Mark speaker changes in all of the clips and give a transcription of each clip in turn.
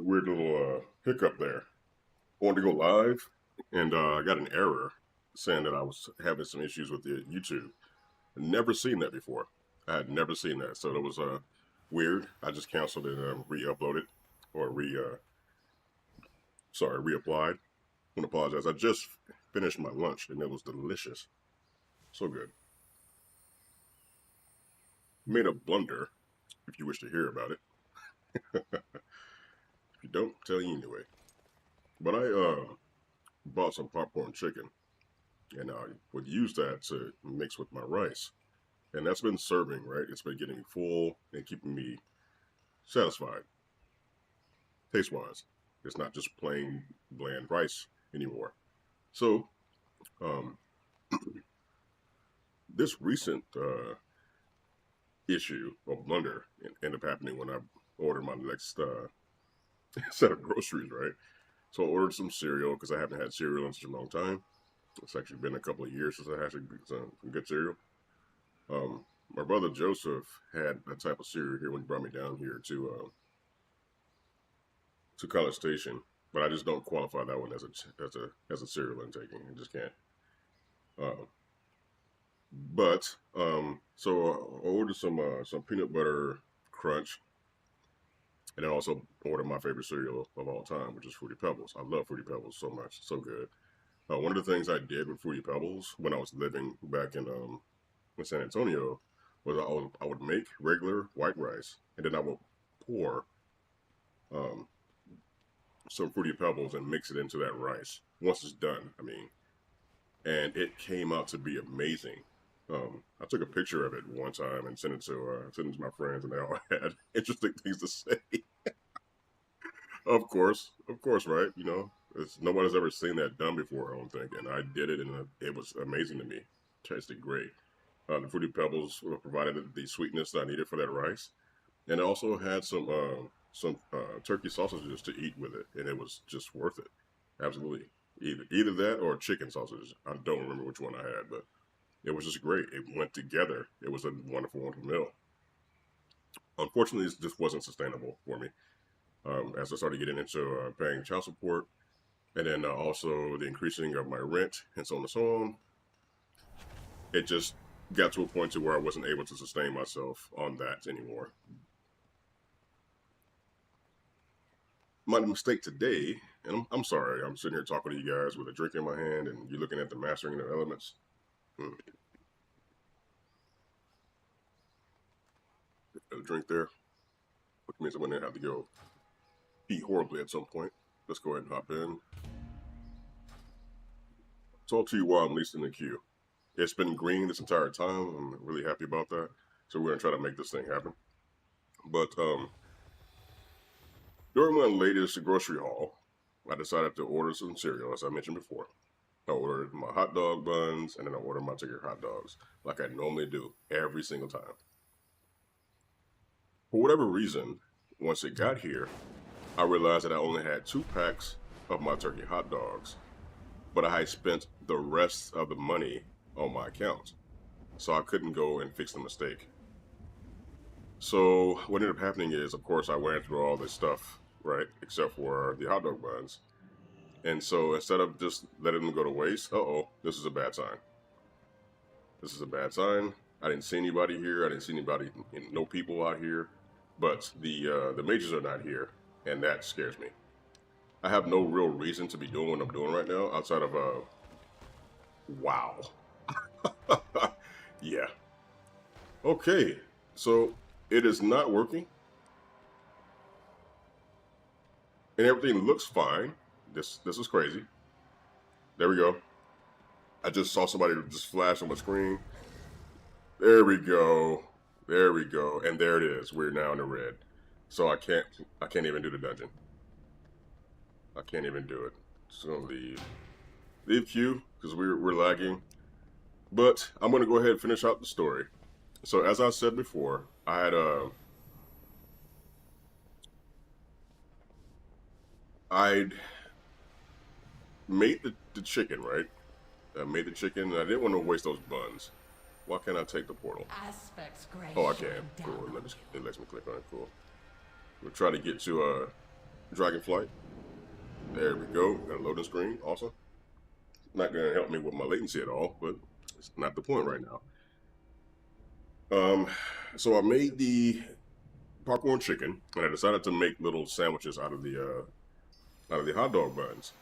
Speaker 1: A weird little hiccup there. I wanted to go live, and I got an error saying that I was having some issues with the YouTube. I'd never seen that before. I had never seen that, so it was weird. I just canceled it and re-uploaded or reapplied. I want to apologize. I just finished my lunch, and it was delicious. So good. Made a blunder, if you wish to hear about it. If you don't, I'll tell you anyway. But I bought some popcorn chicken, and I would use that to mix with my rice. And that's been serving, right? It's been getting me full and keeping me satisfied, taste-wise. It's not just plain bland rice anymore. So, um, this recent issue or blunder ended up happening when I ordered my next set of groceries, right? So I ordered some cereal because I haven't had cereal in such a long time. It's actually been a couple of years since I had some good cereal. My brother Joseph had a type of cereal here when he brought me down here to College Station, but I just don't qualify that one as a cereal intaking. I just can't. Uh, so I ordered some peanut butter crunch, and then also ordered my favorite cereal of all time, which is Fruity Pebbles. I love Fruity Pebbles so much, so good. One of the things I did with Fruity Pebbles when I was living back in San Antonio was I would make regular white rice, and then I would pour um, some Fruity Pebbles and mix it into that rice. Once it's done, I mean, and it came out to be amazing. I took a picture of it one time and sent it to my friends, and they all had interesting things to say. Of course, right? You know, nobody's ever seen that done before. I don't think, and I did it, and it was amazing to me. Tasted great. The Fruity Pebbles provided the sweetness that I needed for that rice, and it also had some turkey sausages to eat with it, and it was just worth it. Absolutely, either that or chicken sausage. I don't remember which one I had, but it was just great. It went together. It was a wonderful, wonderful meal. Unfortunately, this just wasn't sustainable for me. As I started getting into paying child support, and then also the increasing of my rent, and so on and so on, it just got to a point to where I wasn't able to sustain myself on that anymore. My mistake today, and I'm sorry, I'm sitting here talking to you guys with a drink in my hand, and you're looking at the mastering of elements. Hmm. A drink there, which means I'm going to have to go eat horribly at some point. Let's go ahead and hop in. Talk to you while I'm least in the queue. It's been green this entire time. I'm really happy about that. So we're going to try to make this thing happen. But during my latest grocery haul, I decided to order some cereal, as I mentioned before. I ordered my hot dog buns, and then I ordered my ticket hot dogs, like I normally do every single time. For whatever reason, once it got here, I realized that I only had 2 packs of my turkey hot dogs, but I had spent the rest of the money on my account, so I couldn't go and fix the mistake. So what ended up happening is, of course, I went through all this stuff, right, except for the hot dog buns. And so instead of just letting them go to waste, this is a bad sign. This is a bad sign. I didn't see anybody here. I didn't see anybody, no people out here. But the majors are not here, and that scares me. I have no real reason to be doing what I'm doing right now outside of wow. Yeah. Okay. So it is not working, and everything looks fine. This is crazy. There we go. I just saw somebody just flash on my screen. There we go. There we go. And there it is. We're now in the red. So I can't even do the dungeon. I can't even do it. Just gonna leave. Leave queue, because we're lagging. But I'm gonna go ahead and finish out the story. So as I said before, I'd made the chicken, right? I made the chicken, and I didn't want to waste those buns. Why can't I take the portal?
Speaker 2: Aspects
Speaker 1: Oh, I
Speaker 2: grace
Speaker 1: can.
Speaker 2: shine
Speaker 1: Cool.
Speaker 2: down on
Speaker 1: It
Speaker 2: you.
Speaker 1: lets me click on it. Cool. We'll try to get to Dragonflight. There we go. Got a loading screen. Awesome. Not going to help me with my latency at all, but it's not the point right now. So I made the popcorn chicken, and I decided to make little sandwiches out of the hot dog buns.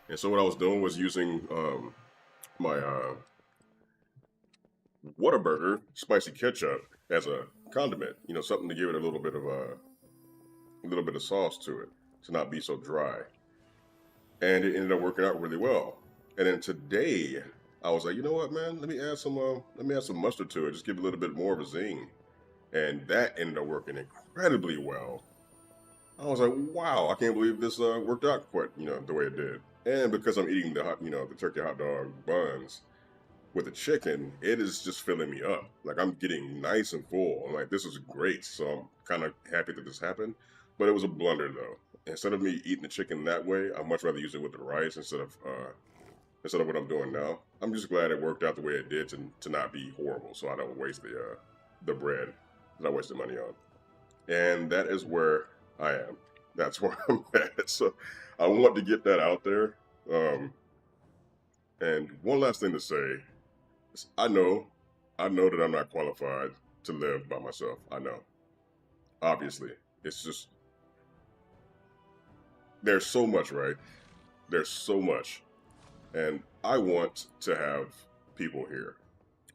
Speaker 1: And so what I was doing was using my Whataburger spicy ketchup as a condiment. You know, something to give it a little bit of sauce to it to not be so dry. And it ended up working out really well. And then today, I was like, you know what, man? Let me add some mustard to it. Just give it a little bit more of a zing. And that ended up working incredibly well. I was like, wow, I can't believe this worked out quite, the way it did. And because I'm eating the turkey hot dog buns with the chicken, it is just filling me up. Like I'm getting nice and full. I'm like, this is great. So I'm kind of happy that this happened. But it was a blunder though. Instead of me eating the chicken that way, I'd much rather use it with the rice instead of what I'm doing now. I'm just glad it worked out the way it did to not be horrible, so I don't waste the bread that I wasted money on. And that is where I am. That's where I'm at. So I want to get that out there. And one last thing to say is I know that I'm not qualified to live by myself. I know. Obviously. It's just there's so much, right? There's so much. And I want to have people here.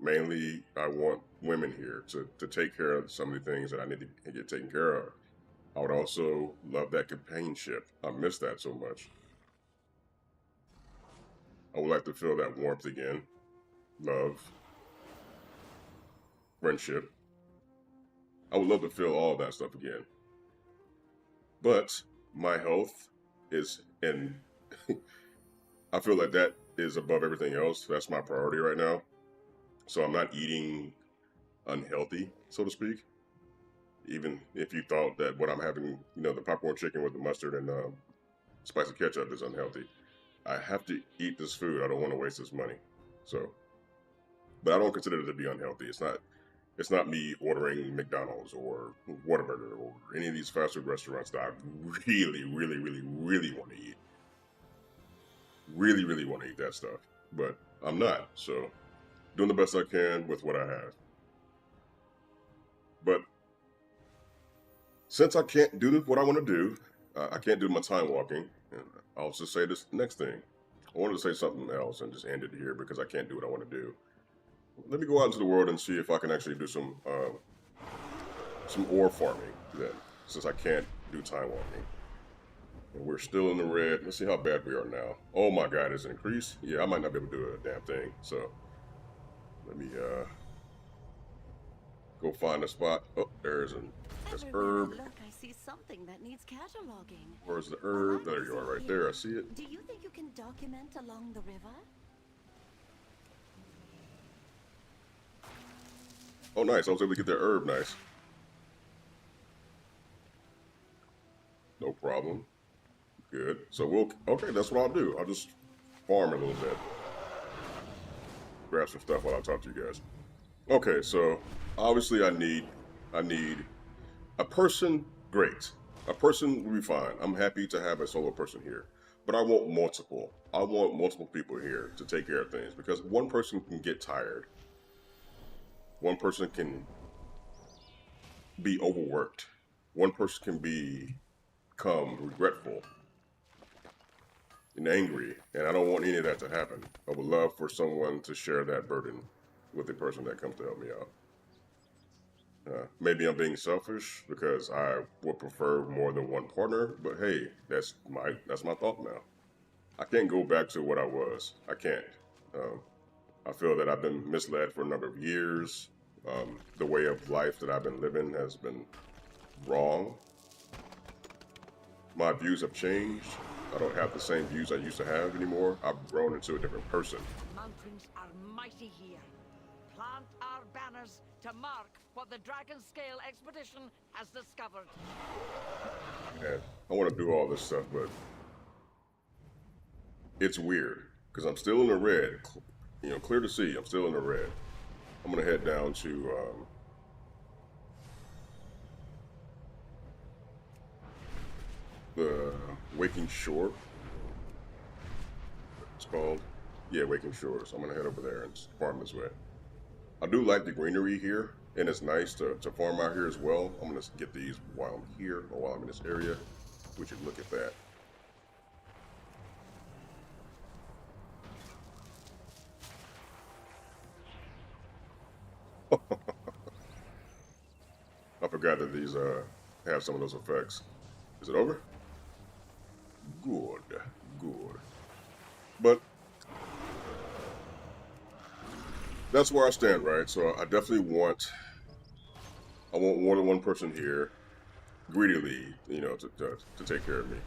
Speaker 1: Mainly, I want women here to take care of some of the things that I need to get taken care of. I would also love that companionship. I miss that so much. I would like to feel that warmth again. Love. Friendship. I would love to feel all that stuff again. But my health is in... I feel like that is above everything else. That's my priority right now. So I'm not eating unhealthy, so to speak. Even if you thought that what I'm having, the popcorn chicken with the mustard and spicy ketchup is unhealthy. I have to eat this food. I don't want to waste this money. So, but I don't consider it to be unhealthy. It's not me ordering McDonald's or Whataburger or any of these fast food restaurants that I really, really, really, really want to eat. Really, really want to eat that stuff. But I'm not. So, doing the best I can with what I have. But since I can't do what I want to do, I can't do my time walking. And I'll just say this next thing. I wanted to say something else and just end it here because I can't do what I want to do. Let me go out into the world and see if I can actually do some ore farming then, since I can't do time walking. And we're still in the red. Let's see how bad we are now. Oh my God, it's increased. Yeah, I might not be able to do a damn thing. So let me go find a spot. Oh, there's herb.
Speaker 2: Look, I see something that needs cataloging.
Speaker 1: Where's the herb? There you are, right there. I see it.
Speaker 2: Do you think you can document along the river?
Speaker 1: Oh, nice. I was able to get that herb. Nice. No problem. Good. So okay, that's what I'll do. I'll just farm a little bit. Grab some stuff while I talk to you guys. Okay, so obviously I need a person. Great. A person will be fine. I'm happy to have a solo person here. But I want multiple. I want multiple people here to take care of things because one person can get tired. One person can be overworked. One person can become regretful and angry, and I don't want any of that to happen. I would love for someone to share that burden with the person that comes to help me out. Maybe I'm being selfish because I would prefer more than one partner, but hey, that's my thought now. I can't go back to what I was. I can't. I feel that I've been misled for a number of years. The way of life that I've been living has been wrong. My views have changed. I don't have the same views I used to have anymore. I've grown into a different person.
Speaker 3: Mountains are mighty here. Plant our banners to mark what the Dragon Scale expedition has discovered.
Speaker 1: And I want to do all this stuff, but it's weird because I'm still in the red. Clear to see, I'm still in the red. I'm gonna head down to the Waking Shore. It's called. Yeah, Waking Shore. So I'm gonna head over there and farm this way. I do like the greenery here, and it's nice to farm out here as well. I'm gonna get these while I'm here, or while I'm in this area. We should look at that. I forgot that these have some of those effects. Is it over? Good, good. But that's where I stand, right? So I definitely I want more than one person here, greedily, you know, to take care of me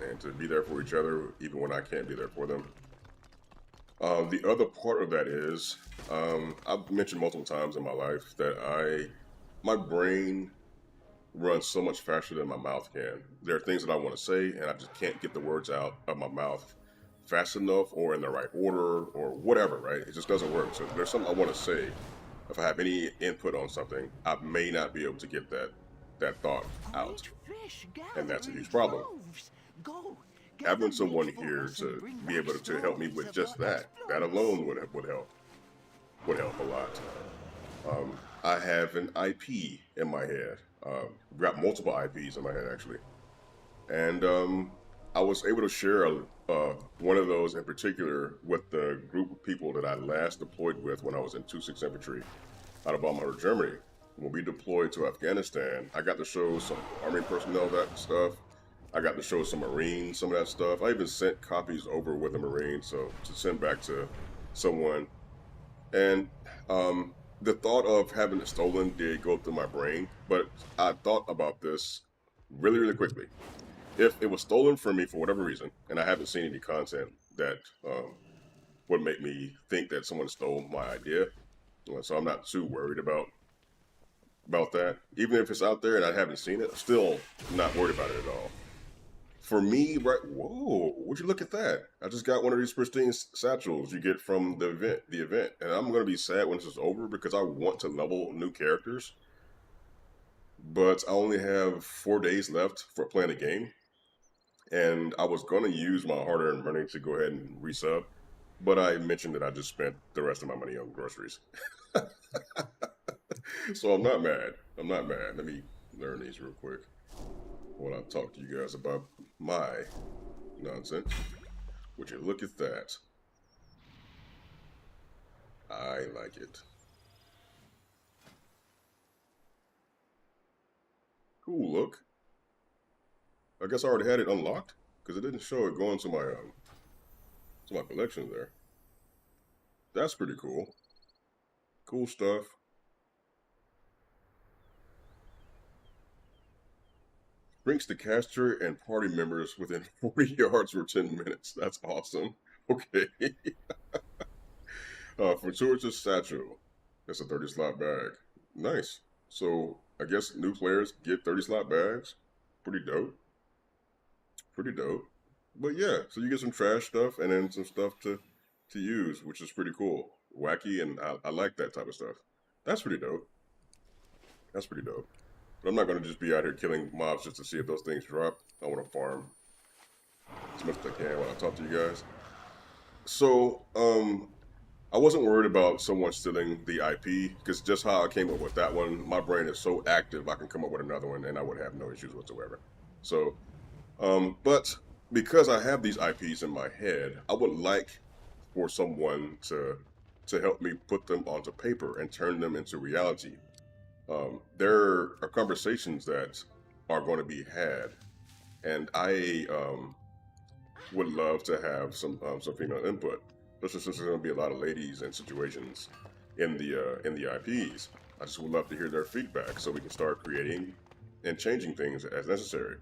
Speaker 1: and to be there for each other, even when I can't be there for them. The other part of that is, I've mentioned multiple times in my life that my brain runs so much faster than my mouth can. There are things that I want to say, and I just can't get the words out of my mouth fast enough or in the right order or whatever, right? It just doesn't work. So if there's something I want to say, if I have any input on something, I may not be able to get that thought out. And that's a huge problem. Having someone here to be able to help me with just that alone would help a lot. I have an IP in my head. Got multiple IPs in my head actually, and I was able to share one of those in particular with the group of people that I last deployed with when I was in 26 Infantry out of Almaty, Germany. When we deployed to Afghanistan, I got to show some Army personnel that stuff. I got to show some Marines some of that stuff. I even sent copies over with the Marines, so to send back to someone. And the thought of having it stolen did go through my brain, but I thought about this really, really quickly. If it was stolen from me for whatever reason, and I haven't seen any content that would make me think that someone stole my idea, so I'm not too worried about that. Even if it's out there and I haven't seen it, I'm still not worried about it at all. For me, right? Whoa! Would you look at that? I just got one of these pristine satchels you get from the event, and I'm gonna be sad when this is over because I want to level new characters, but I only have 4 days left for playing the game, and I was gonna use my hard-earned money to go ahead and resub, but I mentioned that I just spent the rest of my money on groceries, so I'm not mad. I'm not mad. Let me learn these real quick while I talk to you guys about my nonsense. Would you look at that? I like it. Cool look. I guess I already had it unlocked because it didn't show it going to my collection there. That's pretty cool. Cool stuff. Drinks the caster and party members within 40 yards for 10 minutes. That's awesome. Okay. Fortuitous satchel. That's a 30 slot bag. Nice. So I guess new players get 30 slot bags. Pretty dope. Pretty dope. But yeah, so you get some trash stuff and then some stuff to use, which is pretty cool. Wacky, and I like that type of stuff. That's pretty dope. That's pretty dope. But I'm not going to just be out here killing mobs just to see if those things drop. I want to farm as much as I can while I talk to you guys. So, I wasn't worried about someone stealing the IP, because just how I came up with that one, my brain is so active, I can come up with another one, and I would have no issues whatsoever. So, but because I have these IPs in my head, I would like for someone to help me put them onto paper and turn them into reality. There are conversations that are going to be had, and I would love to have some female input, especially since there's going to be a lot of ladies and situations in the IPs. I just would love to hear their feedback so we can start creating and changing things as necessary.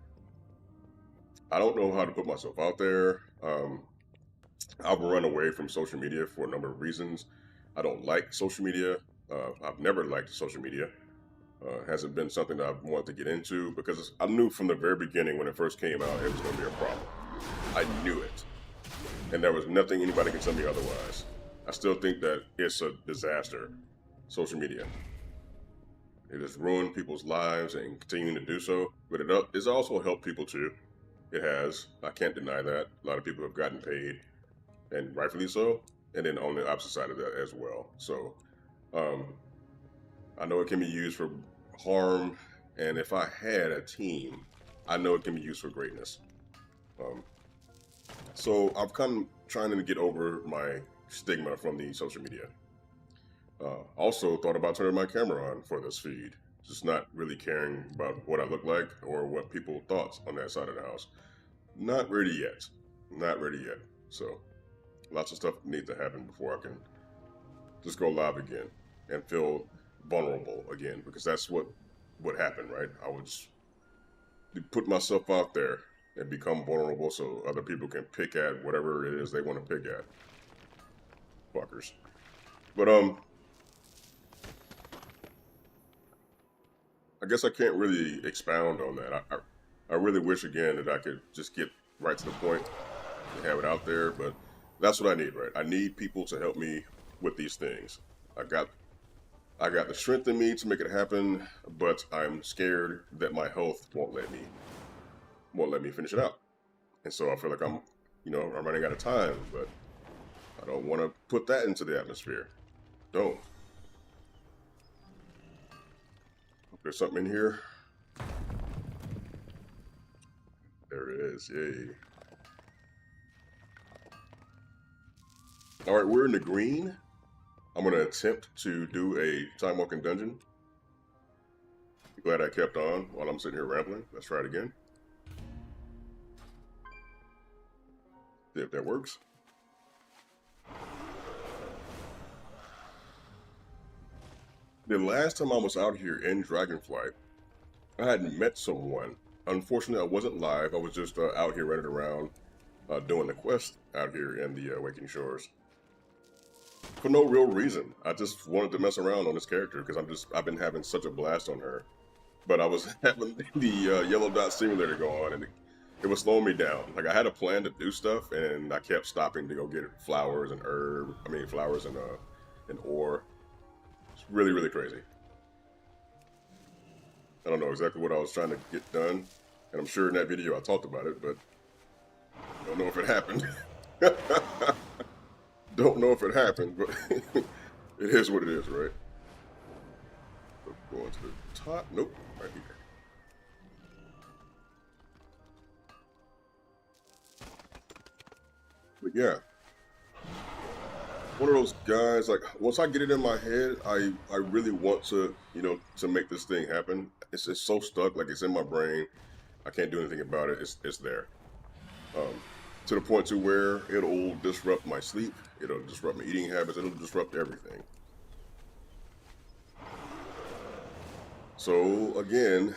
Speaker 1: I don't know how to put myself out there. I've run away from social media for a number of reasons. I don't like social media. I've never liked social media. Hasn't been something that I've wanted to get into because I knew from the very beginning when it first came out it was going to be a problem. I knew it. And there was nothing anybody can tell me otherwise. I still think that it's a disaster, social media. It has ruined people's lives and continuing to do so, but it's also helped people too. It has. I can't deny that. A lot of people have gotten paid, and rightfully so. And then on the opposite side of that as well. So, um, I know it can be used for harm, and if I had a team, I know it can be used for greatness. Um, so I've kind of trying to get over my stigma from the social media. Also thought about turning my camera on for this feed. Just not really caring about what I look like or what people thought on that side of the house. Not ready yet. Not ready yet. So lots of stuff needs to happen before I can just go live again and feel vulnerable again, because that's what happened, right? I would just put myself out there and become vulnerable so other people can pick at whatever it is they want to pick at. Fuckers. But I guess I can't really expound on that. I really wish again that I could just get right to the point and have it out there, but that's what I need, right? I need people to help me with these things. I got the strength in me to make it happen, but I'm scared that my health won't let me finish it out. And so I feel like I'm running out of time, but I don't want to put that into the atmosphere. Don't. There's something in here. There it is. Yay. All right, we're in the green. I'm going to attempt to do a time walking dungeon. Glad I kept on while I'm sitting here rambling. Let's try it again. See if that works. The last time I was out here in Dragonflight, I had met someone. Unfortunately, I wasn't live. I was just out here running around doing the quest out here in the Waking Shores. For no real reason. I just wanted to mess around on this character because I've been having such a blast on her. But I was having the yellow dot simulator go on, and it was slowing me down. Like, I had a plan to do stuff, and I kept stopping to go get flowers and flowers and ore. It's really, really crazy. I don't know exactly what I was trying to get done, and I'm sure in that video I talked about it, but I don't know if it happened. Don't know if it happened, but it is what it is, right? Going to the top. Nope, right here. But yeah, one of those guys, like, once I get it in my head, I really want to, to make this thing happen. It's so stuck, like it's in my brain. I can't do anything about it. It's there. To the point to where it'll disrupt my sleep, it'll disrupt my eating habits, it'll disrupt everything. So again,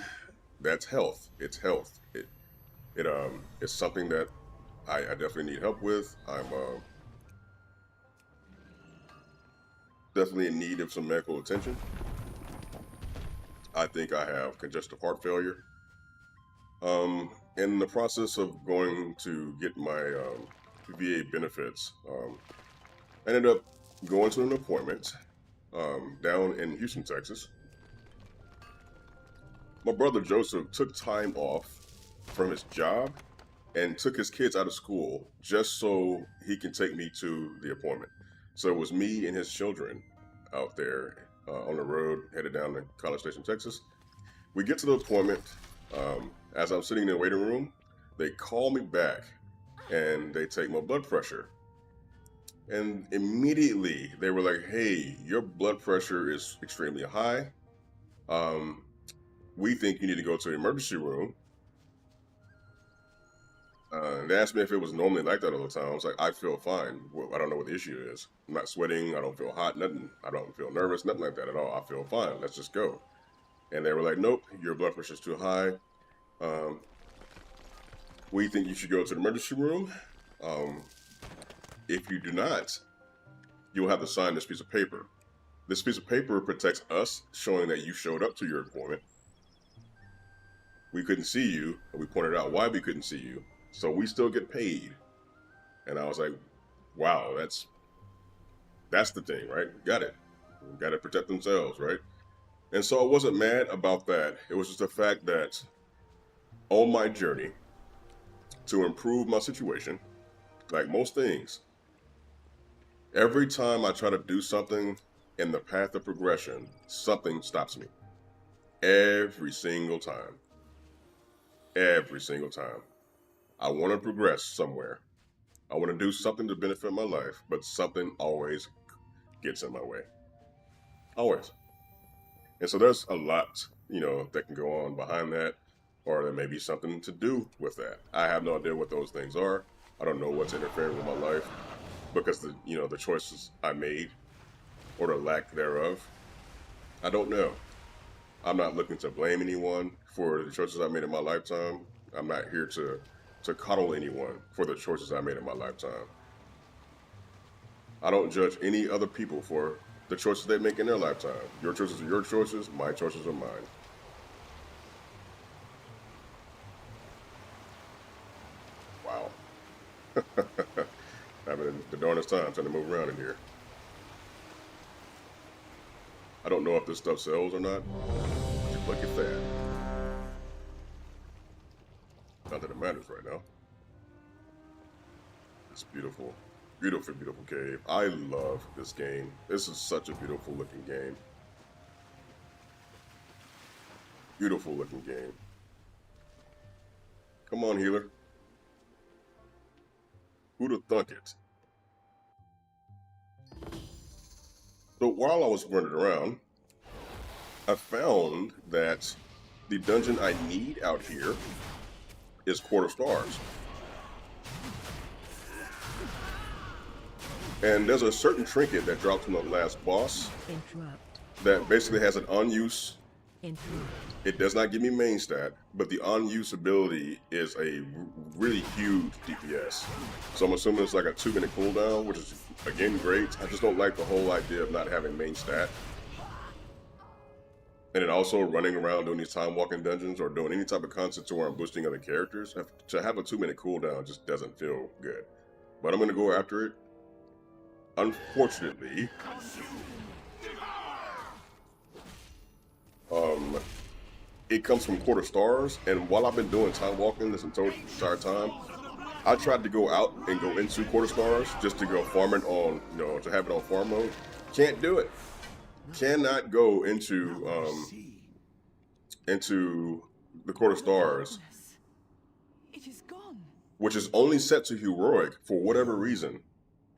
Speaker 1: that's health. It's health. It's something that I definitely need help with. I'm definitely in need of some medical attention. I think I have congestive heart failure. In the process of going to get my VA benefits, I ended up going to an appointment down in Houston, Texas. My brother Joseph took time off from his job and took his kids out of school just so he can take me to the appointment. So it was me and his children out there on the road, headed down to College Station, Texas. We get to the appointment. As I'm sitting in the waiting room, they call me back and they take my blood pressure. And immediately they were like, "Hey, your blood pressure is extremely high. We think you need to go to the emergency room." They asked me if it was normally like that all the time. I was like, "I feel fine. Well, I don't know what the issue is. I'm not sweating. I don't feel hot, nothing. I don't feel nervous, nothing like that at all. I feel fine. Let's just go." And they were like, "Nope, your blood pressure is too high. We think you should go to the emergency room. If you do not, you'll have to sign this piece of paper. This piece of paper protects us, showing that you showed up to your appointment. We couldn't see you, and we pointed out why we couldn't see you, so we still get paid." And I was like, wow, that's the thing, right? Got it. Got to protect themselves, right? And so I wasn't mad about that. It was just the fact that on my journey, to improve my situation, like most things, every time I try to do something in the path of progression, something stops me. Every single time. Every single time. I want to progress somewhere. I want to do something to benefit my life, but something always gets in my way. Always. And so there's a lot, that can go on behind that, or there may be something to do with that. I have no idea what those things are. I don't know what's interfering with my life because the choices I made or the lack thereof. I don't know. I'm not looking to blame anyone for the choices I made in my lifetime. I'm not here to coddle anyone for the choices I made in my lifetime. I don't judge any other people for the choices they make in their lifetime. Your choices are your choices, my choices are mine. Wow. Having the darnest time trying to move around in here. I don't know if this stuff sells or not. But look at that. Not that it matters right now. It's beautiful. Beautiful, beautiful cave. I love this game. This is such a beautiful looking game. Beautiful looking game. Come on, healer. Who'd have thunk it? So while I was running around, I found that the dungeon I need out here is quarter stars. And there's a certain trinket that drops from the last boss that basically has an on-use. It does not give me main stat, but the on-use ability is a really huge DPS. So I'm assuming it's like a 2-minute cooldown, which is, again, great. I just don't like the whole idea of not having main stat. And then also running around doing these time-walking dungeons or doing any type of content to where I'm boosting other characters. To have a 2-minute cooldown just doesn't feel good. But I'm going to go after it. Unfortunately, it comes from quarter stars, and while I've been doing time walking this entire time, I tried to go out and go into quarter stars just to go farming on, to have it on farm mode. Can't do it. Cannot go into the quarter stars, which is only set to heroic for whatever reason.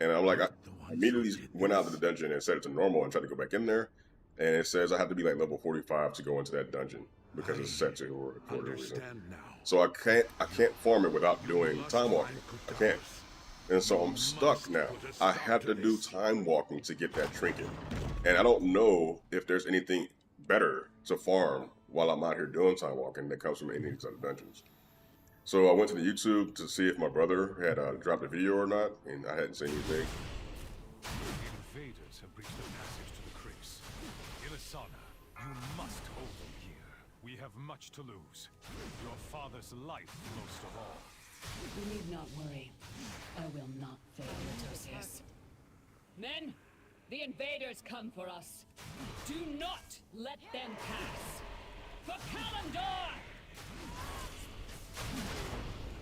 Speaker 1: And I'm like, I immediately went out of the dungeon and set it to normal and tried to go back in there. And it says I have to be like level 45 to go into that dungeon because it's set to heroic for a reason. So I can't farm it without doing time walking. I can't. And so I'm stuck now. I have to do time walking to get that trinket. And I don't know if there's anything better to farm while I'm out here doing time walking that comes from any of these other dungeons. So I went to the YouTube to see if my brother had dropped a video or not, and I hadn't seen anything.
Speaker 4: The invaders have breached the passage to the crypts. Ilisana, you must hold them here. We have much to lose. Your father's life most of all.
Speaker 5: You need not worry. I will not fail Odysseus. Men, the invaders come for us. Do not let them pass. For Kalimdor!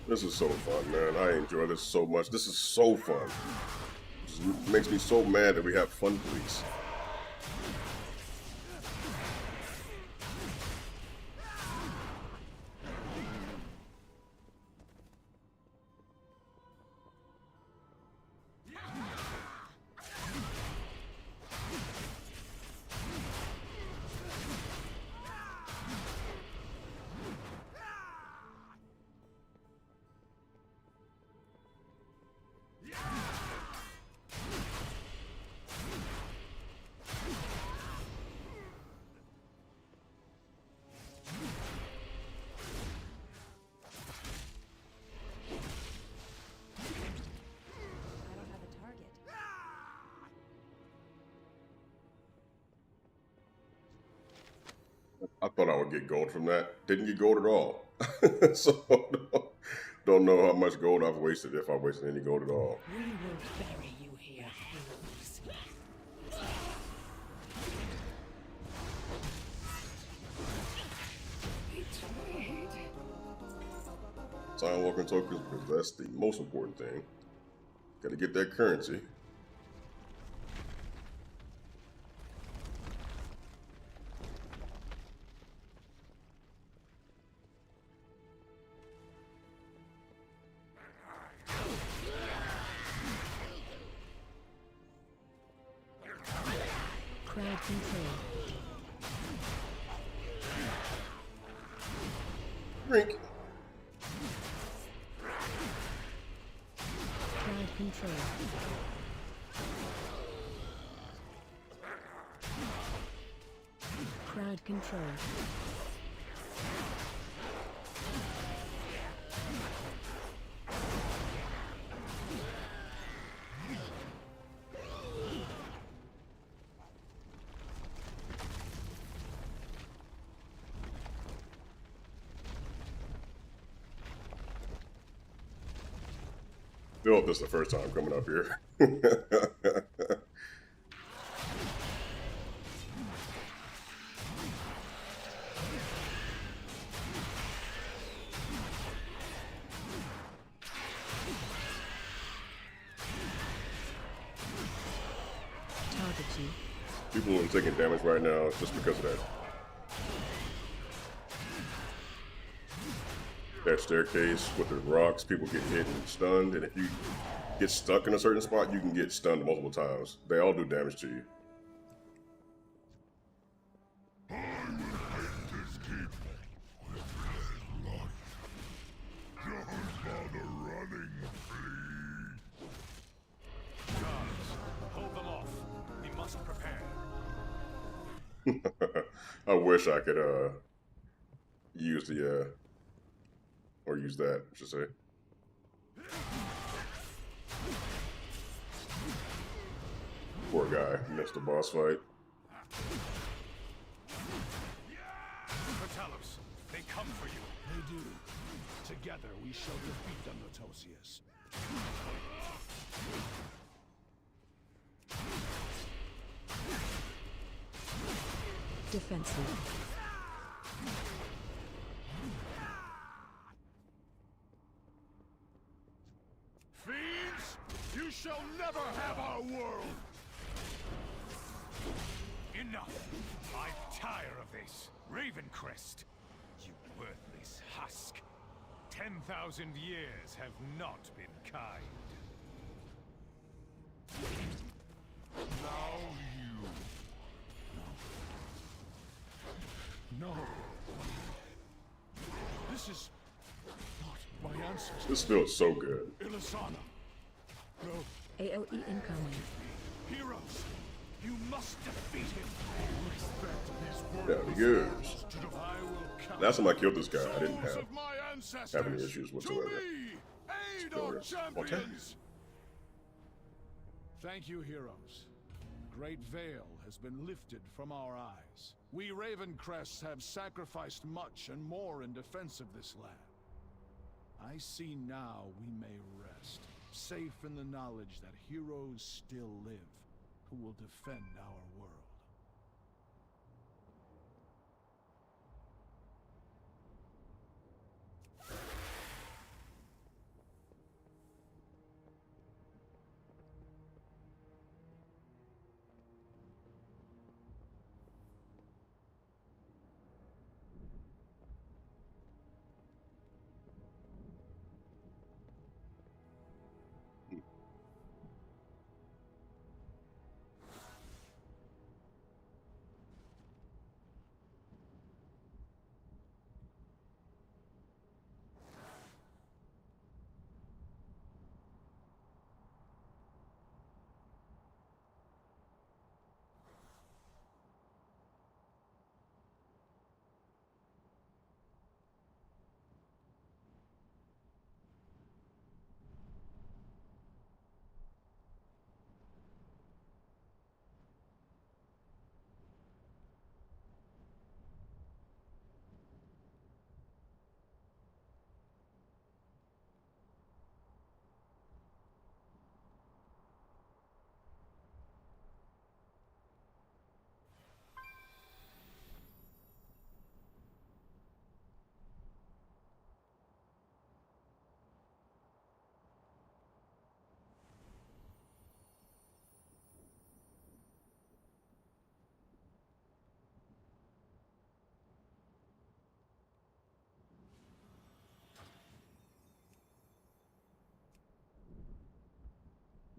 Speaker 1: This is so fun, man. I enjoy this so much. This is so fun. It makes me so mad that we have fun police. I thought I would get gold from that. Didn't get gold at all. So don't know how much gold I've wasted, if I wasted any gold at all.
Speaker 5: We will bury you here, fools.
Speaker 1: Time walking tokens because that's the most important thing. Got to get that currency.
Speaker 5: Crowd control.
Speaker 1: Drink.
Speaker 5: Crowd control. Crowd control.
Speaker 1: Feel like this is the first time coming up here.
Speaker 5: Target you.
Speaker 1: People are taking damage right now just because of that. That staircase with the rocks, people get hit and stunned, and if you get stuck in a certain spot, you can get stunned multiple times. They all do damage to you.
Speaker 4: Hold them off. We must prepare.
Speaker 1: I wish I could use the or use that, I should say. Poor guy missed the boss fight.
Speaker 4: Vitalos, they come for you.
Speaker 6: They do. Together we shall defeat them, Lotosius.
Speaker 5: Defensive.
Speaker 6: Fiends, you shall never have our world!
Speaker 4: Enough! I tire of this. Ravencrest, you worthless husk. 10,000 years have not been kind.
Speaker 6: Now you... No. This is... not my ancestors.
Speaker 1: This feels so good.
Speaker 6: Ilisana. No.
Speaker 5: AOE incoming.
Speaker 6: Heroes, you must defeat him. Respect his
Speaker 1: There
Speaker 6: word.
Speaker 1: he goes.
Speaker 6: I will count.
Speaker 1: Last time I killed this guy, I didn't
Speaker 6: Souls
Speaker 1: have
Speaker 6: of my ancestors,
Speaker 1: any issues whatsoever.
Speaker 6: To me, aid our champions. Thank you, heroes. Great veil has been lifted from our eyes. We Ravencrests have sacrificed much and more in defense of this land. I see now we may rest, safe in the knowledge that heroes still live, who will defend our world.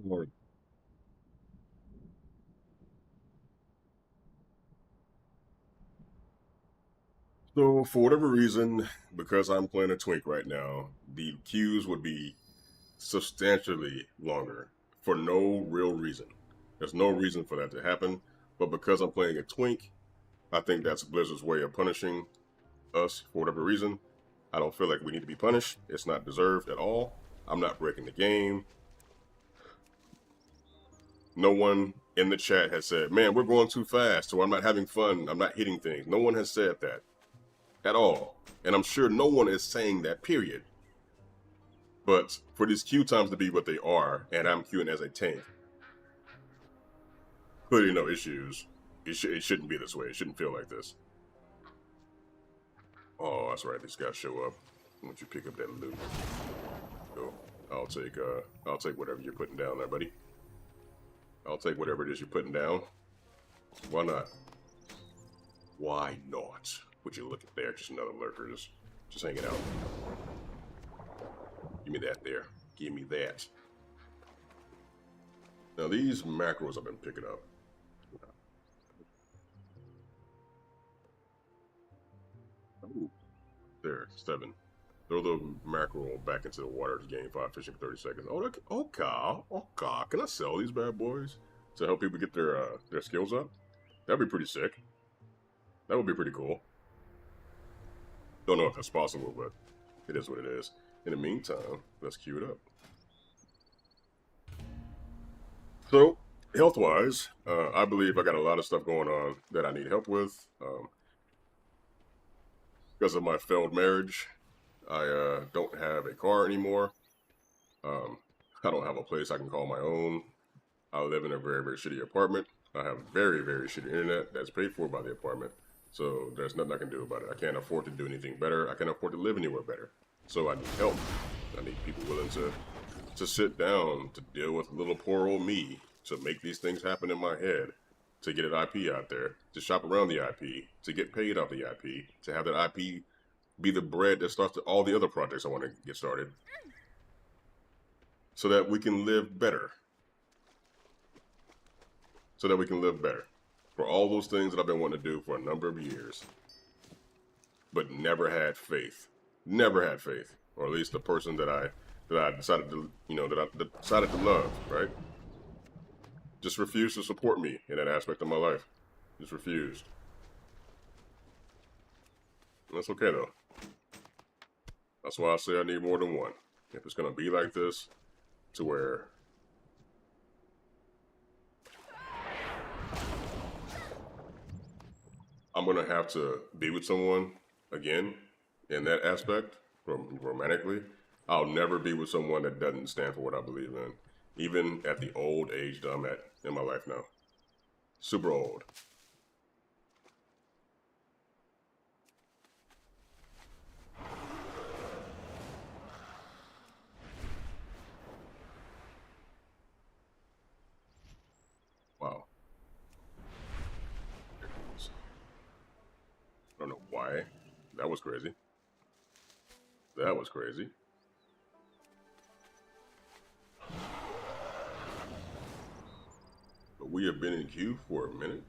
Speaker 1: Lord. So for whatever reason, because I'm playing a twink right now, the queues would be substantially longer for no real reason. There's no reason for that to happen, but because I'm playing a twink, I think that's Blizzard's way of punishing us for whatever reason. I don't feel like we need to be punished. It's not deserved at all. I'm not breaking the game. No one in the chat has said, man, we're going too fast, or I'm not having fun, I'm not hitting things. No one has said that at all. And I'm sure no one is saying that, period. But for these queue times to be what they are, and I'm queuing as a tank, clearly no issues. It shouldn't be this way. It shouldn't feel like this. Oh, that's right. These guys show up. Why don't you pick up that loot? Go. I'll take whatever you're putting down there, buddy. I'll take whatever it is you're putting down. Why not? Why not? Would you look at there? Just another lurker, just hanging out. Give me that there. Give me that. Now these macros I've been picking up. Oh, there, 7. Throw the mackerel back into the water to gain 5 fishing for 30 seconds. Oh, look, okay. Can I sell these bad boys to help people get their skills up? That'd be pretty sick. That would be pretty cool. Don't know if that's possible, but it is what it is. In the meantime, let's queue it up. So, health-wise, I believe I got a lot of stuff going on that I need help with. Because of my failed marriage, I don't have a car anymore. I don't have a place I can call my own. I live in a very, very shitty apartment. I have very, very shitty internet that's paid for by the apartment. So there's nothing I can do about it. I can't afford to do anything better. I can't afford to live anywhere better. So I need help. I need people willing to sit down, to deal with little poor old me, to make these things happen in my head, to get an IP out there, to shop around the IP, to get paid off the IP, to have that IP be the bread that starts all the other projects I want to get started, so that we can live better. So that we can live better. For all those things that I've been wanting to do for a number of years, but never had faith. Never had faith. Or at least the person that I decided to, decided to love, right? Just refused to support me in that aspect of my life. Just refused. And that's okay though. That's why I say I need more than one. If it's gonna be like this, to where I'm gonna have to be with someone again in that aspect, romantically, I'll never be with someone that doesn't stand for what I believe in. Even at the old age that I'm at in my life now. Super old. Wow. I don't know why. That was crazy. That was crazy. But we have been in queue for a minute.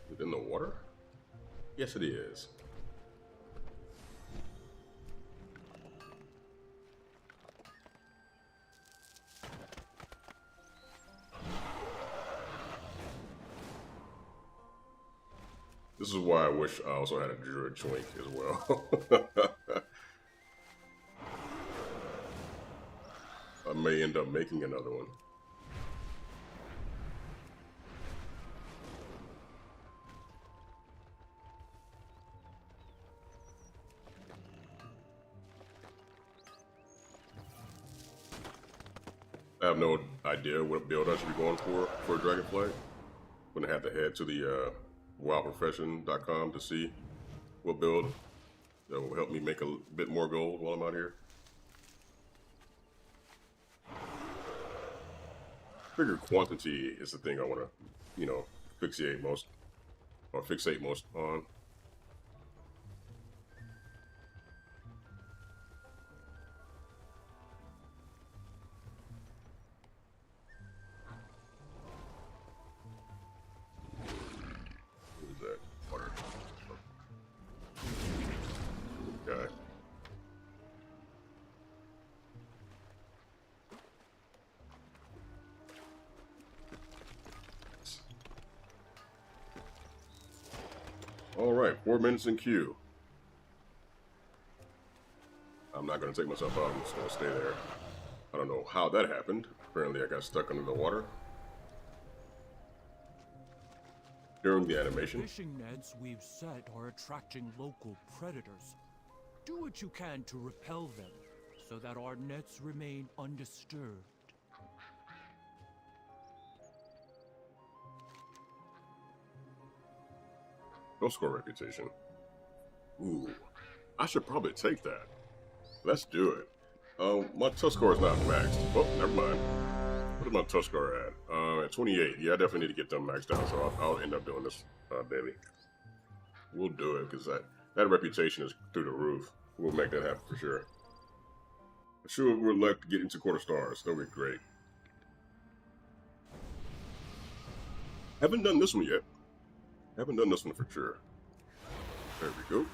Speaker 1: Is it in the water? Yes, it is. This is why I wish I also had a druid twink as well. I may end up making another one. I have no idea what build I should be going for Dragonflight. I'm gonna have to head to the wildprofession.com to see what build that will help me make a bit more gold while I'm out here. Figure quantity is the thing I want to, you know, fixate most on. What is that? Water. Okay. All right, 4 minutes in queue. I'm not going to take myself out. I'm just going to stay there. I don't know how that happened. Apparently I got stuck under the water during the animation.
Speaker 7: Fishing nets we've set are attracting local predators. Do what you can to repel them, so that our nets remain undisturbed.
Speaker 1: No score reputation. Ooh, I should probably take that. Let's do it. My touch score is not maxed. Oh, never mind. What is my touch score at 28. Yeah, I definitely need to get them maxed out, so I'll end up doing this daily. We'll do it, because that reputation is through the roof. We'll make that happen for sure. I'm sure we're lucky to get into quarter stars. That'll be great. Haven't done this one yet. Haven't done this one for sure. There we go.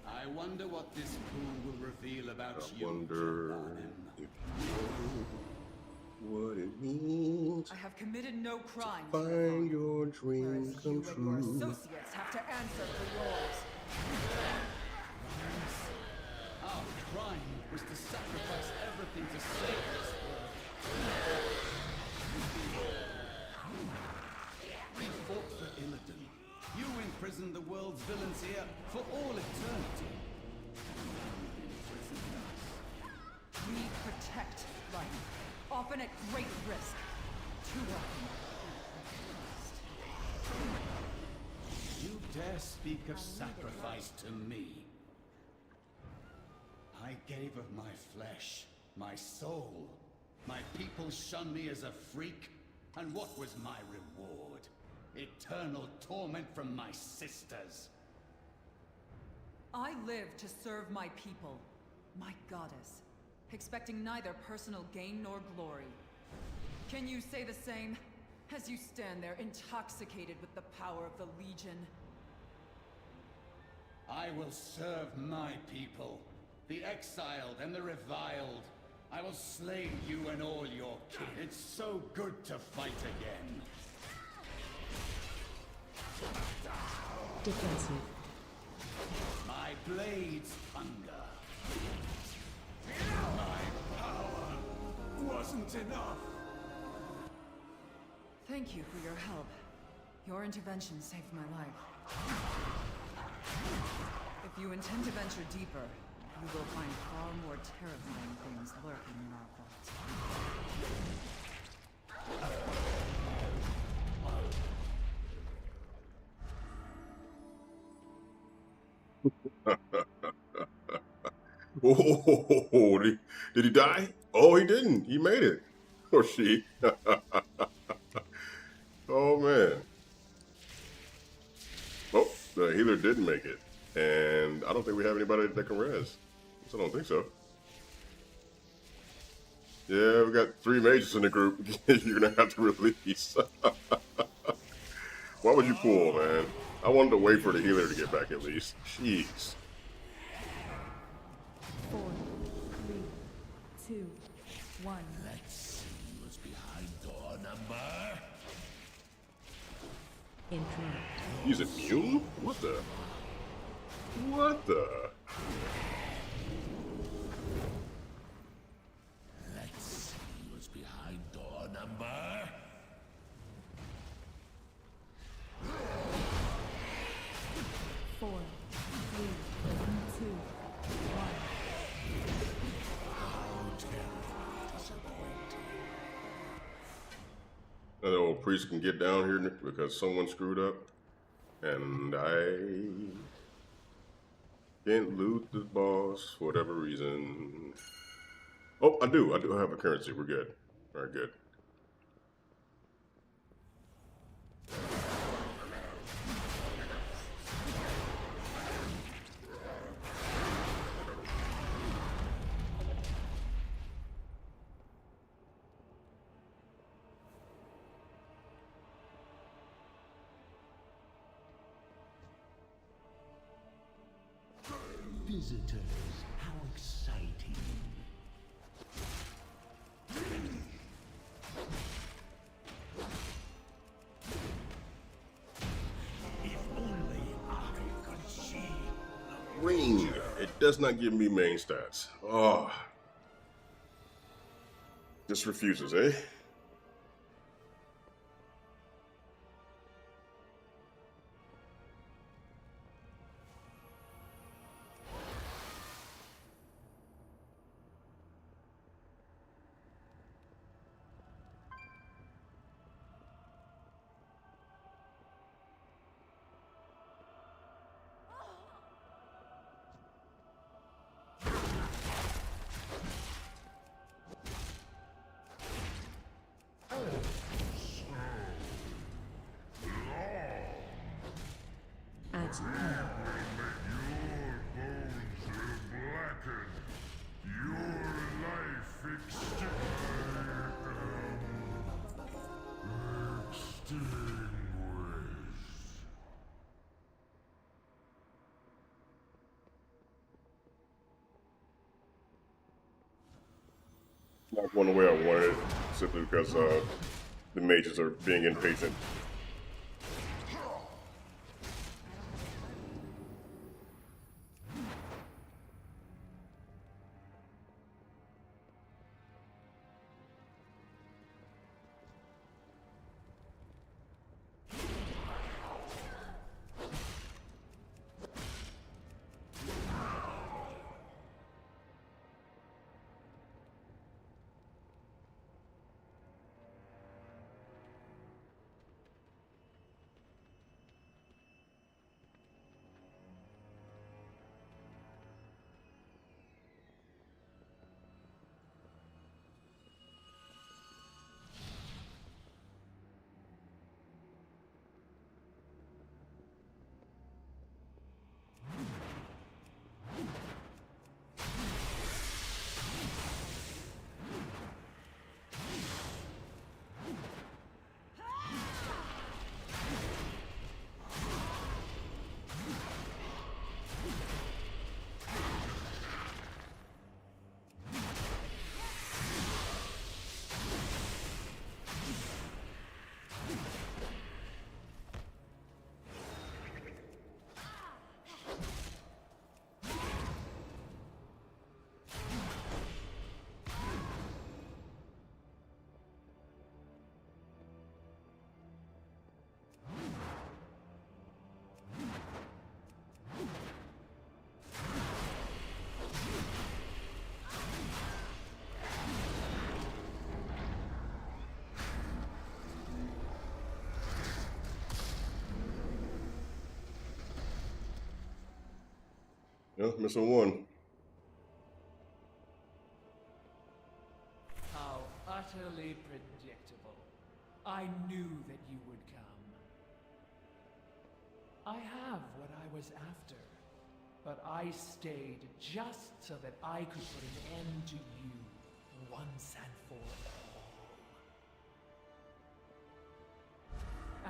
Speaker 8: I wonder what this pool will reveal about
Speaker 1: I
Speaker 8: you.
Speaker 1: wonder if you know what it means
Speaker 9: I have committed no crime.
Speaker 1: to find your
Speaker 9: Whereas
Speaker 1: dreams
Speaker 9: you
Speaker 1: come
Speaker 9: and your
Speaker 1: true.
Speaker 9: associates have to answer for yours.
Speaker 8: Our crime was to sacrifice everything to save this world. We fought for Illidan. You imprisoned the world's villains here for all eternity.
Speaker 9: We protect life, often at great risk. Too often.
Speaker 8: You dare speak of sacrifice to me? I gave of my flesh, my soul. My people shunned me as a freak, and what was my reward? Eternal torment from my sisters.
Speaker 9: I live to serve my people, my goddess, expecting neither personal gain nor glory. Can you say the same, as you stand there intoxicated with the power of the Legion?
Speaker 8: I will serve my people, the exiled and the reviled. I will slay you and all your kin. It's so good to fight again.
Speaker 10: Defensive.
Speaker 8: My blades thunder. My power wasn't enough.
Speaker 9: Thank you for your help. Your intervention saved my life. If you intend to venture deeper, you will find far more terrifying things lurking in our vault.
Speaker 1: Oh, did he die? Oh, he didn't. He made it. Or she. Oh, man. Oh, the healer didn't make it. And I don't think we have anybody that can res. I don't think so. Yeah, we got 3 mages in the group. You're going to have to release. Why would you pull, man? I wanted to wait for the healer to get back at least. Jeez.
Speaker 10: 4, 3, 2, 1.
Speaker 8: Let's see what's behind door number.
Speaker 10: Interact.
Speaker 1: He's immune? What the? What the? priest can get down here because someone screwed up, and I can't loot the boss for whatever reason. Oh, I do have a currency. We're good. All right, good.
Speaker 8: Visitors, how exciting. If only I could see.
Speaker 1: Ring. It does not give me main stats. Oh. Just refuses, eh?
Speaker 10: Add power.
Speaker 1: Not going the way I wanted, simply because the mages are being impatient. Yeah, missing one.
Speaker 11: How utterly predictable. I knew that you would come. I have what I was after, but I stayed just so that I could put an end to you once and for all.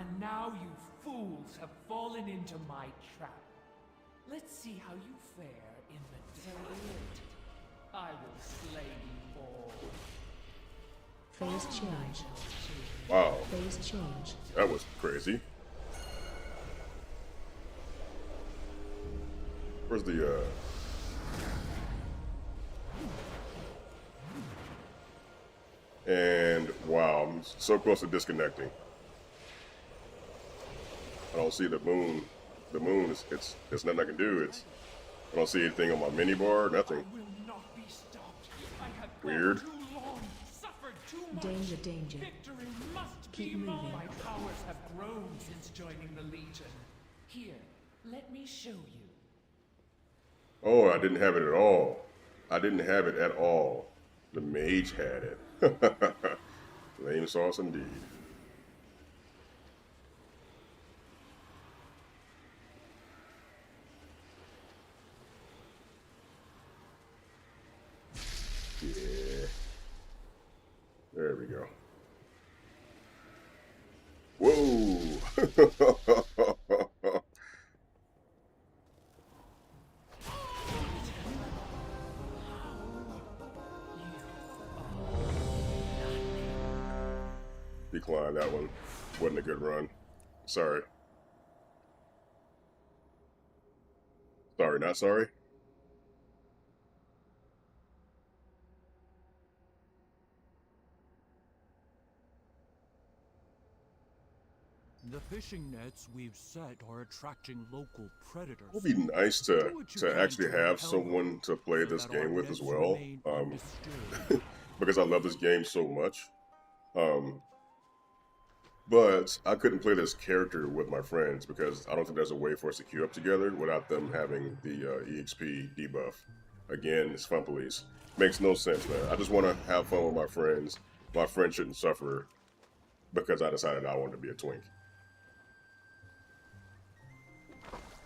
Speaker 11: And now you fools have fallen into my trap. Let's see how you fare in the desert. I will slay you all.
Speaker 10: Phase change.
Speaker 1: Wow,
Speaker 10: Phase change.
Speaker 1: that was crazy. Where's the And wow, I'm so close to disconnecting. I don't see the moon. The moon is it's nothing I can do. I don't see anything on my mini bar, nothing.
Speaker 11: I will not be stopped. I have
Speaker 1: Weird.
Speaker 11: too long suffered Too much.
Speaker 10: Danger, danger.
Speaker 11: Victory must
Speaker 10: Keep
Speaker 11: be mine.
Speaker 10: moving.
Speaker 11: My powers have grown since joining the Legion. Here, let me show you.
Speaker 1: Oh, I didn't have it at all. I didn't have it at all. The mage had it. Lame sauce indeed. Yeah. There we go. Whoa! Decline that one. Wasn't a good run. Sorry. Sorry, not sorry.
Speaker 7: The fishing nets we've set are attracting local predators.
Speaker 1: It would be nice
Speaker 7: Do
Speaker 1: to
Speaker 7: what you can
Speaker 1: actually have
Speaker 7: repel
Speaker 1: someone
Speaker 7: them
Speaker 1: to play
Speaker 7: so
Speaker 1: this
Speaker 7: that our
Speaker 1: game with as
Speaker 7: nets
Speaker 1: well.
Speaker 7: remain undisturbed.
Speaker 1: Because I love this game so much. But I couldn't play this character with my friends because I don't think there's a way for us to queue up together without them having the EXP debuff. Again, it's fun police. Makes no sense, man. I just want to have fun with my friends. My friends shouldn't suffer because I decided I wanted to be a twink.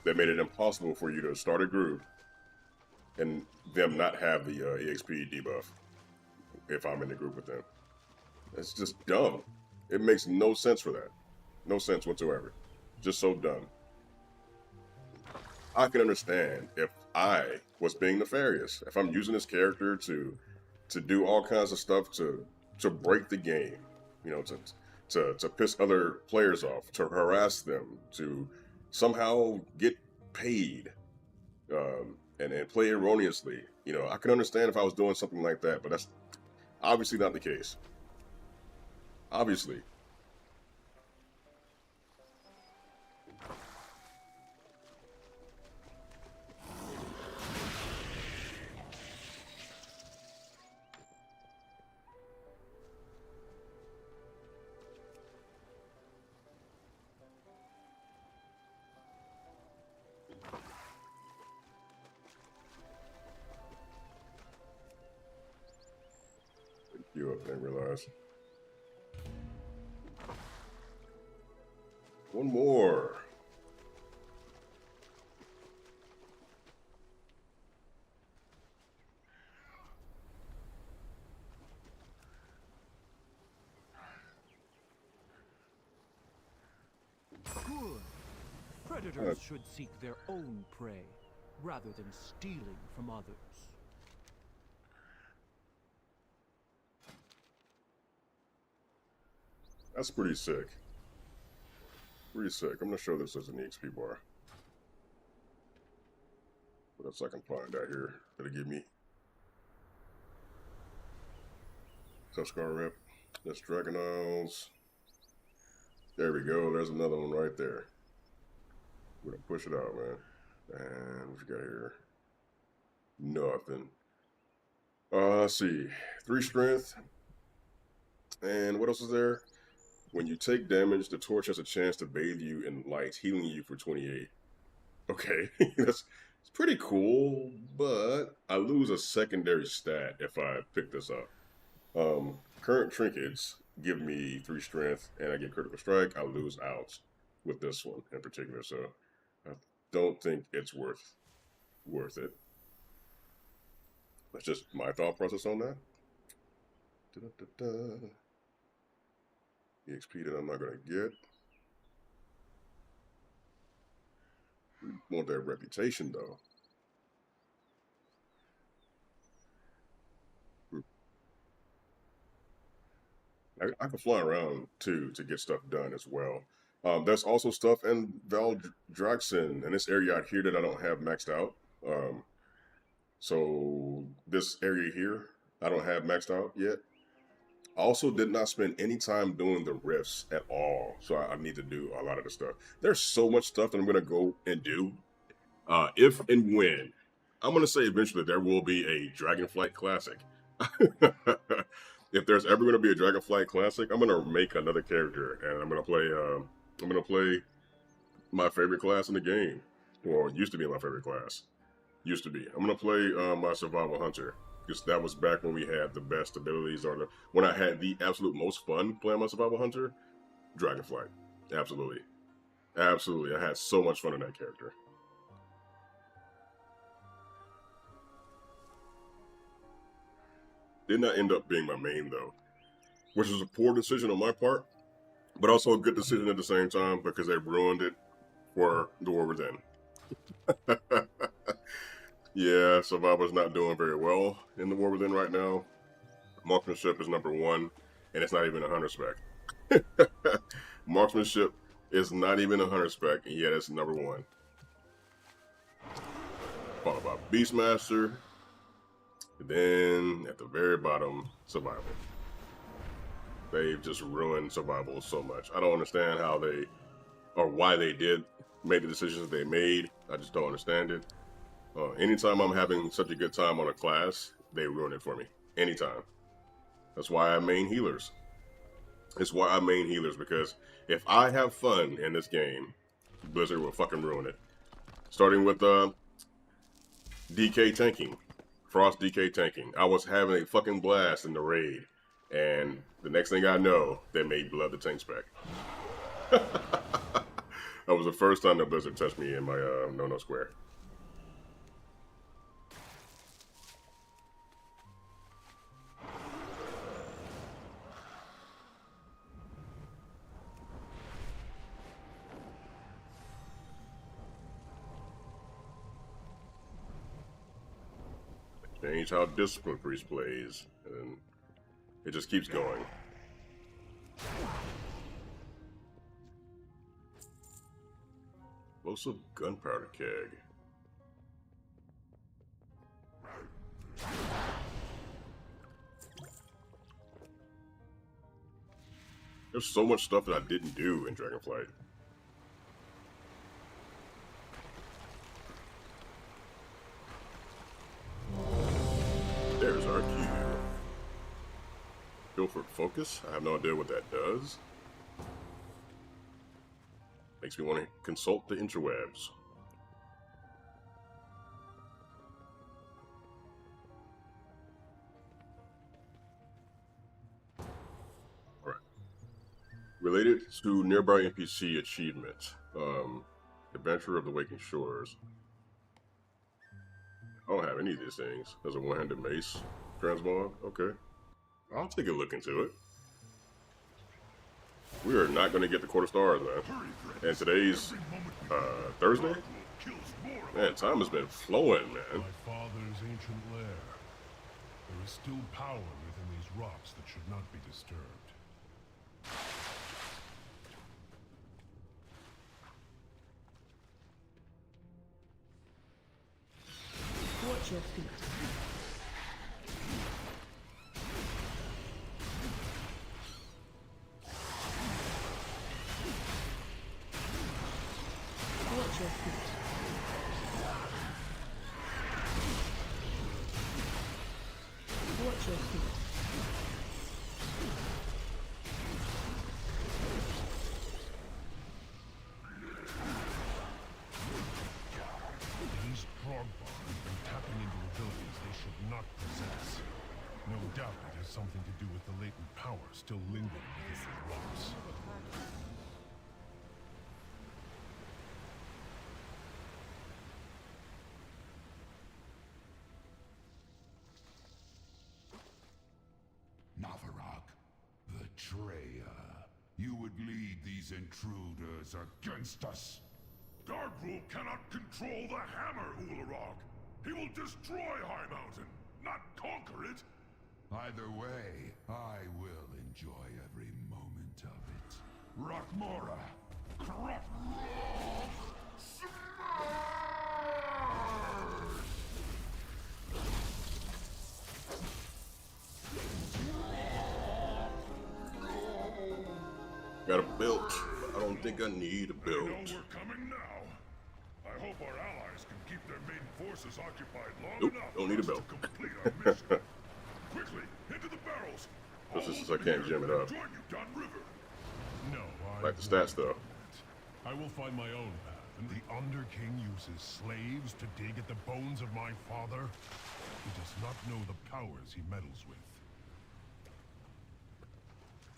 Speaker 1: They made it impossible for you to start a group and them not have the EXP debuff if I'm in the group with them. It's just dumb. It makes no sense for that. No sense whatsoever. Just so dumb. I can understand if I was being nefarious. If I'm using this character to do all kinds of stuff to break the game, you know, to piss other players off, to harass them, to somehow get paid, and play erroneously. You know, I can understand if I was doing something like that, but that's obviously not the case. Obviously. You up, didn't realize. One more.
Speaker 7: Good. Predators should seek their own prey, rather than stealing from others.
Speaker 1: That's pretty sick. Pretty sick. I'm gonna show this as an EXP bar. What else I can find out here that'll give me Tuskar Rep. That's Dragon Isles. There we go. There's another one right there. We're gonna push it out, man. And what you got here? Nothing. Let's see. 3 strength. And what else is there? When you take damage, the torch has a chance to bathe you in light, healing you for 28. Okay, it's pretty cool, but I lose a secondary stat if I pick this up. Current trinkets give me 3 strength, and I get critical strike. I lose out with this one in particular, so I don't think it's worth it. That's just my thought process on that. Da-da-da-da. EXP that I'm not going to get. We want that reputation, though. I can fly around, too, to get stuff done as well. There's also stuff in Valdraxen, in this area out here that I don't have maxed out. So this area here, I don't have maxed out yet. I also did not spend any time doing the rifts at all, so I need to do a lot of the stuff. There's so much stuff that I'm going to go and do. If and when, I'm going to say eventually there will be a Dragonflight Classic. if there's ever going to be a Dragonflight Classic, I'm going to make another character, and I'm going to play. I'm going to play my favorite class in the game. Well, it used to be my favorite class. Used to be. I'm going to play my Survival Hunter, because that was back when we had the best abilities, or when I had the absolute most fun playing my Survival Hunter. Dragonflight, absolutely, absolutely. I had so much fun in that character. Did not end up being my main though, which was a poor decision on my part, but also a good decision at the same time because they ruined it for the War Within. Yeah, Survivor's not doing very well in the War Within right now. Marksmanship is #1, and it's not even a hunter spec. Marksmanship is not even a hunter spec, and yet it's #1. Followed by Beastmaster, and then at the very bottom, Survival. They've just ruined Survival so much. I don't understand how they, or why they did make the decisions they made. I just don't understand it. Anytime I'm having such a good time on a class, they ruin it for me. Anytime. That's why I main healers. It's why I main healers, because if I have fun in this game, Blizzard will fucking ruin it. Starting with DK tanking. Frost DK tanking. I was having a fucking blast in the raid, and the next thing I know, they made Blood the tank spec. That was the first time that Blizzard touched me in my no-no square. Change how Discipline Priest plays, and it just keeps going. Explosive gunpowder keg. There's so much stuff that I didn't do in Dragonflight. There's our cue. Pilfered Focus. I have no idea what that does. Makes me want to consult the interwebs. Alright. Related to nearby NPC achievement. Adventure of the Waking Shores. I don't have any of these things. There's a one-handed mace transmog. Okay. I'll take a look into it. We are not going to get the quarter stars, man. And today's Thursday? Man, time has been flowing, man.
Speaker 12: My father's ancient lair. There is still power within these rocks that should not be disturbed.
Speaker 10: Watch your feet. Watch your feet. Watch your feet.
Speaker 12: These prog bars have been tapping into abilities they should not possess. No doubt it has something to do with the latent power still lingering within the rocks.
Speaker 8: Navarok, betrayer. You would lead these intruders against us.
Speaker 12: Dargrul cannot control the hammer, Ularog. He will destroy High Mountain, not conquer it.
Speaker 8: Either way, I will enjoy every moment of it. Rockmora!
Speaker 1: Got a belt. I don't think I need a belt.
Speaker 12: They know we're coming now. I hope our allies can keep their main forces occupied long
Speaker 1: Nope,
Speaker 12: enough
Speaker 1: don't need a
Speaker 12: for us
Speaker 1: belt.
Speaker 12: to complete our mission. Quickly, into the barrels!
Speaker 1: This is since I can't gem it up.
Speaker 12: No, I
Speaker 1: Like the stats, though.
Speaker 12: I will find my own path. And the Underking uses slaves to dig at the bones of my father? He does not know the powers he meddles with.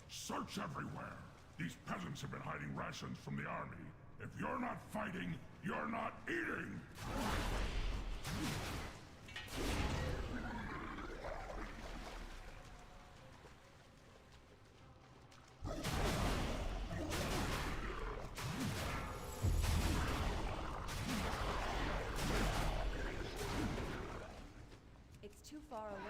Speaker 13: Search everywhere. These peasants have been hiding rations from the army. If you're not fighting, you're not eating!
Speaker 2: It's too far away.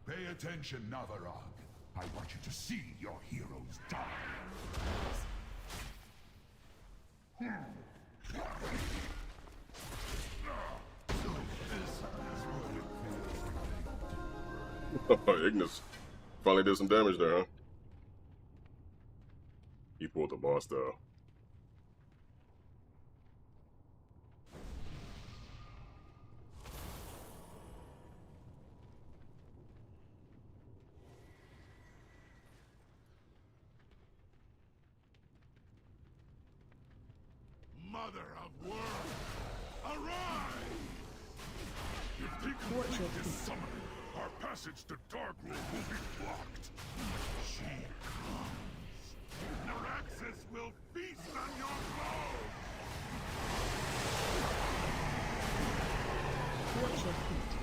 Speaker 13: Pay attention, Navarog. I want you to see your heroes die.
Speaker 1: Ignis finally did some damage there, huh? He pulled the boss, though.
Speaker 13: Mother of worlds, arise! If we
Speaker 10: Watch
Speaker 13: complete
Speaker 10: it.
Speaker 13: this summoning, our passage to Darkroom will be blocked. She comes. Neuraxis will feast on your blood!
Speaker 10: Watch your feet.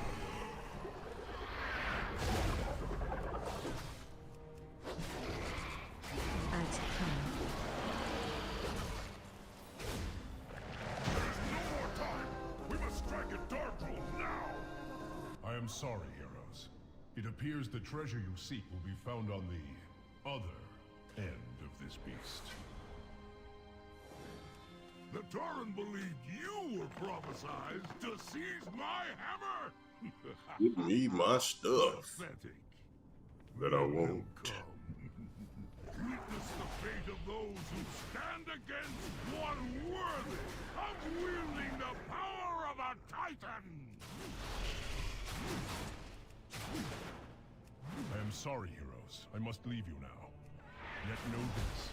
Speaker 10: At hand.
Speaker 13: We must strike at Darkroom now!
Speaker 12: I am sorry, heroes. It appears the treasure you seek will be found on the other end of this beast.
Speaker 13: The Tauren believed you were prophesized to seize my hammer!
Speaker 1: Give me my stuff
Speaker 13: Pathetic.
Speaker 1: that I won't.
Speaker 13: Witness the fate of those who stand against one worthy of wielding the power of a Titan!
Speaker 12: I am sorry, heroes. I must leave you now. Yet know this.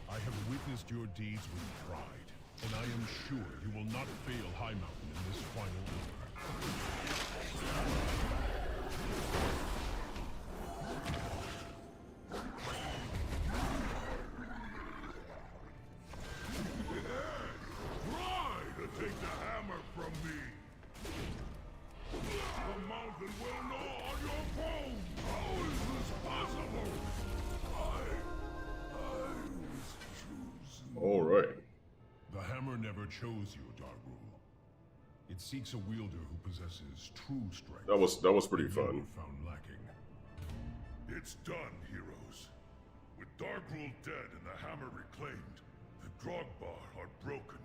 Speaker 12: I have witnessed your deeds with pride, and I am sure you will not fail High Mountain in this final order.
Speaker 13: Try to take the hammer from me! The mountain will gnaw on your bones! How is this possible? I was chosen.
Speaker 1: All right.
Speaker 12: The hammer never chose you, Dargrul. It seeks a wielder who possesses true strength.
Speaker 1: That was pretty
Speaker 12: that you
Speaker 1: fun.
Speaker 12: were found lacking.
Speaker 13: It's done, heroes. With Dargrul dead and the hammer reclaimed, the Drogbar are broken.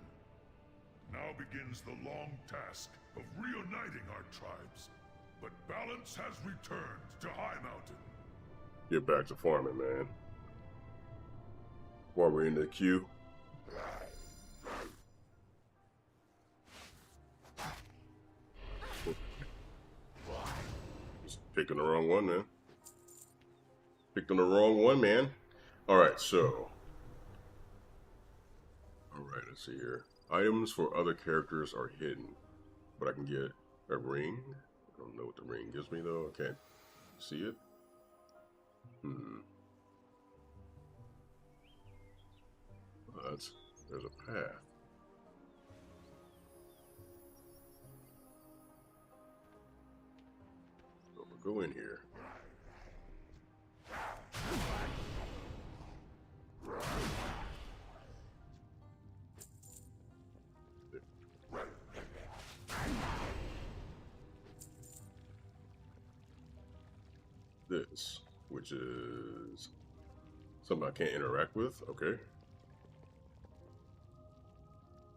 Speaker 13: Now begins the long task of reuniting our tribes. But balance has returned to High Mountain.
Speaker 1: Get back to farming, man. While we're in the queue. Just picking the wrong one, man. Picked on the wrong one, man. Alright, so. Alright, let's see here. Items for other characters are hidden. But I can get a ring. I don't know what the ring gives me, though. I can't see it. There's a path. So we'll go in here. this, which is something I can't interact with. Okay.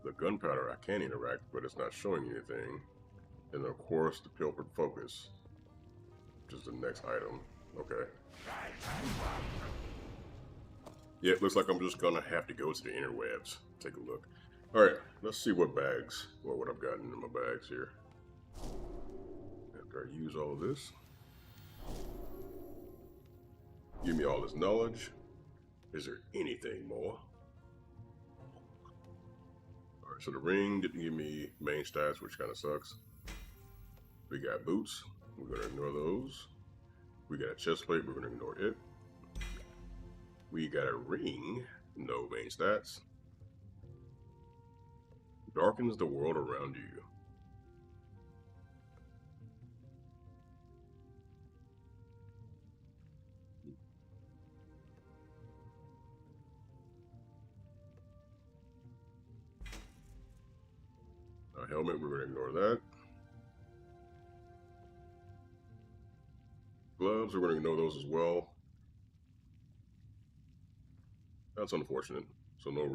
Speaker 1: The gunpowder I can interact, but it's not showing anything. And of course, the pilfered focus, which is the next item. Okay. Yeah, it looks like I'm just gonna have to go to the interwebs. Take a look. Alright, let's see what bags, or what I've gotten in my bags here. After I use all of this. Give me all this knowledge. Is there anything more? Alright, so the ring didn't give me main stats, which kind of sucks. We got boots. We're gonna ignore those. We got a chest plate. We're gonna ignore it. We got a ring. No main stats. Darkens the world around you. A helmet, we're going to ignore that. Gloves, we're going to ignore those as well. That's unfortunate. So no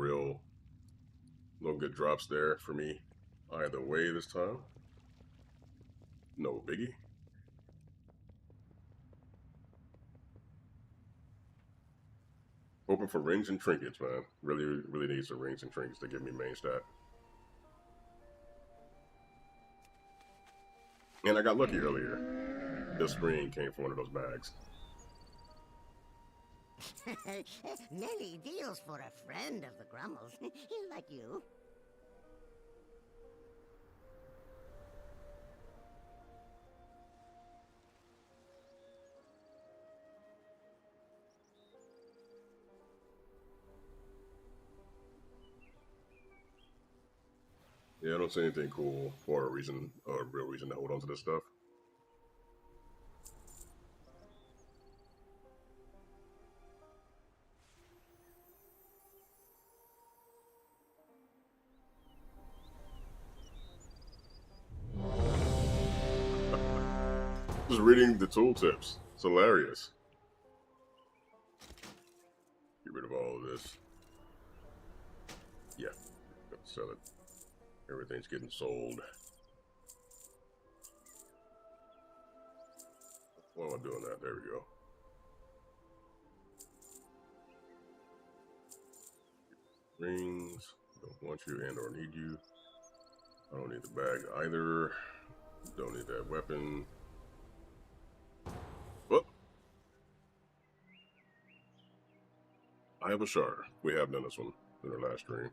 Speaker 1: good drops there for me either way this time. No biggie. Hoping for rings and trinkets, man. Really need some rings and trinkets to give me main stat. And I got lucky earlier. This ring came from one of those bags.
Speaker 14: Many deals for a friend of the Grummles. Like you.
Speaker 1: Yeah, I don't see anything cool for a reason, or a real reason to hold on to this stuff. Just reading the tooltips. It's hilarious. Get rid of all of this. Yeah, gotta sell it. Everything's getting sold. Why am I doing that? There we go. Rings. Don't want you and or need you. I don't need the bag either. Don't need that weapon. Whoop. I have a shard. We have done this one in our last stream.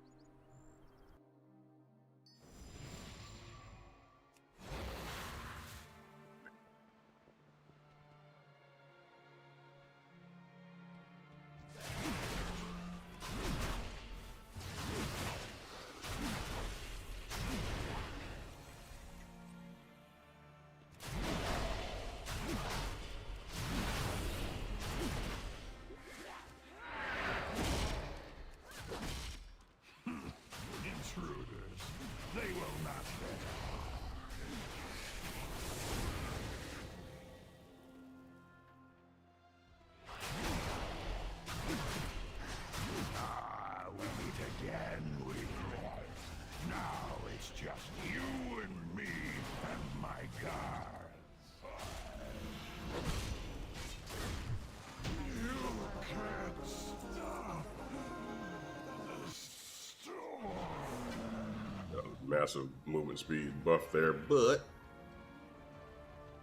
Speaker 1: Massive movement speed buff there, but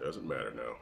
Speaker 1: doesn't matter now.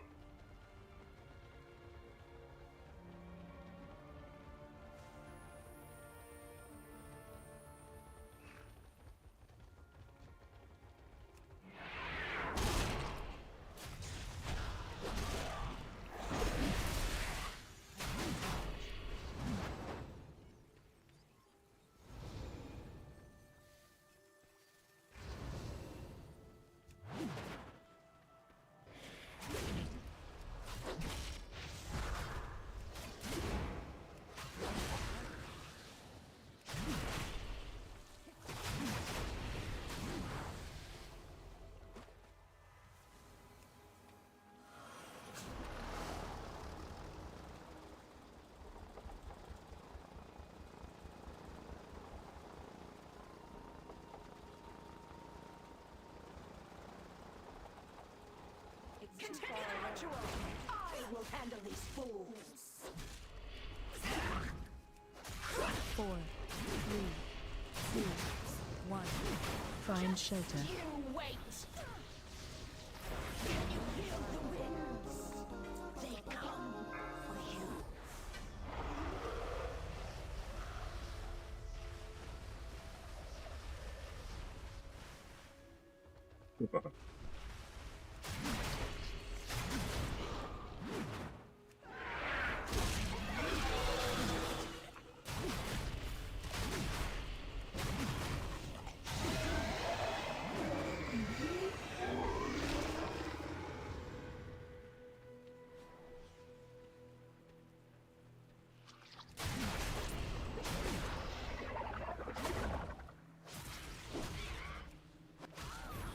Speaker 3: ritual. I will handle these fools.
Speaker 10: 4, 3, 2, 1. Find shelter.
Speaker 3: You wait. Can you feel the winds? They come for you.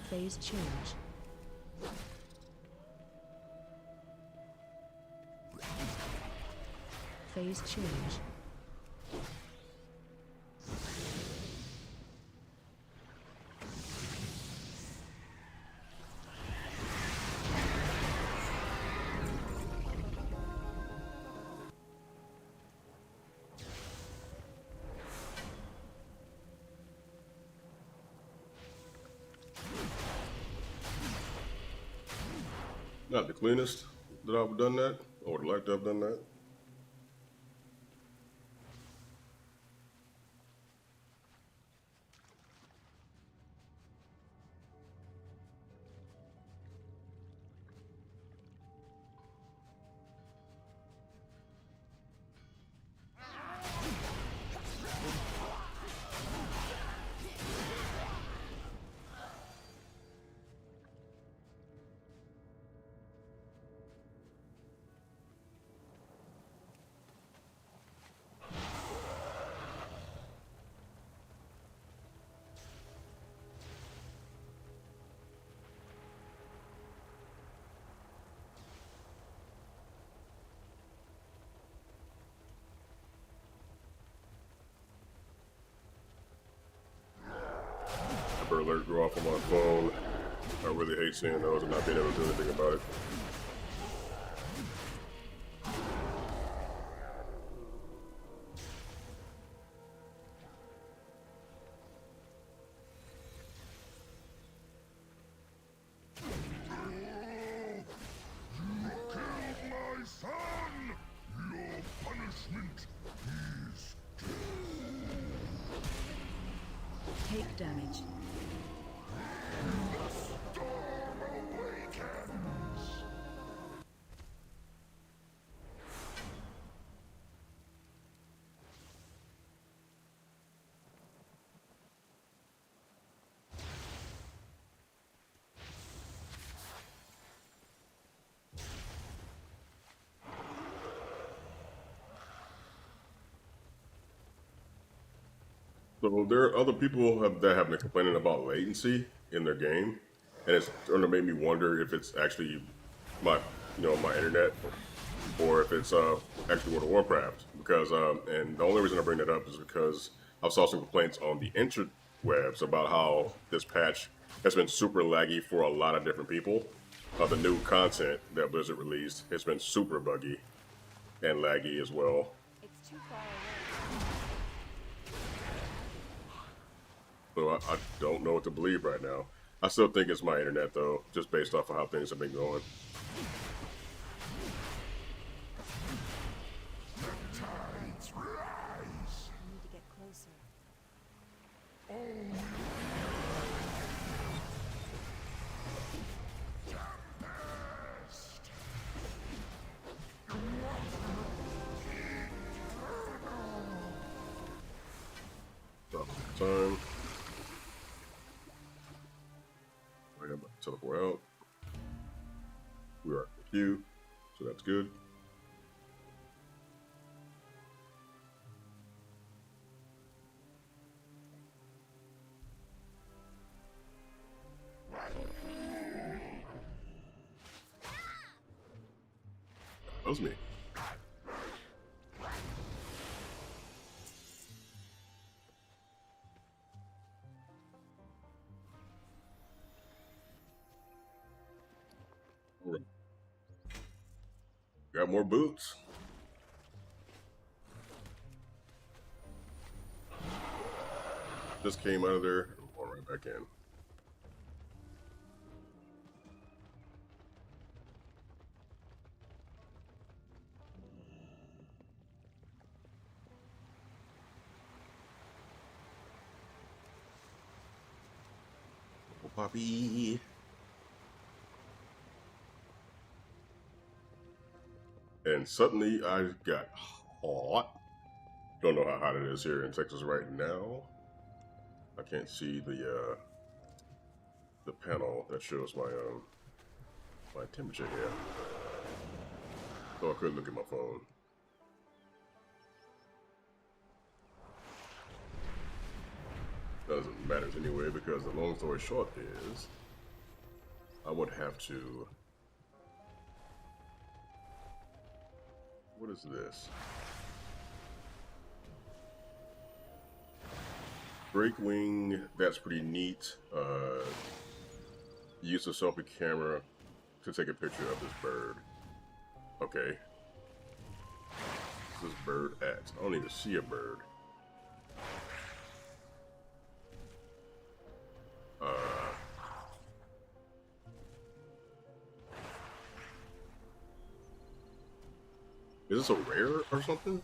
Speaker 10: Phase change. Phase change.
Speaker 1: Not the cleanest that I've done that, or would like to have done that. Amber alert go off on my phone. I really hate seeing those and not being able to do anything about it.
Speaker 13: My son! Your punishment is
Speaker 10: Take damage.
Speaker 13: the storm awakens!
Speaker 1: So there are other people that have been complaining about latency in their game, and it's starting to make me wonder if it's actually my, my internet, or if it's actually World of Warcraft. Because and the only reason I bring that up is because I saw some complaints on the interwebs about how this patch has been super laggy for a lot of different people. The new content that Blizzard released has been super buggy and laggy as well.
Speaker 2: It's too far away.
Speaker 1: So I don't know what to believe right now. I still think it's my internet though, just based off of how things have been going.
Speaker 13: The tides rise!
Speaker 2: I need to get closer.
Speaker 13: Tempest!
Speaker 1: Stop time. Right, I'm about to teleport out. We are in the queue, so that's good. That was me. All right. Got more boots. Just came out of there. I'm going right back in. Oh, Poppy. And suddenly I got hot. Don't know how hot it is here in Texas right now. I can't see the panel that shows my temperature here. So I couldn't look at my phone. Doesn't matter anyway, because the long story short is I would have to. What is this? Breakwing, that's pretty neat. Use a selfie camera to take a picture of this bird. Okay. Where's this bird at? I don't even see a bird. Is this a rare or something?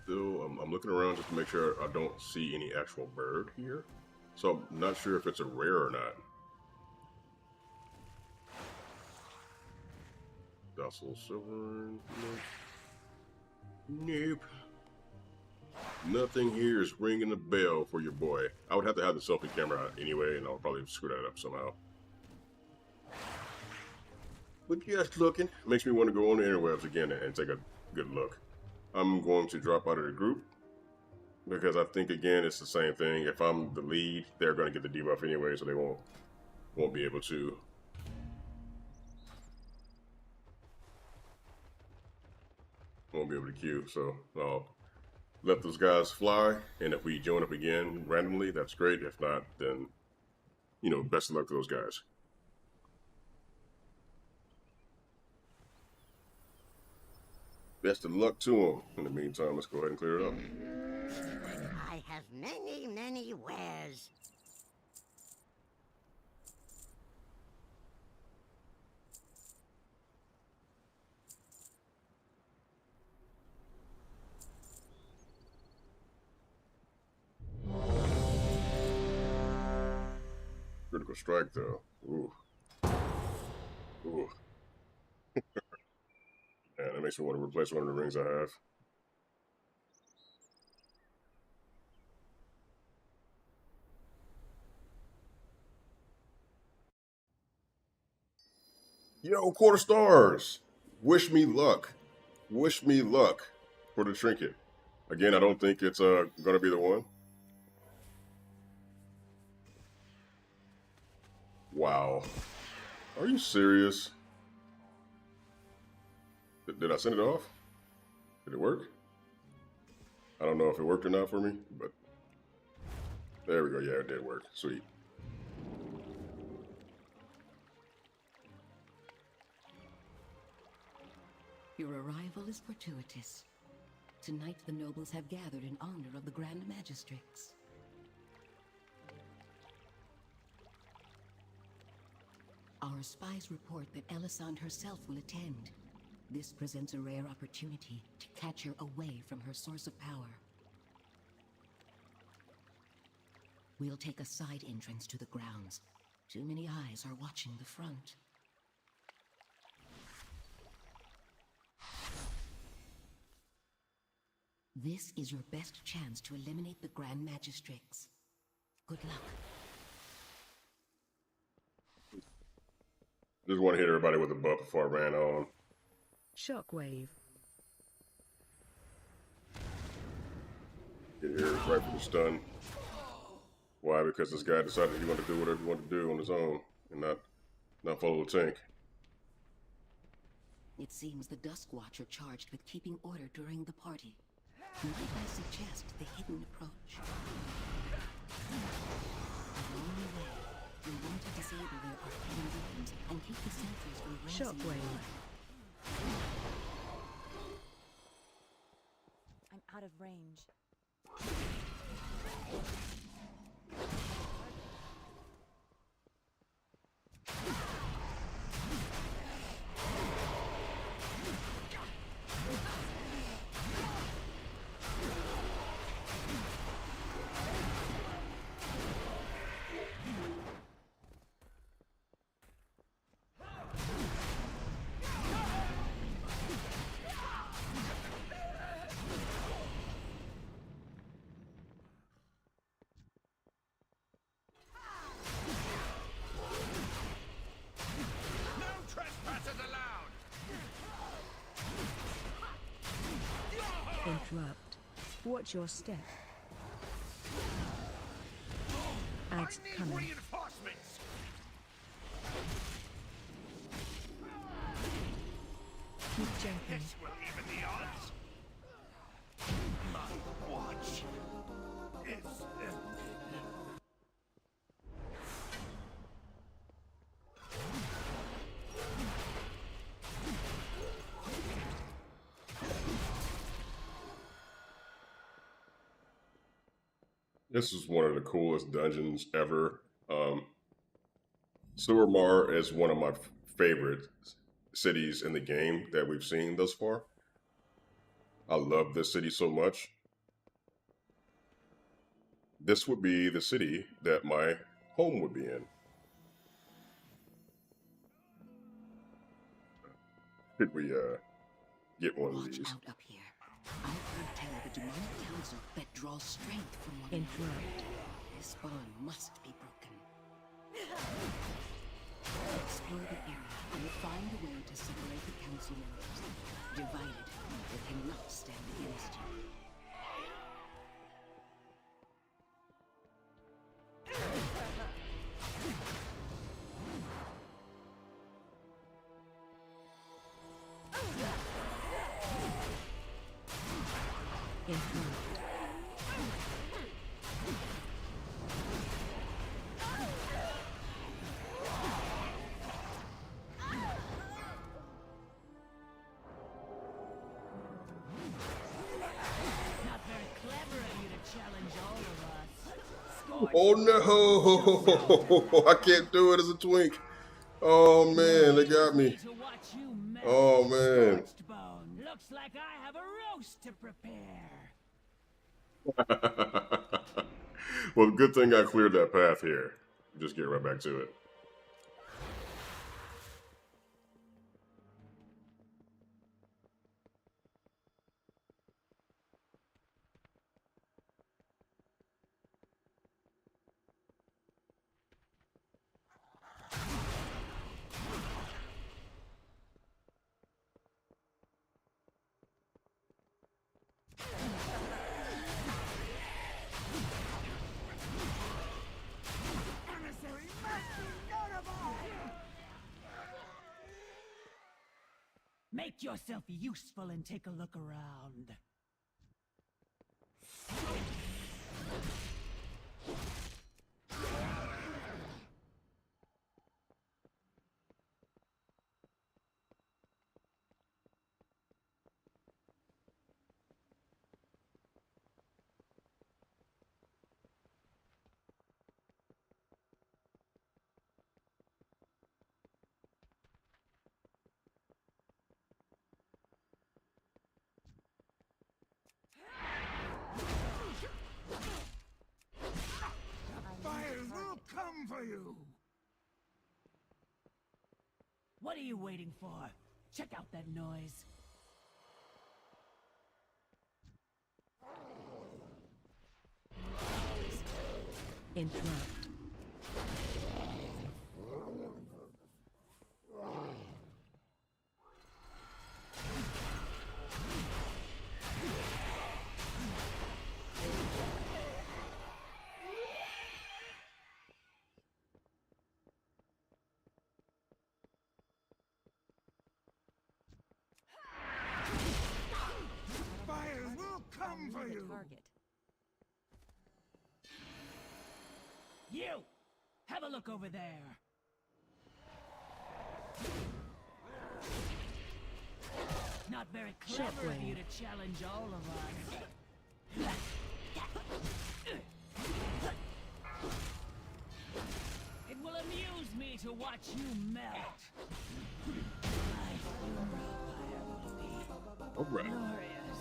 Speaker 1: Still, I'm looking around just to make sure I don't see any actual bird here. So I'm not sure if it's a rare or not. Docile silver. Nope. Nothing here is ringing a bell for your boy. I would have to have the selfie camera out anyway, and I'll probably screw that up somehow. But just looking makes me want to go on the interwebs again and take a good look. I'm going to drop out of the group because I think again it's the same thing. If I'm the lead, they're going to get the debuff anyway, so they won't be able to. Won't be able to queue, so I'll let those guys fly, and if we join up again randomly, that's great. If not, then, you know, best of luck to those guys. Best of luck to them. In the meantime, let's go ahead and clear it up.
Speaker 14: I have many, many wares.
Speaker 1: Critical strike, though. Ooh. Ooh. Man, that makes me want to replace one of the rings I have. Yo, quarter stars! Wish me luck. Wish me luck for the trinket. Again, I don't think it's going to be the one. Wow. Are you serious? Did I send it off? Did it work? I don't know if it worked or not for me, but there we go. Yeah, it did work. Sweet.
Speaker 15: Your arrival is fortuitous. Tonight the nobles have gathered in honor of the Grand Magistrix. Our spies report that Elisande herself will attend. This presents a rare opportunity to catch her away from her source of power. We'll take a side entrance to the grounds. Too many eyes are watching the front. This is your best chance to eliminate the Grand Magistrix. Good luck.
Speaker 1: Just want to hit everybody with a buff before I ran on.
Speaker 10: Shockwave.
Speaker 1: Get here right for the stun. Why? Because this guy decided he wanted to do whatever he wanted to do on his own and not follow the tank.
Speaker 15: It seems the Dusk Watch are charged with keeping order during the party. Might I suggest the hidden approach? Along the way, we want to disable their arcane weapons and keep the sentries from raising
Speaker 10: Shockwave.
Speaker 2: I'm out of range.
Speaker 10: Interrupt. Watch your step. Ads coming.
Speaker 4: Reinforcements!
Speaker 10: Keep jumping.
Speaker 4: This will even the odds. My watch is
Speaker 1: This is one of the coolest dungeons ever. Suramar is one of my favorite cities in the game that we've seen thus far. I love this city so much. This would be the city that my home would be in. Could we get one of these?
Speaker 15: Watch out up here. I've heard tell of a demonic council that draws strength from one another. This bond must be broken. Explore the area and find a way to separate the council members. Divided, they cannot stand against you.
Speaker 1: Oh no! I can't do it as a twink. Oh man, they got me. Oh man.
Speaker 3: Looks like I have a roast to prepare.
Speaker 1: Well, good thing I cleared that path here. Just get right back to it.
Speaker 3: Make yourself useful and take a look around.
Speaker 11: Come for you!
Speaker 3: What are you waiting for? Check out that noise.
Speaker 10: Interrupt.
Speaker 2: target.
Speaker 5: You! Have a look over there! Not very clever of you to challenge all of us. It will amuse me to watch you melt. My empire will be
Speaker 1: All right.
Speaker 5: glorious.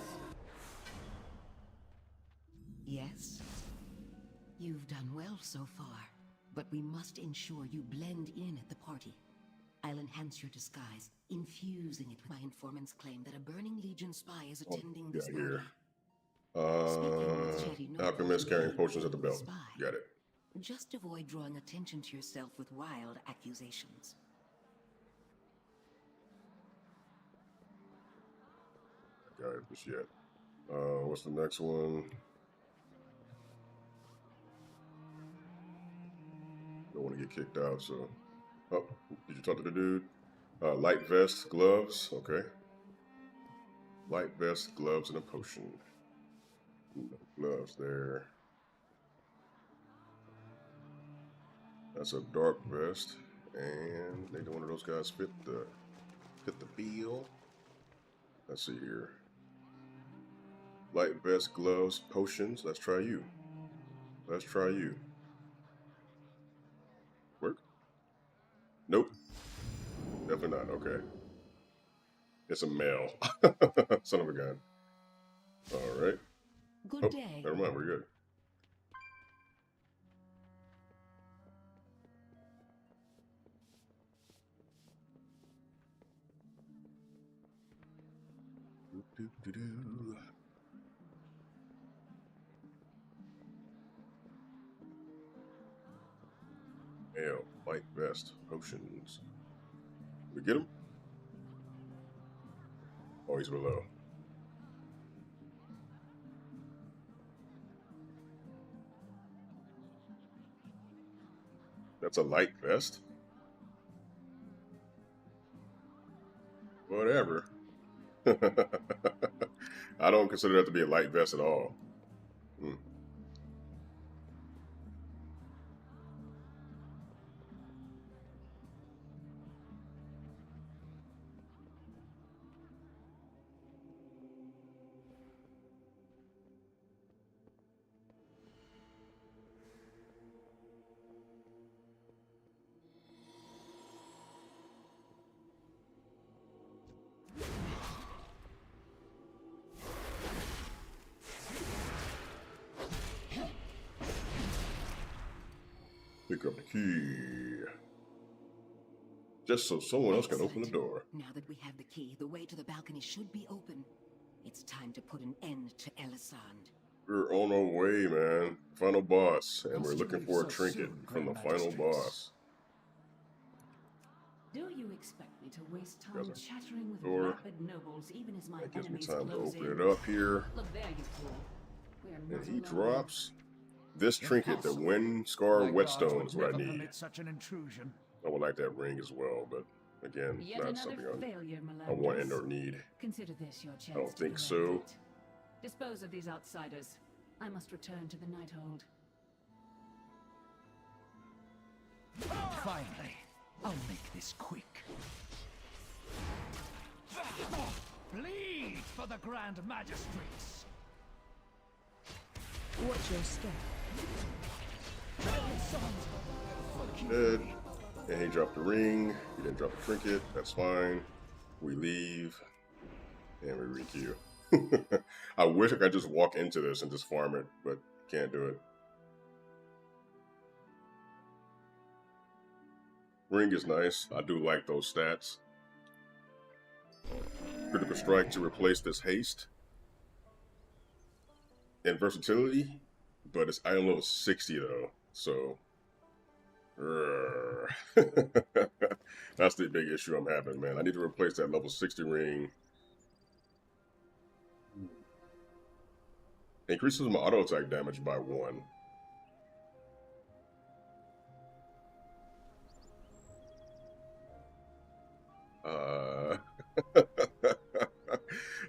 Speaker 15: Yes. You've done well so far, but we must ensure you blend in at the party. I'll enhance your disguise, infusing it with my informant's claim that a Burning Legion spy is attending this party.
Speaker 1: Here.
Speaker 15: Speaking with Jetty Nobles,
Speaker 1: Alchemist
Speaker 15: we
Speaker 1: carrying
Speaker 15: aim
Speaker 1: potions
Speaker 15: to
Speaker 1: at the
Speaker 15: find
Speaker 1: belt.
Speaker 15: spy.
Speaker 1: Got it.
Speaker 15: Just avoid drawing attention to yourself with wild accusations.
Speaker 1: Got it just yet. What's the next one? Don't want to get kicked out, so. Oh, did you talk to the dude? Light vest, gloves. Okay. Light vest, gloves, and a potion. No gloves there. That's a dark vest, and neither one of those guys fit the bill. Let's see here. Light vest, gloves, potions. Let's try you. Let's try you. Work? Nope. Definitely not. Okay. It's a male. Son of a gun. All right.
Speaker 15: Good day.
Speaker 1: Never mind. We're good. Do-do-do-do. Ale, light vest, potions. We get him? Oh, he's below. That's a light vest? Whatever. I don't consider that to be a light vest at all. Hmm. Pick up the key. Just so someone else can open the door.
Speaker 15: Now that we have the key, the way to the balcony should be open. It's time to put an end to Elisand.
Speaker 1: We're on our way, man. Final boss, and we're looking for a trinket from the final boss.
Speaker 5: Do you expect me to waste time
Speaker 1: There's a
Speaker 5: chattering with
Speaker 1: door.
Speaker 5: rapid nobles even as my
Speaker 1: That gives me
Speaker 5: enemies
Speaker 1: time to
Speaker 5: close
Speaker 1: open
Speaker 5: in?
Speaker 1: it up here.
Speaker 5: Look there, you fool. We are not
Speaker 1: And he
Speaker 5: alone.
Speaker 1: drops this trinket, the Wind Scar Whetstone, is what I need.
Speaker 6: Such an intrusion.
Speaker 1: I would like that ring as well, but again,
Speaker 5: Yet
Speaker 1: not
Speaker 5: another
Speaker 1: something
Speaker 5: failure,
Speaker 1: I want
Speaker 5: Melandris.
Speaker 1: and or need.
Speaker 5: Consider this your chance.
Speaker 1: I don't
Speaker 5: to
Speaker 1: think
Speaker 5: correct
Speaker 1: so.
Speaker 5: it. Dispose of these outsiders. I must return to the Nighthold.
Speaker 11: Finally, I'll make this quick. Bleed for the Grand Magistrates!
Speaker 10: Watch your step.
Speaker 1: Dead. And he dropped the ring. He didn't drop the trinket. That's fine. We leave. And we requeue. I wish I could just walk into this and just farm it, but can't do it. Ring is nice. I do like those stats. Critical strike to replace this haste. And versatility, but it's item level 60 though, so that's the big issue I'm having, man. I need to replace that level 60 ring. Increases my auto attack damage by 1.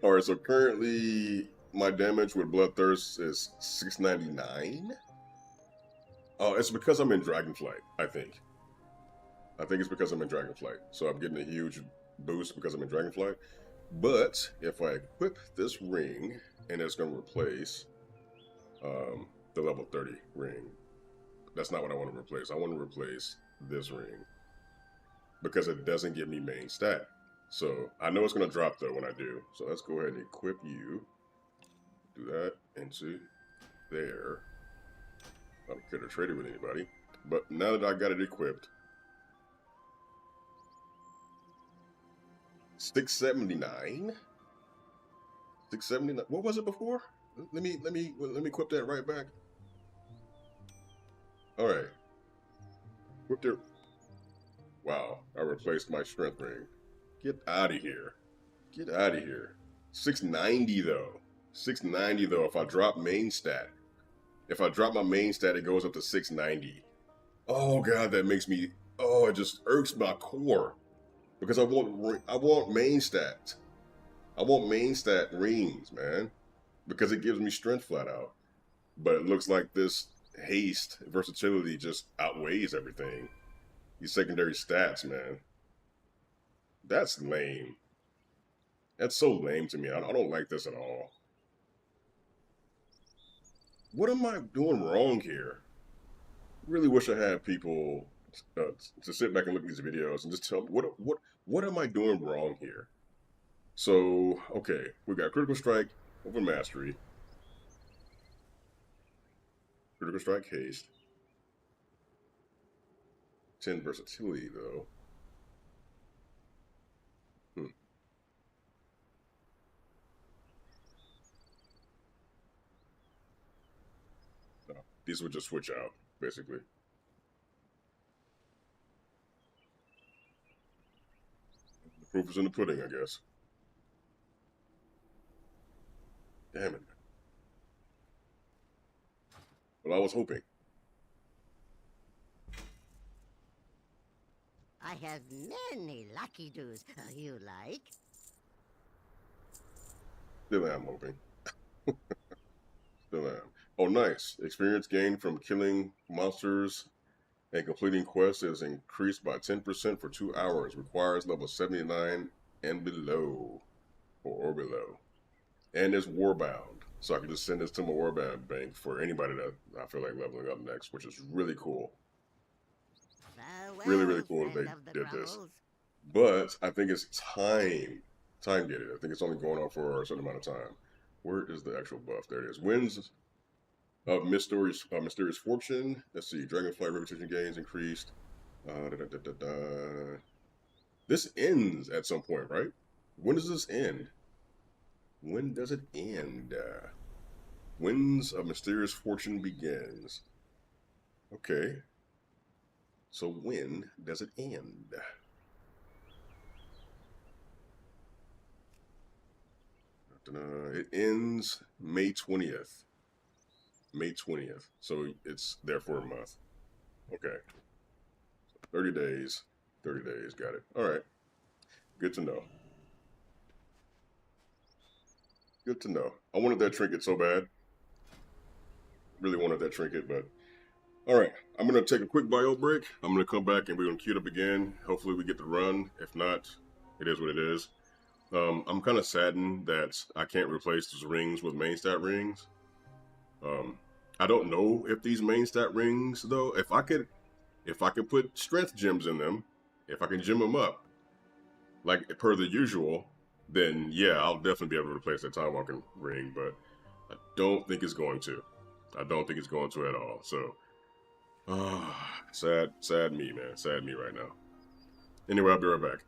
Speaker 1: Alright, so currently my damage with Bloodthirst is 699. Oh, it's because I'm in Dragonflight, I think. I think it's because I'm in Dragonflight. So I'm getting a huge boost because I'm in Dragonflight. But if I equip this ring, and it's going to replace the level 30 ring. That's not what I want to replace. I want to replace this ring. Because it doesn't give me main stat. So I know it's going to drop though when I do. So let's go ahead and equip you. Do that into there. I don't care to trade it with anybody. But now that I got it equipped, 679. 679. What was it before? Let me equip that right back. All right. Equipped it. Wow, I replaced my strength ring. Get out of here. Get out of here. 690 though. 690 though. If I drop main stat. If I drop my main stat, it goes up to 690. Oh god, that makes me. Oh, it just irks my core. Because I want main stat. I want main stat rings, man. Because it gives me strength flat out. But it looks like this haste versatility just outweighs everything. These secondary stats, man. That's lame. That's so lame to me. I don't like this at all. What am I doing wrong here? Really wish I had people to sit back and look at these videos and just tell me what am I doing wrong here? So, okay, we got Critical Strike over Mastery. Critical Strike Haste. 10 Versatility, though. No, these would just switch out, basically. The proof is in the pudding, I guess. Damn it. Well, I was hoping.
Speaker 14: I have many lucky doos you like.
Speaker 1: Still am hoping. Still am. Oh, nice. Experience gained from killing monsters and completing quests is increased by 10% for 2 hours. Requires level 79 and below. Or below. And it's Warbound. So I can just send this to my Warbound bank for anybody that I feel like leveling up next, which is really cool. Really, really cool that they did this. But I think it's time gated. I think it's only going on for a certain amount of time. Where is the actual buff? There it is. Winds of Mysterious Fortune. Let's see. Dragonflight reputation gains increased. This ends at some point, right? When does this end? When does it end? Winds of Mysterious Fortune begins. Okay. So when does it end? It ends May 20th. May 20th. So it's there for a month. Okay. 30 days. 30 days. Got it. All right. Good to know. Good to know. I wanted that trinket so bad. Really wanted that trinket, but... Alright, I'm going to take a quick bio break. I'm going to come back and we're going to queue it up again. Hopefully we get the run. If not, it is what it is. I'm kind of saddened that I can't replace those rings with main stat rings. I don't know if these main stat rings, though, if I could put strength gems in them, if I can gem them up, like per the usual, then yeah, I'll definitely be able to replace that time walking ring, but I don't think it's going to. I don't think it's going to at all. So, sad me, man. Sad me right now. Anyway, I'll be right back.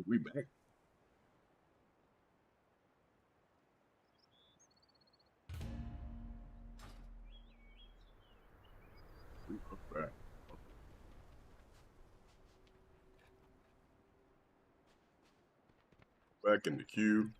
Speaker 1: We back. We are back. Back in the queue.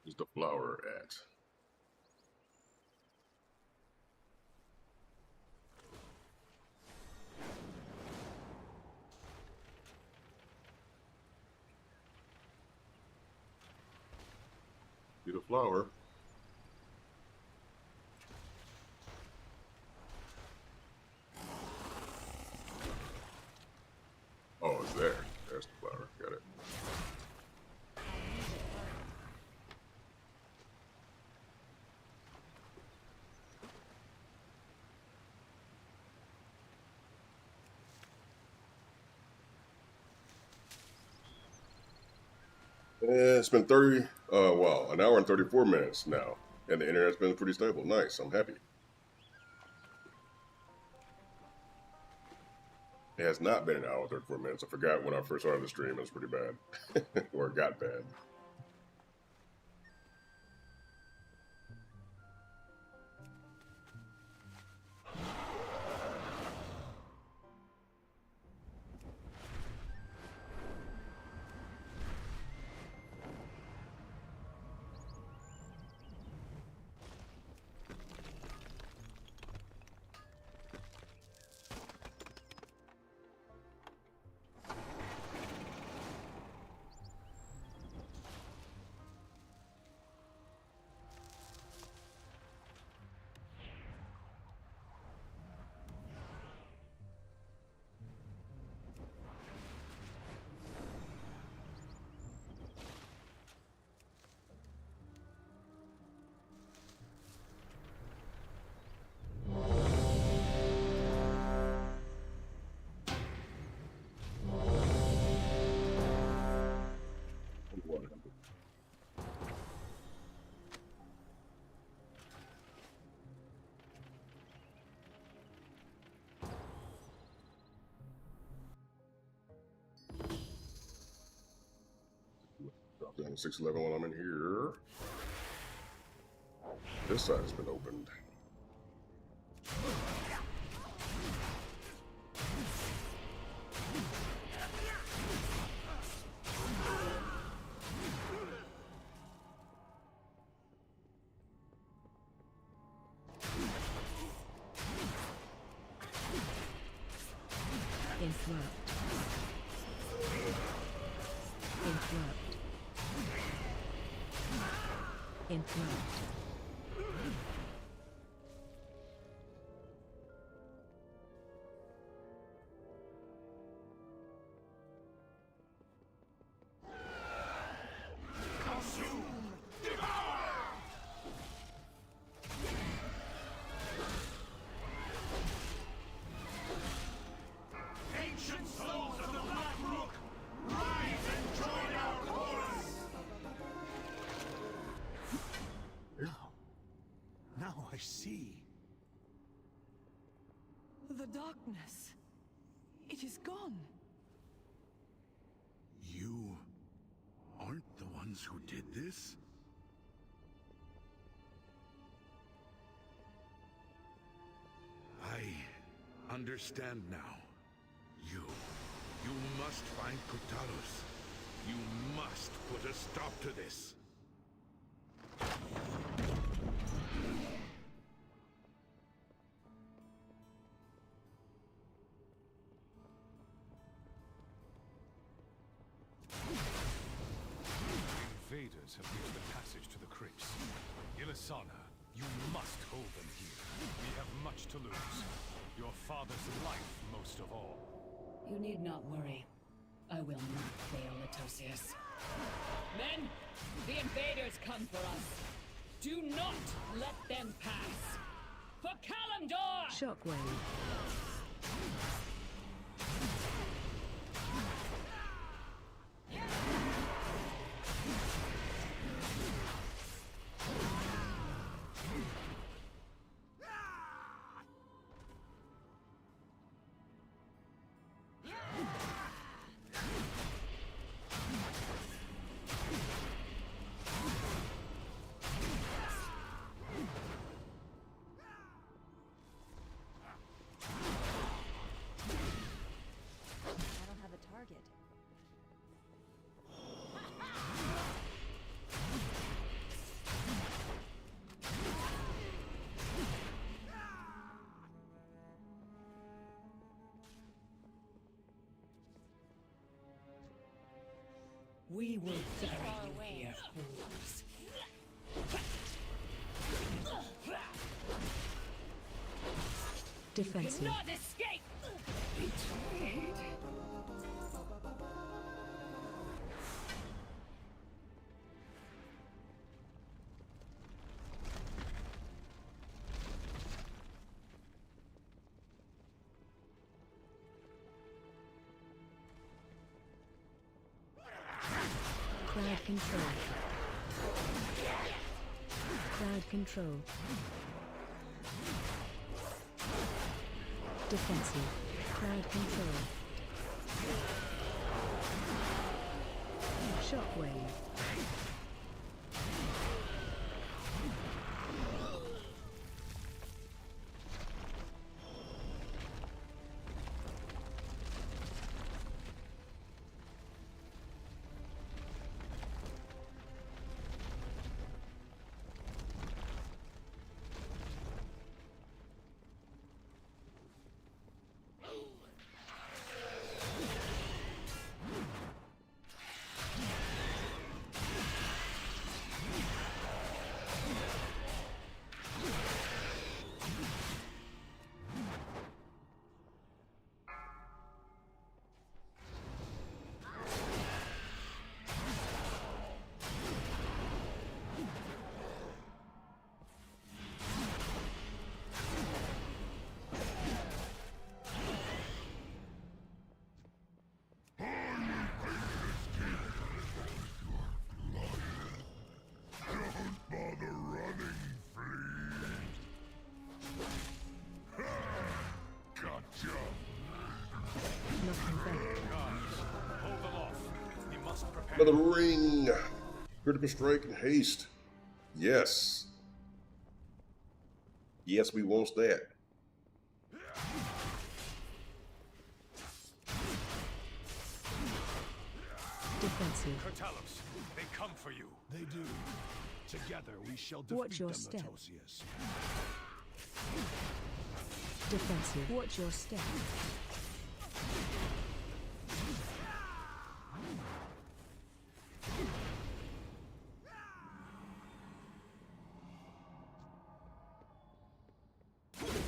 Speaker 1: Is the flower at? See the flower. Oh, it's there. There's the flower. Got it. It's been an hour and 34 minutes now, and the internet's been pretty stable. Nice, I'm happy. It has not been an hour and 34 minutes. I forgot when I first started the stream, it was pretty bad, or it got bad. Drop down to 611 while I'm in here. This side has been opened.
Speaker 10: Interrupt. Interrupt. Interrupt.
Speaker 13: Ancient souls of the Black Rook, rise and join our chorus!
Speaker 16: Now I see.
Speaker 9: The darkness. It is gone.
Speaker 12: You aren't the ones who did this? I understand now. You must find Kutalos. You must put a stop to this.
Speaker 4: Invaders have reached the passage to the crypts. Ilisana, you must hold them here. We have much to lose. Your father's life most of all.
Speaker 5: You need not worry. I will not fail, Latosius. Men, the invaders come for us. Do not let them pass. For Kalimdor!
Speaker 10: Shockwave.
Speaker 2: I don't have a target.
Speaker 5: We will bury you here, fools.
Speaker 10: Defensive.
Speaker 5: Cannot escape! Betrayed.
Speaker 10: Crowd control. Crowd control. Defensive. Crowd control. Shockwave.
Speaker 1: Another ring. Critical strike and haste. Yes. Yes, we want that.
Speaker 10: Defensive.
Speaker 4: Kurtalos, they come for you.
Speaker 6: They do. Together we shall defeat
Speaker 10: Watch your
Speaker 6: them,
Speaker 10: step.
Speaker 6: Latosius.
Speaker 10: Defensive. Watch your step.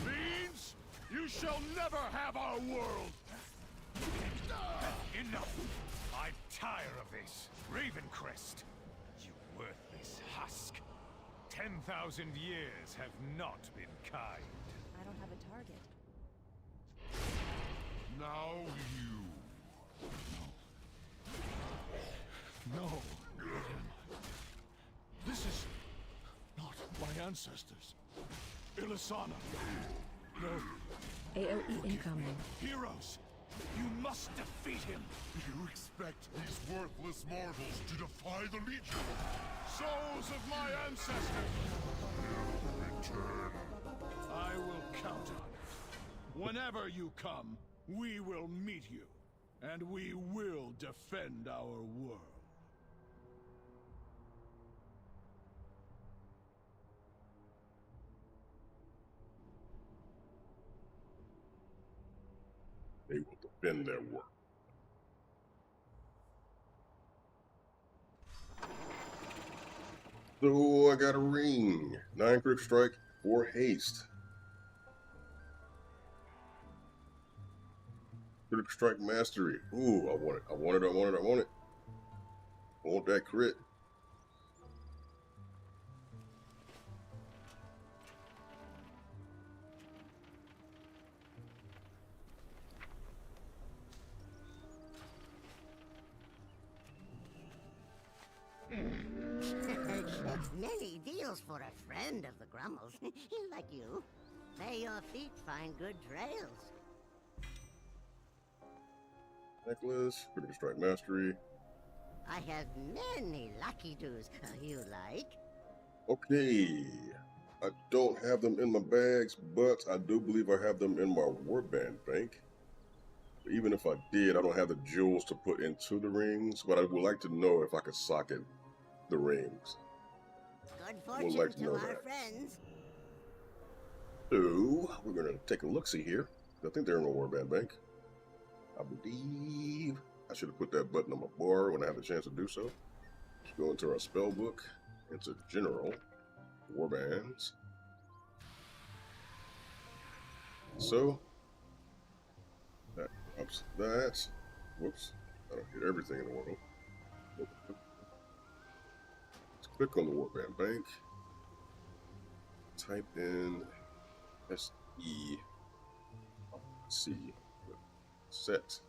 Speaker 6: Fiends, you shall never have our world!
Speaker 4: Enough! I tire of this. Ravencrest, you worthless husk. 10,000 years have not been kind.
Speaker 2: I don't have a target.
Speaker 13: Now you.
Speaker 6: No. This is not my ancestors. Ilisana. No.
Speaker 10: AOE incoming.
Speaker 6: Heroes, you must defeat him.
Speaker 13: You expect these worthless mortals to defy the Legion?
Speaker 6: Souls of my ancestors.
Speaker 13: Return.
Speaker 6: I will count on it. Whenever you come, we will meet you, and we will defend our world.
Speaker 1: They will defend their work. So I got a ring. 9 crit strike, 4 haste. Critical Strike Mastery. Ooh, I want it. I want it. I want it. I want it. I want that crit.
Speaker 14: Nelly deals for a friend of the Grummles. Like you. May your feet find good trails.
Speaker 1: Necklace. Critical Strike Mastery.
Speaker 14: I have many lucky doos. You like?
Speaker 1: Okay. I don't have them in my bags, but I do believe I have them in my warband bank. But even if I did, I don't have the jewels to put into the rings, but I would like to know if I could socket the rings.
Speaker 14: Good
Speaker 1: I would
Speaker 14: fortune
Speaker 1: like to
Speaker 14: to
Speaker 1: know
Speaker 14: our
Speaker 1: that.
Speaker 14: friends.
Speaker 1: So, we're going to take a look-see here. I think they're in my warband bank. I believe I should have put that button on my bar when I had the chance to do so. Let's go into our spell book, into General, Warbands. So, that drops that. Whoops. I don't get everything in the world. Let's click on the Warband Bank. Type in SE. C. Set.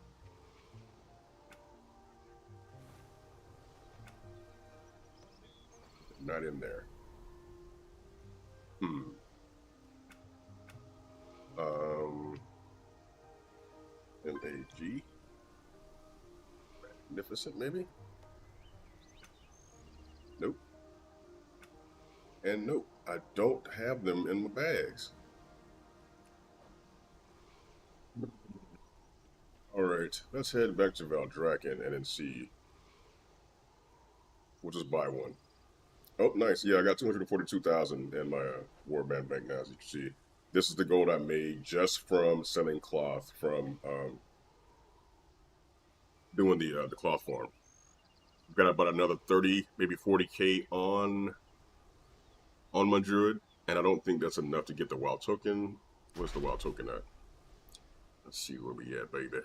Speaker 1: Not in there. MAG. Magnificent, maybe? Nope. And nope, I don't have them in my bags. Alright, let's head back to Valdrakken and then see. We'll just buy one. Oh, nice. Yeah, I got 242,000 in my warband bank now, as you can see. This is the gold I made just from selling cloth from doing the cloth farm. I've got about another 30, maybe 40k on my druid, and I don't think that's enough to get the wild token. What's the wild token at? Let's see where we at, baby.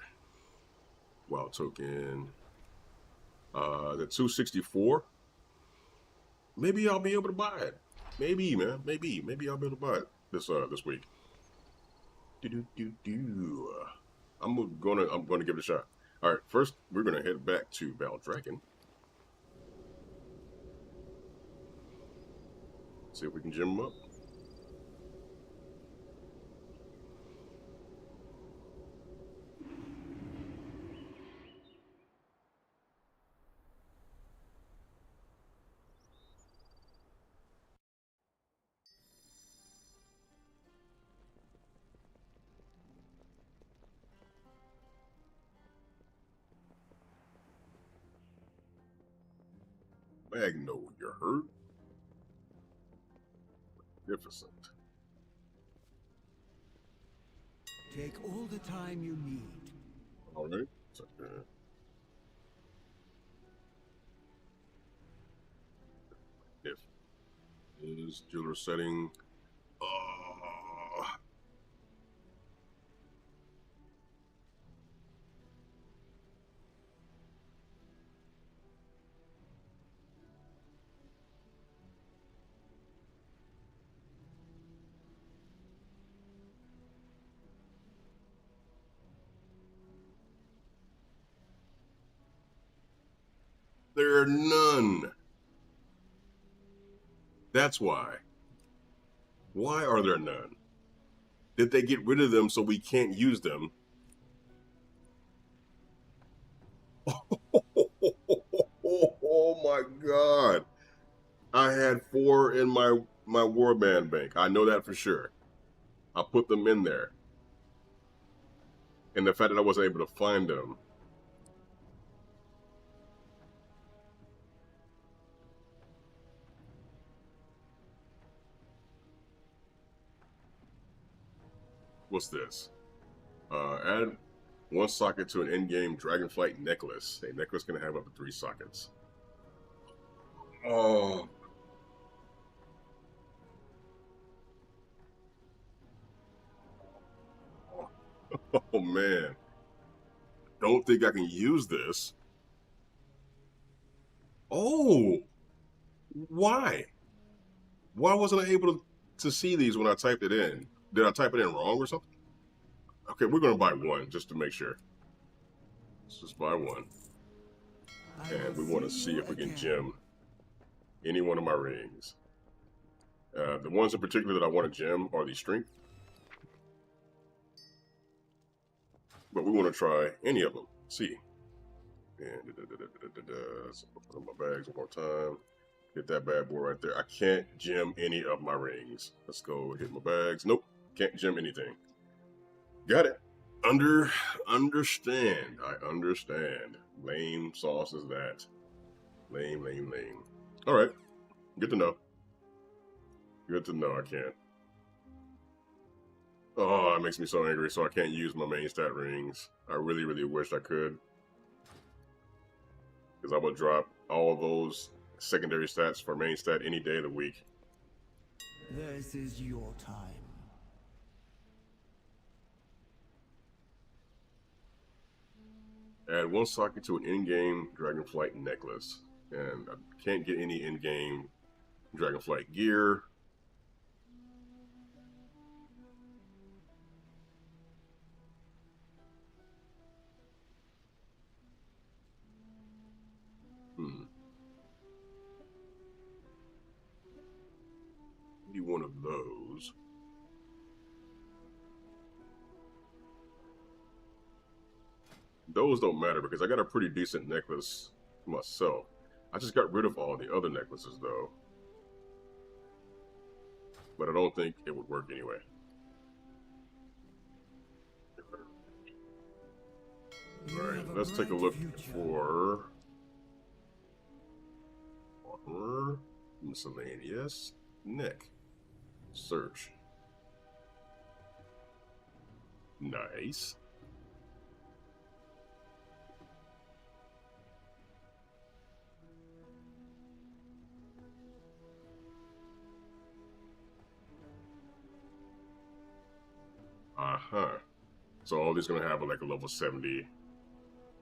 Speaker 1: Wild token. The 264. Maybe I'll be able to buy it. Maybe, man. Maybe I'll be able to buy it this week. I'm gonna give it a shot. All right, first we're gonna head back to Valdrakken. See if we can gem him up. Magno, you're hurt. Magnificent.
Speaker 16: Take all the time you need.
Speaker 1: All right. If is jeweler setting. There are none. That's why. Why are there none? Did they get rid of them so we can't use them? Oh my god. I had 4 in my warband bank. I know that for sure. I put them in there. And the fact that I wasn't able to find them. What's this? Add 1 socket to an in-game Dragonflight necklace. A necklace can have up to 3 sockets. Oh. Oh man. don't think I can use this. Oh, why? Why wasn't I able to see these when I typed it in? Did I type it in wrong or something? Okay, we're gonna buy one just to make sure. Let's just buy one. And we want to see if we can gem any one of my rings. The ones in particular that I want to gem are the strength. But we want to try any of them. See. And so put in my bags one more time. Hit that bad boy right there. I can't gem any of my rings. Let's go hit my bags. Nope. Can't gem anything. Got it. Understand. I understand. Lame sauce is that. Lame. All right. Good to know. Good to know I can't. Oh, it makes me so angry, so I can't use my main stat rings. I really, really wish I could. Because I would drop all of those secondary stats for main stat any day of the week.
Speaker 16: This is your time.
Speaker 1: Add 1 socket to an in-game Dragonflight necklace. And I can't get any in-game Dragonflight gear. Need one of those. Those don't matter because I got a pretty decent necklace myself. I just got rid of all the other necklaces though. But I don't think it would work anyway. Alright, let's take a look for armor, miscellaneous, neck, search. Nice. So all these gonna have like a level 70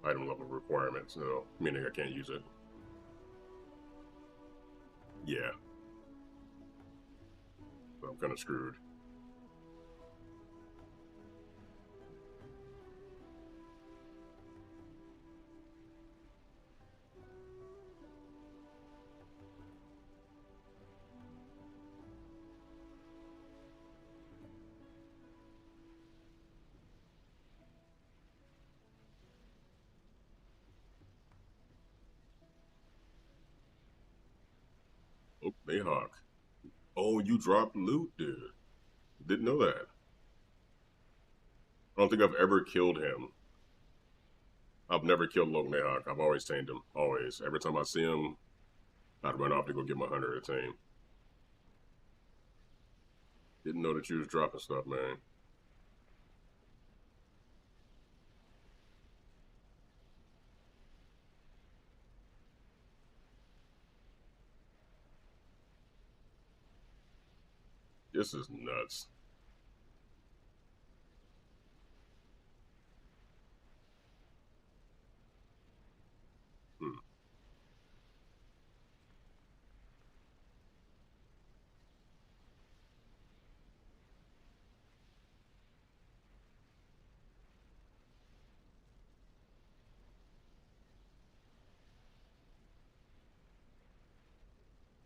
Speaker 1: item level requirement, so meaning I can't use it. Yeah. So I'm kind of screwed. Oh, Mayhawk. Oh, you dropped loot, dude. Didn't know that. I don't think I've ever killed him. I've never killed Logan Mayhawk. I've always tamed him. Always. Every time I see him, I'd run off to go get my hunter to tame. Didn't know that you was dropping stuff, man. This is nuts.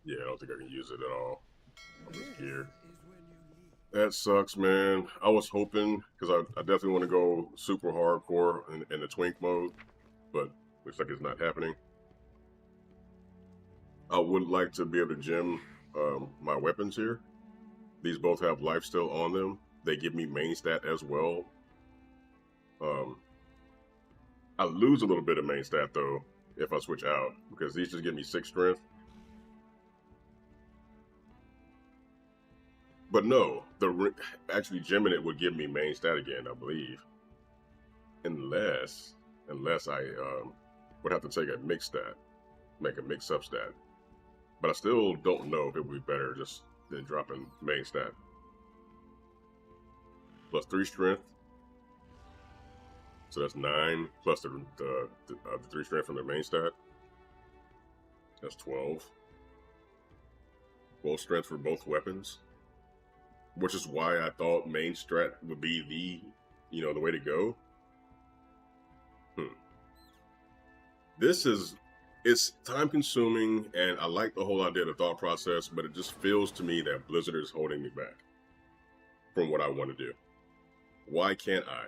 Speaker 1: Yeah, I don't think I can use it at all. I'm just gear. That sucks, man. I was hoping, because I definitely want to go super hardcore in the twink mode, but looks like it's not happening. I would like to be able to gem my weapons here. These both have lifesteal on them. They give me main stat as well. I lose a little bit of main stat though if I switch out, because these just give me 6 strength. But no, actually gemming it would give me main stat again, I believe. Unless I would have to take a mixed stat, make a mixed substat. But I still don't know if it would be better just than dropping main stat. Plus 3 strength. So that's 9 plus the 3 strength from the main stat. That's 12. 12 strength for both weapons, which is why I thought main strat would be the way to go. It's time consuming, and I like the whole idea of the thought process, but it just feels to me that Blizzard is holding me back from what I want to do. Why can't I?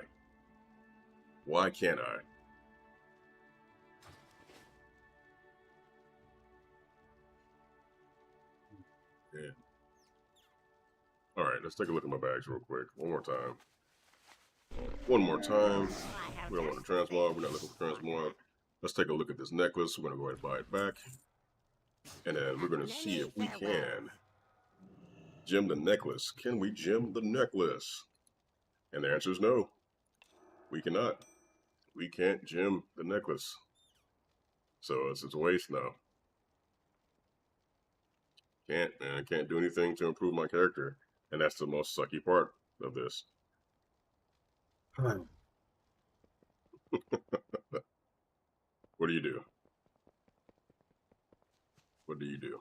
Speaker 1: Why can't I? Yeah. All right, let's take a look at my bags real quick. One more time. One more time. We don't want to transmog. We're not looking for transmog. Let's take a look at this necklace. We're going to go ahead and buy it back. And then we're going to see if we can gem the necklace. Can we gem the necklace? And the answer is no. We cannot. We can't gem the necklace. So it's a waste now. Can't do anything to improve my character. And that's the most sucky part of this. What do you do? What do you do?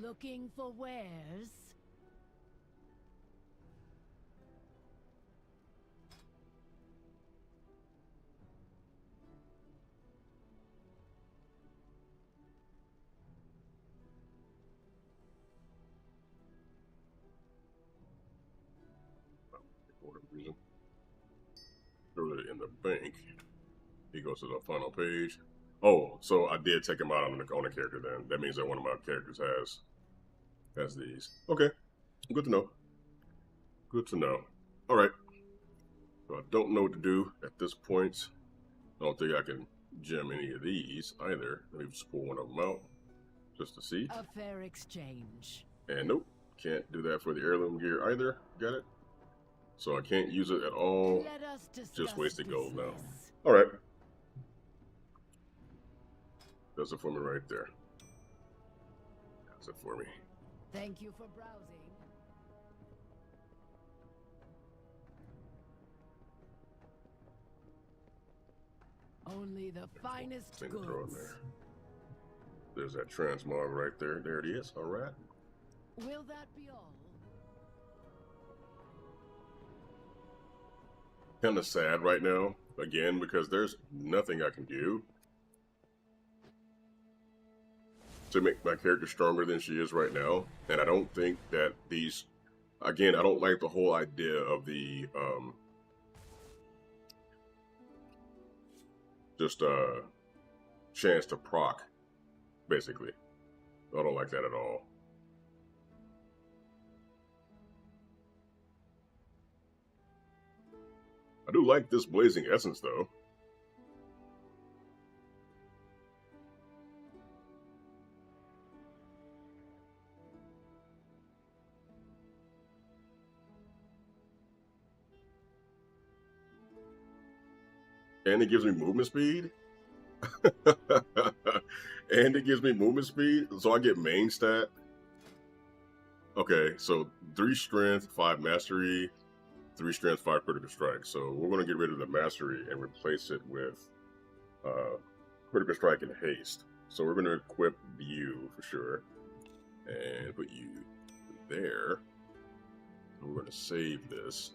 Speaker 17: Looking for wares?
Speaker 1: Reason. Throw it in the bank. He goes to the final page. Oh, so I did take him out on the character then. That means that one of my characters has these. Okay. Good to know. Good to know. Alright. So I don't know what to do at this point. I don't think I can gem any of these either. Let me just pull one of them out just to see.
Speaker 17: A fair exchange.
Speaker 1: And nope. Can't do that for the heirloom gear either. Got it? So I can't use it at all. Just wasted gold now. Alright. Does it for me right there. Does it for me.
Speaker 17: Thank you for browsing. Only the finest goods.
Speaker 1: Throw in there. There's that transmog right there. There it is. Alright.
Speaker 17: Will that be all?
Speaker 1: Kind of sad right now, again, because there's nothing I can do to make my character stronger than she is right now. And I don't think that these, again, I don't like the whole idea of the, chance to proc, basically. I don't like that at all. I do like this blazing essence, though. And it gives me movement speed. And it gives me movement speed, so I get main stat. Okay, so 3 strength, 5 mastery, 3 strength, 5 critical strike. So we're going to get rid of the mastery and replace it with critical strike and haste. So we're going to equip you for sure. And put you there. And we're going to save this.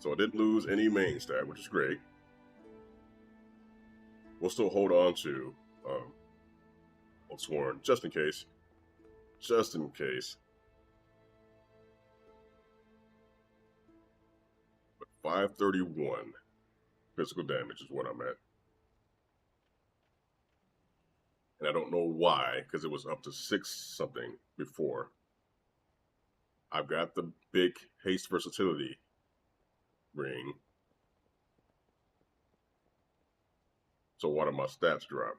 Speaker 1: So I didn't lose any main stat, which is great. We'll still hold on to Sworn, just in case. Just in case. But 531 physical damage is what I'm at. And I don't know why, because it was up to 6 something before. I've got the big haste versatility ring. So why do my stats drop?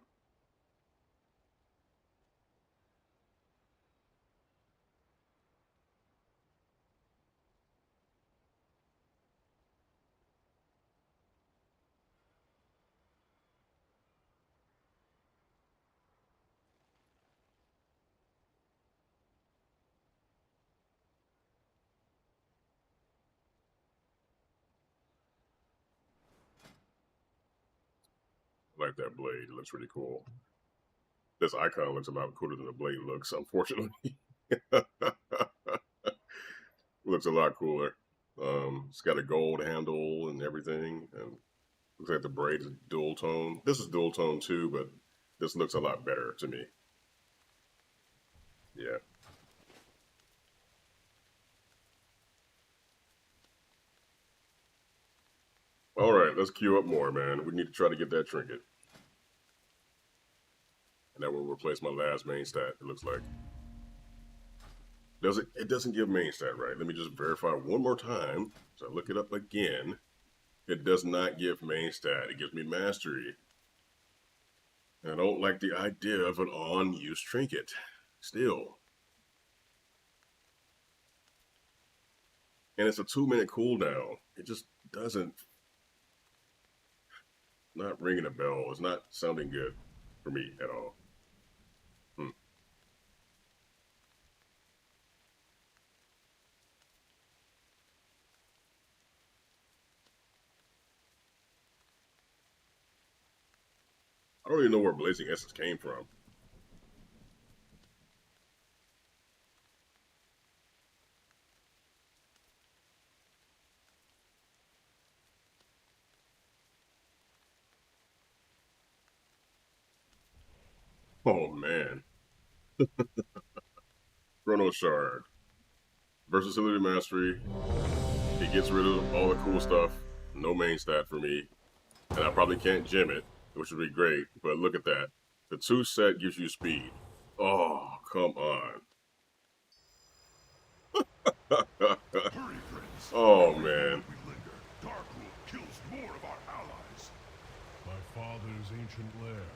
Speaker 1: like that blade. It looks really cool. This icon looks a lot cooler than the blade looks, unfortunately. Looks a lot cooler. It's got a gold handle and everything, and looks like the braid is dual tone. This is dual tone too, but this looks a lot better to me. Yeah. All right, let's queue up more, man. We need to try to get that trinket. And that will replace my last main stat, it looks like. It doesn't give main stat right. Let me just verify one more time. So I look it up again. It does not give main stat. It gives me mastery. And I don't like the idea of an on-use trinket. Still. And it's a 2-minute cooldown. It just doesn't... Not ringing a bell. It's not sounding good for me at all. I don't even know where Blazing Essence came from. Oh, man. Chrono Shard. Versatility Mastery. It gets rid of all the cool stuff. No main stat for me. And I probably can't gem it, which would be great. But look at that. The 2 set gives you speed. Oh, come on. Oh, man.
Speaker 13: Darkroot kills more of our allies.
Speaker 12: My father's ancient lair.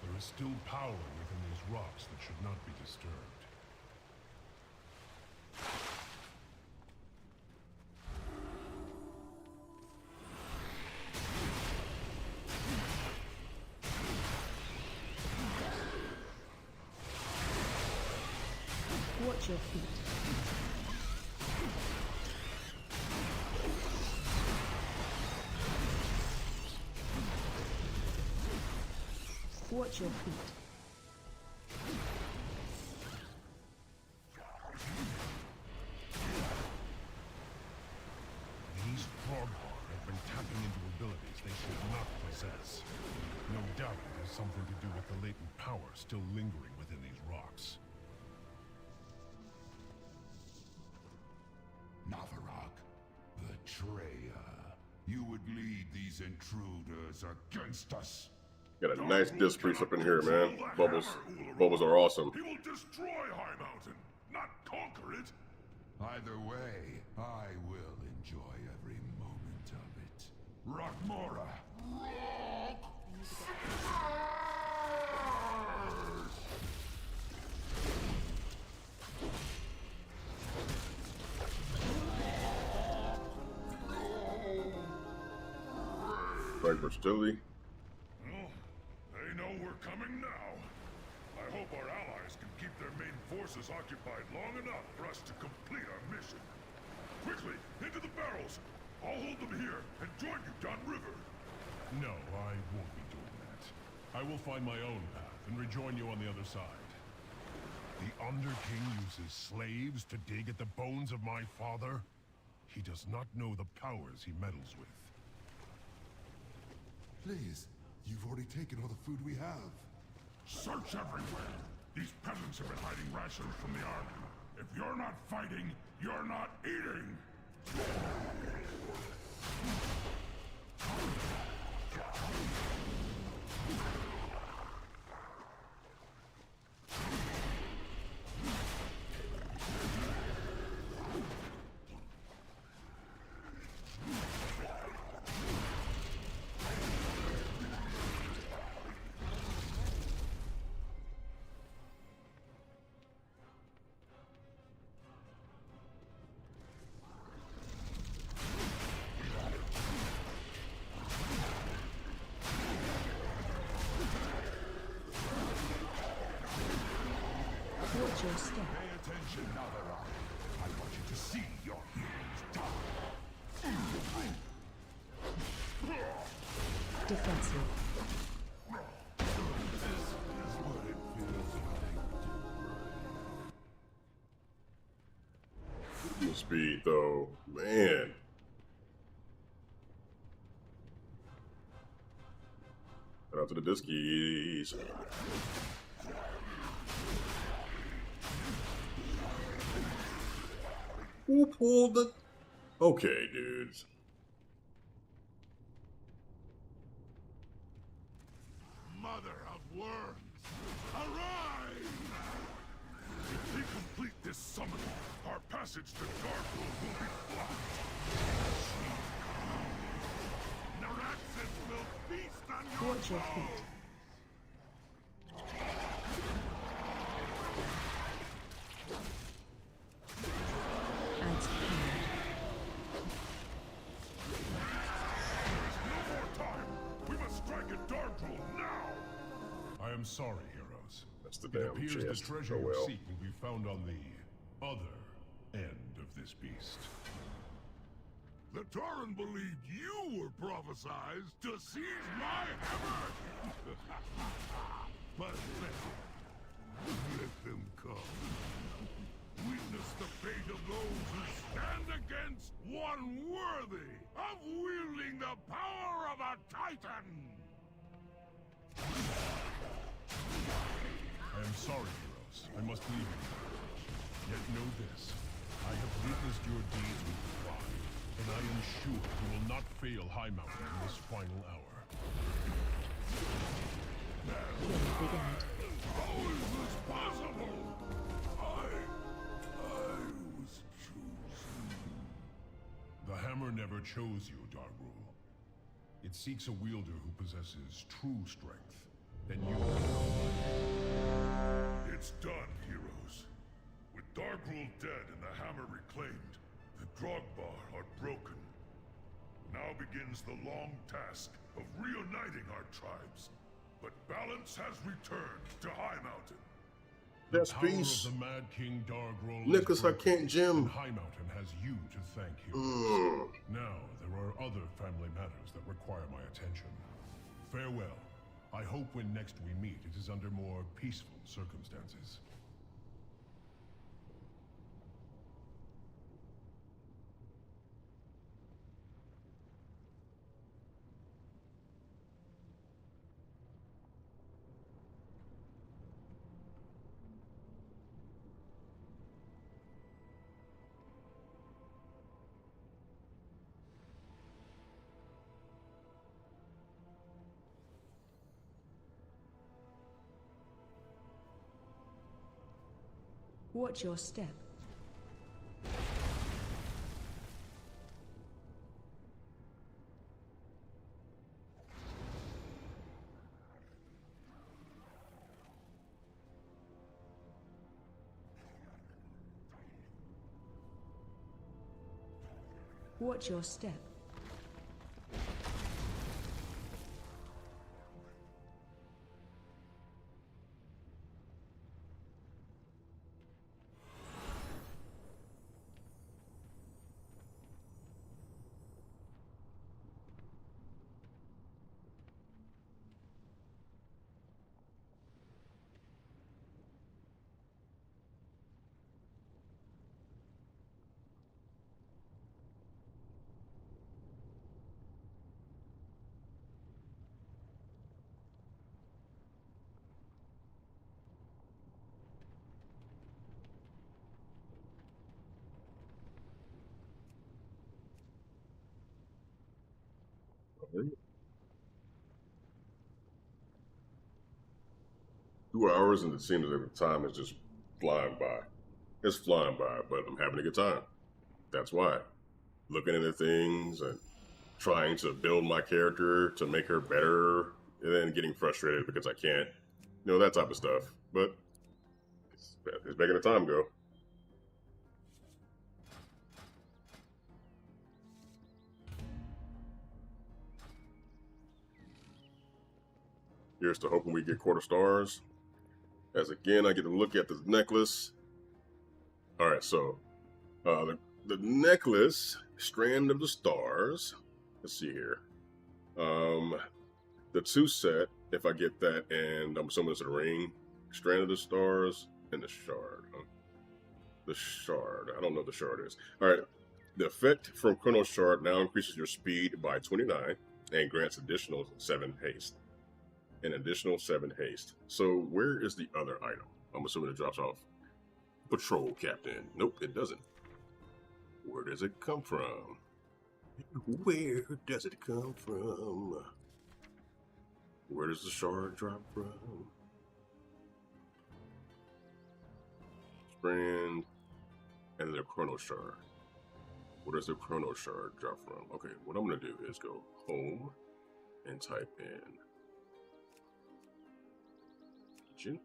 Speaker 12: There is still power within these rocks that should not be disturbed.
Speaker 10: Watch your feet. Watch your feet.
Speaker 12: These Frogbar have been tapping into abilities they should not possess. No doubt it has something to do with the latent power still lingering within these rocks.
Speaker 13: Navarok, betrayer. You would lead these intruders against us.
Speaker 1: Got a nice disc priest up in here, man. Bubbles are awesome.
Speaker 13: He will destroy High Mountain, not conquer it. Either way, I will enjoy every moment of it. Rockmora.
Speaker 1: Right versatility.
Speaker 13: Well, they know we're coming now. I hope our allies can keep their main forces occupied long enough for us to complete our mission. Quickly, into the barrels! I'll hold them here and join you downriver.
Speaker 12: No, I won't be doing that. I will find my own path and rejoin you on the other side. The Underking uses slaves to dig at the bones of my father? He does not know the powers he meddles with.
Speaker 13: Please, you've already taken all the food we have. Search everywhere! These peasants have been hiding rations from the army. If you're not fighting, you're not eating!
Speaker 10: Watch your step.
Speaker 13: Pay attention, Navarok. I want you to see your heroes die.
Speaker 10: Defensive.
Speaker 1: speed, though. Man. Shout out to the Diskies. Who pulled the... Okay, dudes.
Speaker 13: Mother of worms, arise! If we complete this summon, our passage to Darkwood will be blocked. Naraxis will feast on your
Speaker 10: Watch your feet.
Speaker 13: bones!
Speaker 10: Adds power.
Speaker 13: No more time! We must strike at Darkwood now!
Speaker 12: I am sorry, heroes.
Speaker 1: That's the
Speaker 12: It
Speaker 1: damn
Speaker 12: appears
Speaker 1: chest.
Speaker 12: the treasure
Speaker 1: Oh,
Speaker 12: you
Speaker 1: well.
Speaker 12: seek will be found on the other end of this beast.
Speaker 13: The Tauren believed you were prophesized to seize my hammer! But let them come. Witness the fate of those who stand against one worthy of wielding the power of a Titan!
Speaker 12: I am sorry, heroes. I must leave you. Yet know this. I have witnessed your deeds with pride, and I am sure you will not fail High Mountain in this final hour.
Speaker 13: How is this possible? I was chosen.
Speaker 12: The hammer never chose you, Dargrul. It seeks a wielder who possesses true strength. Then you...
Speaker 13: It's done, heroes. With Dargrul dead and the hammer reclaimed, the Drogbar are broken. Now begins the long task of reuniting our tribes. But balance has returned to High Mountain.
Speaker 1: That's
Speaker 12: power
Speaker 1: peace.
Speaker 12: of the Mad King Dargrul is
Speaker 1: Nicholas, I
Speaker 12: broken,
Speaker 1: can't Jim.
Speaker 12: and High Mountain has you to thank, heroes. Now, there are other family matters that require my attention. Farewell. I hope when next we meet, it is under more peaceful circumstances.
Speaker 10: Watch your step. Watch your step.
Speaker 1: Okay. 2 hours and it seems as if the time is just flying by. It's flying by, but I'm having a good time. That's why. Looking into things and trying to build my character to make her better, and then getting frustrated because I can't. You know, that type of stuff. But it's making the time go. Here's to hoping we get quarter stars. As again, I get to look at this necklace. Alright, so the necklace, Strand of the Stars. Let's see here. The 2 set, if I get that, and I'm assuming it's a ring. Strand of the Stars and the Shard. The shard. I don't know what the shard is. All right. The effect from Chrono Shard now increases your speed by 29 and grants additional 7 haste. An additional 7 haste. So where is the other item? I'm assuming it drops off. Patrol Captain. Nope, it doesn't. Where does it come from? Where does it come from? Where does the shard drop from? Brand and the Chrono Shard. Where does the Chrono Shard drop from? Okay, what I'm gonna do is go home and type in region.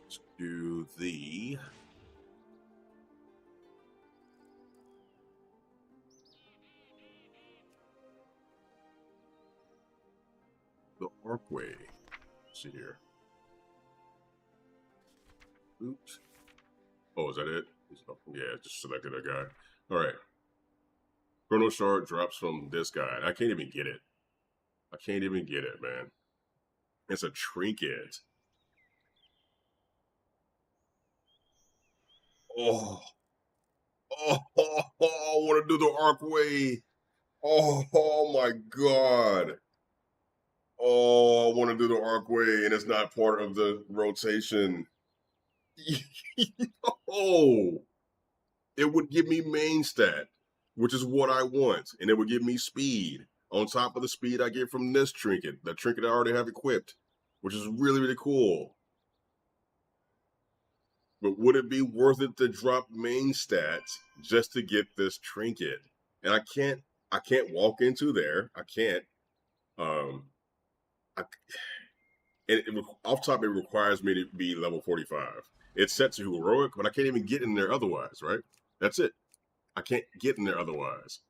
Speaker 1: Let's do the Arcway. Let's see here. Oops. Oh, is that it? Oh, yeah, just selected a guy. All right. Chrono Shard drops from this guy. I can't even get it. I can't even get it, man. It's a trinket. Oh. Oh, I want to do the Arcway. Oh my God. Oh, I want to do the Arcway, and it's not part of the rotation. Oh, it would give me main stat, which is what I want, and it would give me speed on top of the speed I get from this trinket, the trinket I already have equipped, which is really, really cool. But would it be worth it to drop main stats just to get this trinket? And I can't walk into there. I can't. Off top, it requires me to be level 45. It's set to heroic, but I can't even get in there otherwise, right? That's it. I can't get in there otherwise.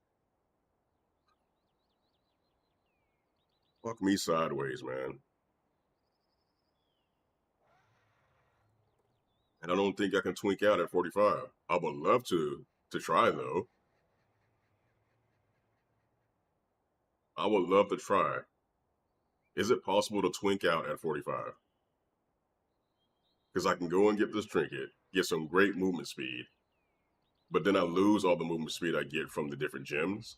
Speaker 1: Fuck me sideways, man. And I don't think I can twink out at 45. I would love to try, though. I would love to try. Is it possible to twink out at 45? Because I can go and get this trinket, get some great movement speed, but then I lose all the movement speed I get from the different gems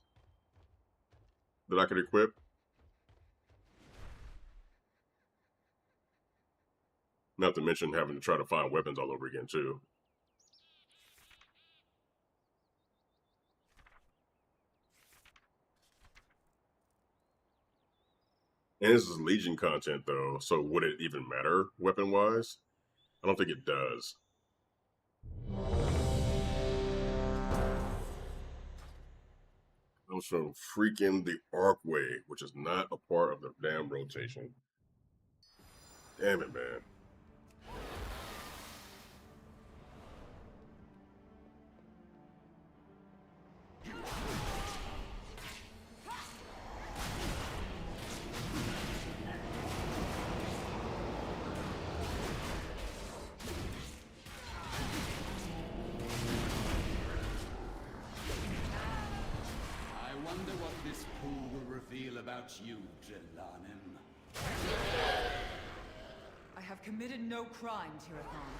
Speaker 1: that I could equip. Not to mention having to try to find weapons all over again, too. And this is Legion content, though, so would it even matter weapon-wise? I don't think it does. Comes from freaking the Arcway, which is not a part of the damn rotation. Damn it, man.
Speaker 8: About you, Jelanim.
Speaker 9: I have committed no crime, Tirathon,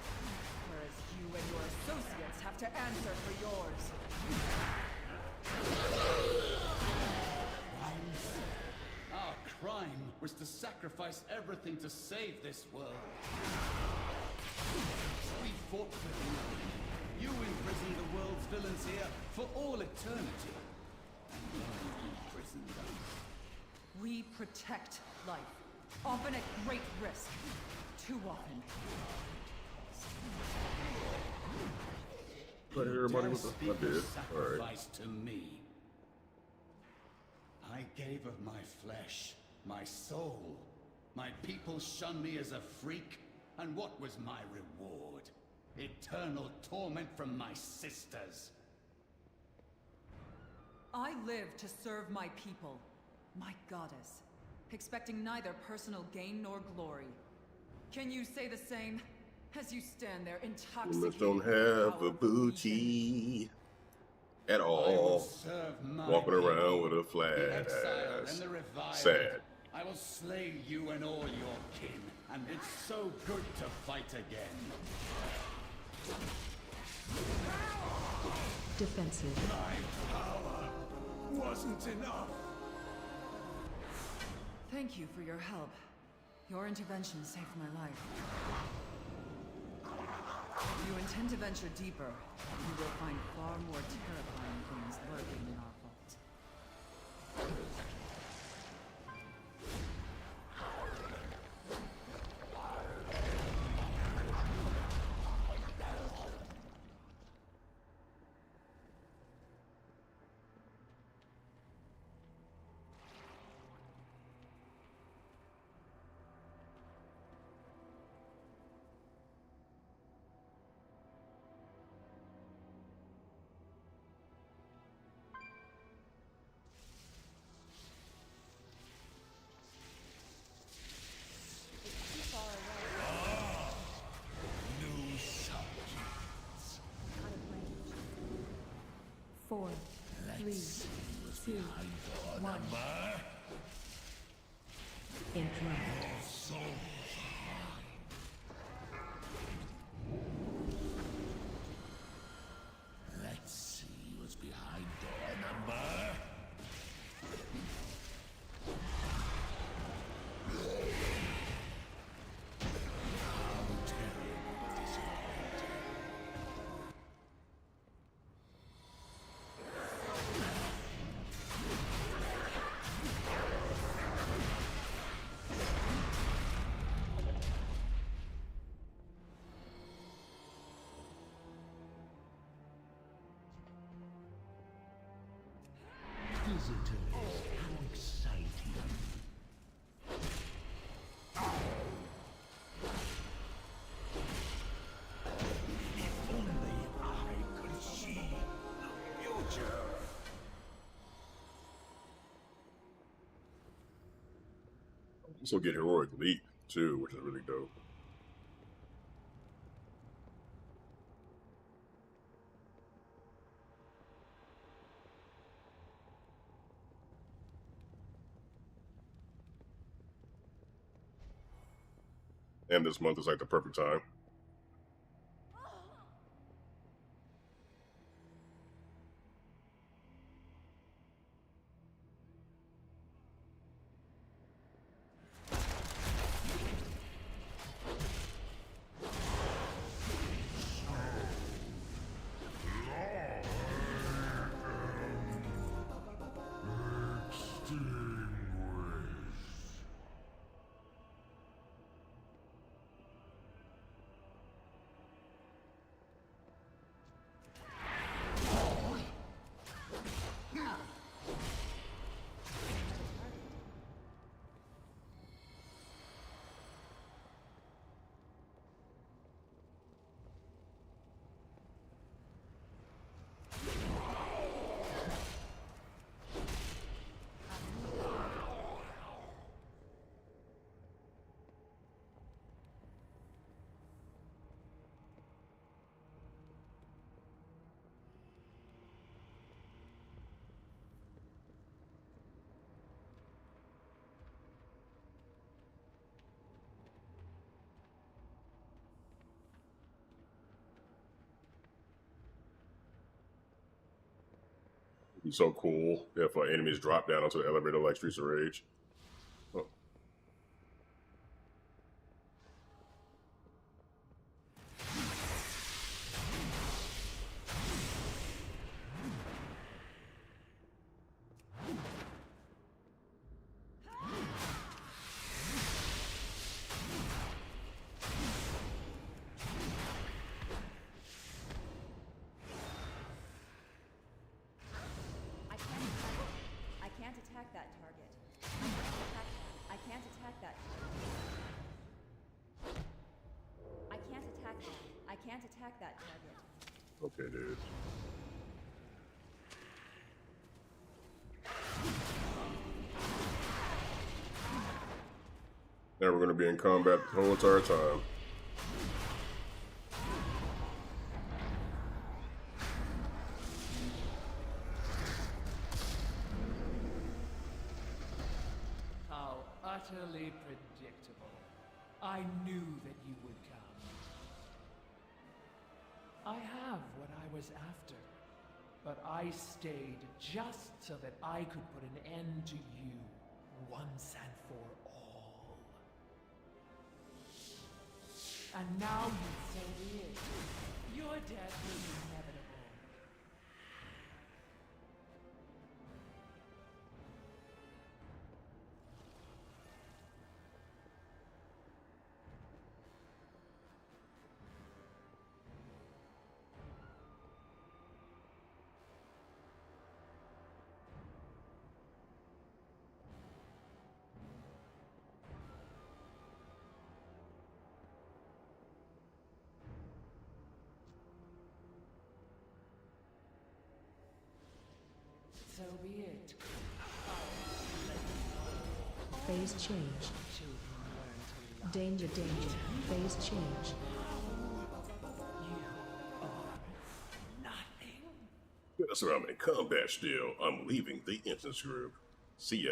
Speaker 9: whereas you and your associates have to answer for yours.
Speaker 8: Our crime was to sacrifice everything to save this world. We fought for you. You imprisoned the world's villains here for all eternity. And you imprisoned us.
Speaker 9: We protect life, often at great risk. Too often.
Speaker 1: But everybody was I did. All right.
Speaker 8: To me. I gave of my flesh, my soul. My people shunned me as a freak, and what was my reward? Eternal torment from my sisters.
Speaker 9: I live to serve my people. My goddess, expecting neither personal gain nor glory. Can you say the same as you stand there intoxicated?
Speaker 1: Don't have a booty at all. Walking around with a flat ass. Sad.
Speaker 8: I will slay you and all your kin, and it's so good to fight again.
Speaker 10: Defensive.
Speaker 6: My power wasn't enough.
Speaker 9: Thank you for your help. Your intervention saved my life. If you intend to venture deeper, you will find far more terrifying things lurking in our vault.
Speaker 8: New subjects.
Speaker 10: 4, 3, 2, 1. Interrupt.
Speaker 8: Let's see what's behind door number. Visitors, how exciting. If only I could see the future.
Speaker 1: Also get heroic leap too, which is really dope. And this month is like the perfect time. It'd be so cool if enemies drop down onto the elevator like Streets of Rage. Oh.
Speaker 2: I can't attack that target. I can't attack that. I can't attack that. I can't attack that target.
Speaker 1: Okay, dude. Now we're going to be in combat the whole entire time.
Speaker 11: How utterly predictable. I knew that you would come. I have what I was after, but I stayed just so that I could put an end to you once and for all. And now you say it. Your death was inevitable. So be it.
Speaker 10: Phase change. Danger, danger. Phase change.
Speaker 1: That's where I'm in combat still. I'm leaving the instance group. See ya.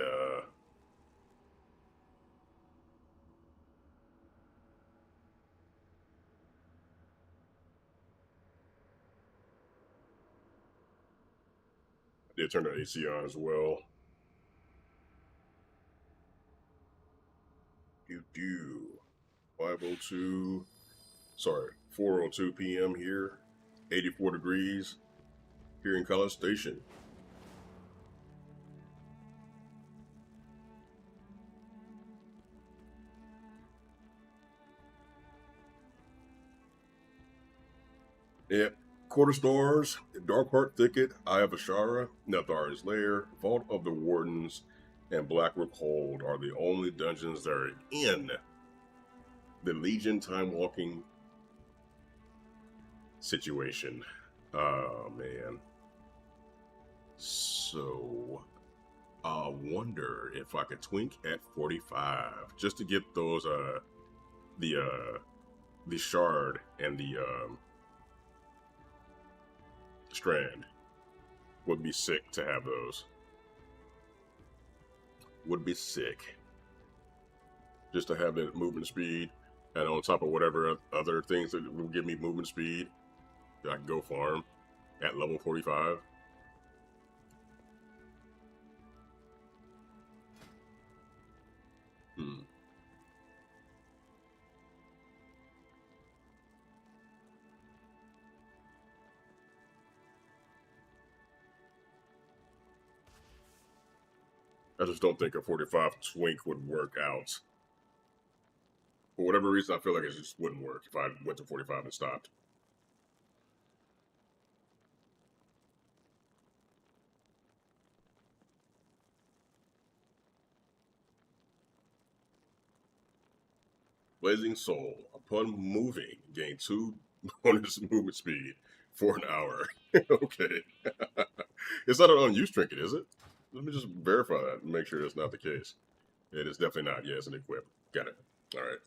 Speaker 1: I did turn the AC on as well. Do 5:02. Sorry, 4:02 p.m. here. 84 degrees here in College Station. Yeah, Quarter Stars, Darkheart Thicket, Eye of Ashara, Nethar's Lair, Vault of the Wardens, and Blackrook Hold are the only dungeons that are in the Legion Time Walking situation. Oh, man. So, I wonder if I could twink at 45 just to get those, the shard and the, strand. Would be sick to have those. Would be sick. Just to have that movement speed, and on top of whatever other things that will give me movement speed, I can go farm at level 45. I just don't think a 45 twink would work out. For whatever reason, I feel like it just wouldn't work if I went to 45 and stopped. Blazing Soul. Upon moving, gain 2 bonus movement speed for an hour. Okay. It's not an unused trinket, is it? Let me just verify that and make sure that's not the case. It is definitely not. Yeah, it's an equip. Got it. All right.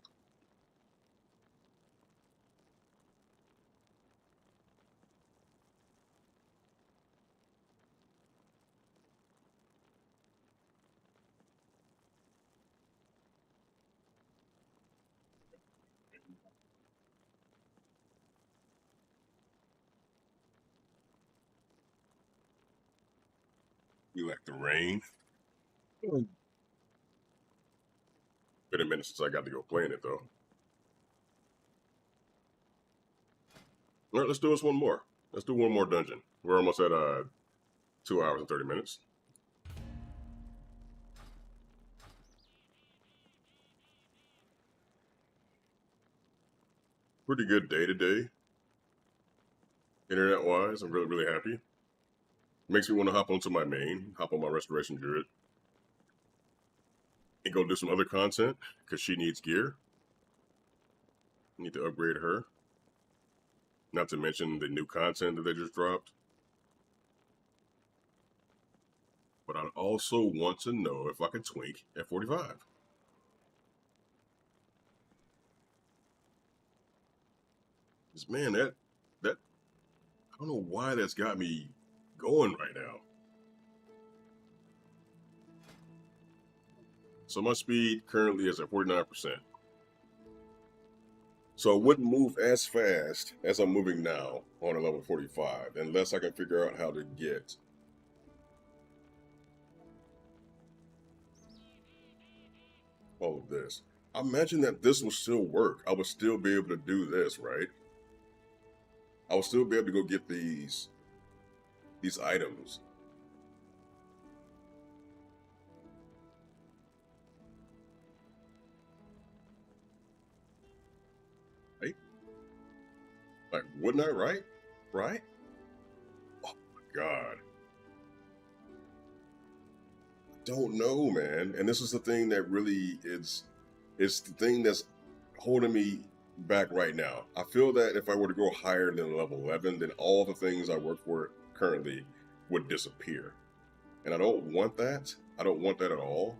Speaker 1: You like the rain? Been a minute since I got to go playing it, though. All right, let's do this one more. Let's do one more dungeon. We're almost at 2 hours and 30 minutes. Pretty good day today. Internet-wise, I'm really, really happy. Makes me want to hop onto my main, hop on my Restoration Druid, and go do some other content, because she needs gear. Need to upgrade her. Not to mention the new content that they just dropped. But I also want to know if I can twink at 45. Because, man, that I don't know why that's got me going right now. So my speed currently is at 49%. So I wouldn't move as fast as I'm moving now on a level 45 unless I can figure out how to get all of this. I imagine that this will still work. I would still be able to do this, right? I will still be able to go get these items. Right? Like, wouldn't I, right? Right? Oh my God. Don't know, man. And this is the thing that really it's the thing that's holding me back right now. I feel that if I were to go higher than level 11, then all the things I work for currently would disappear. And I don't want that. I don't want that at all.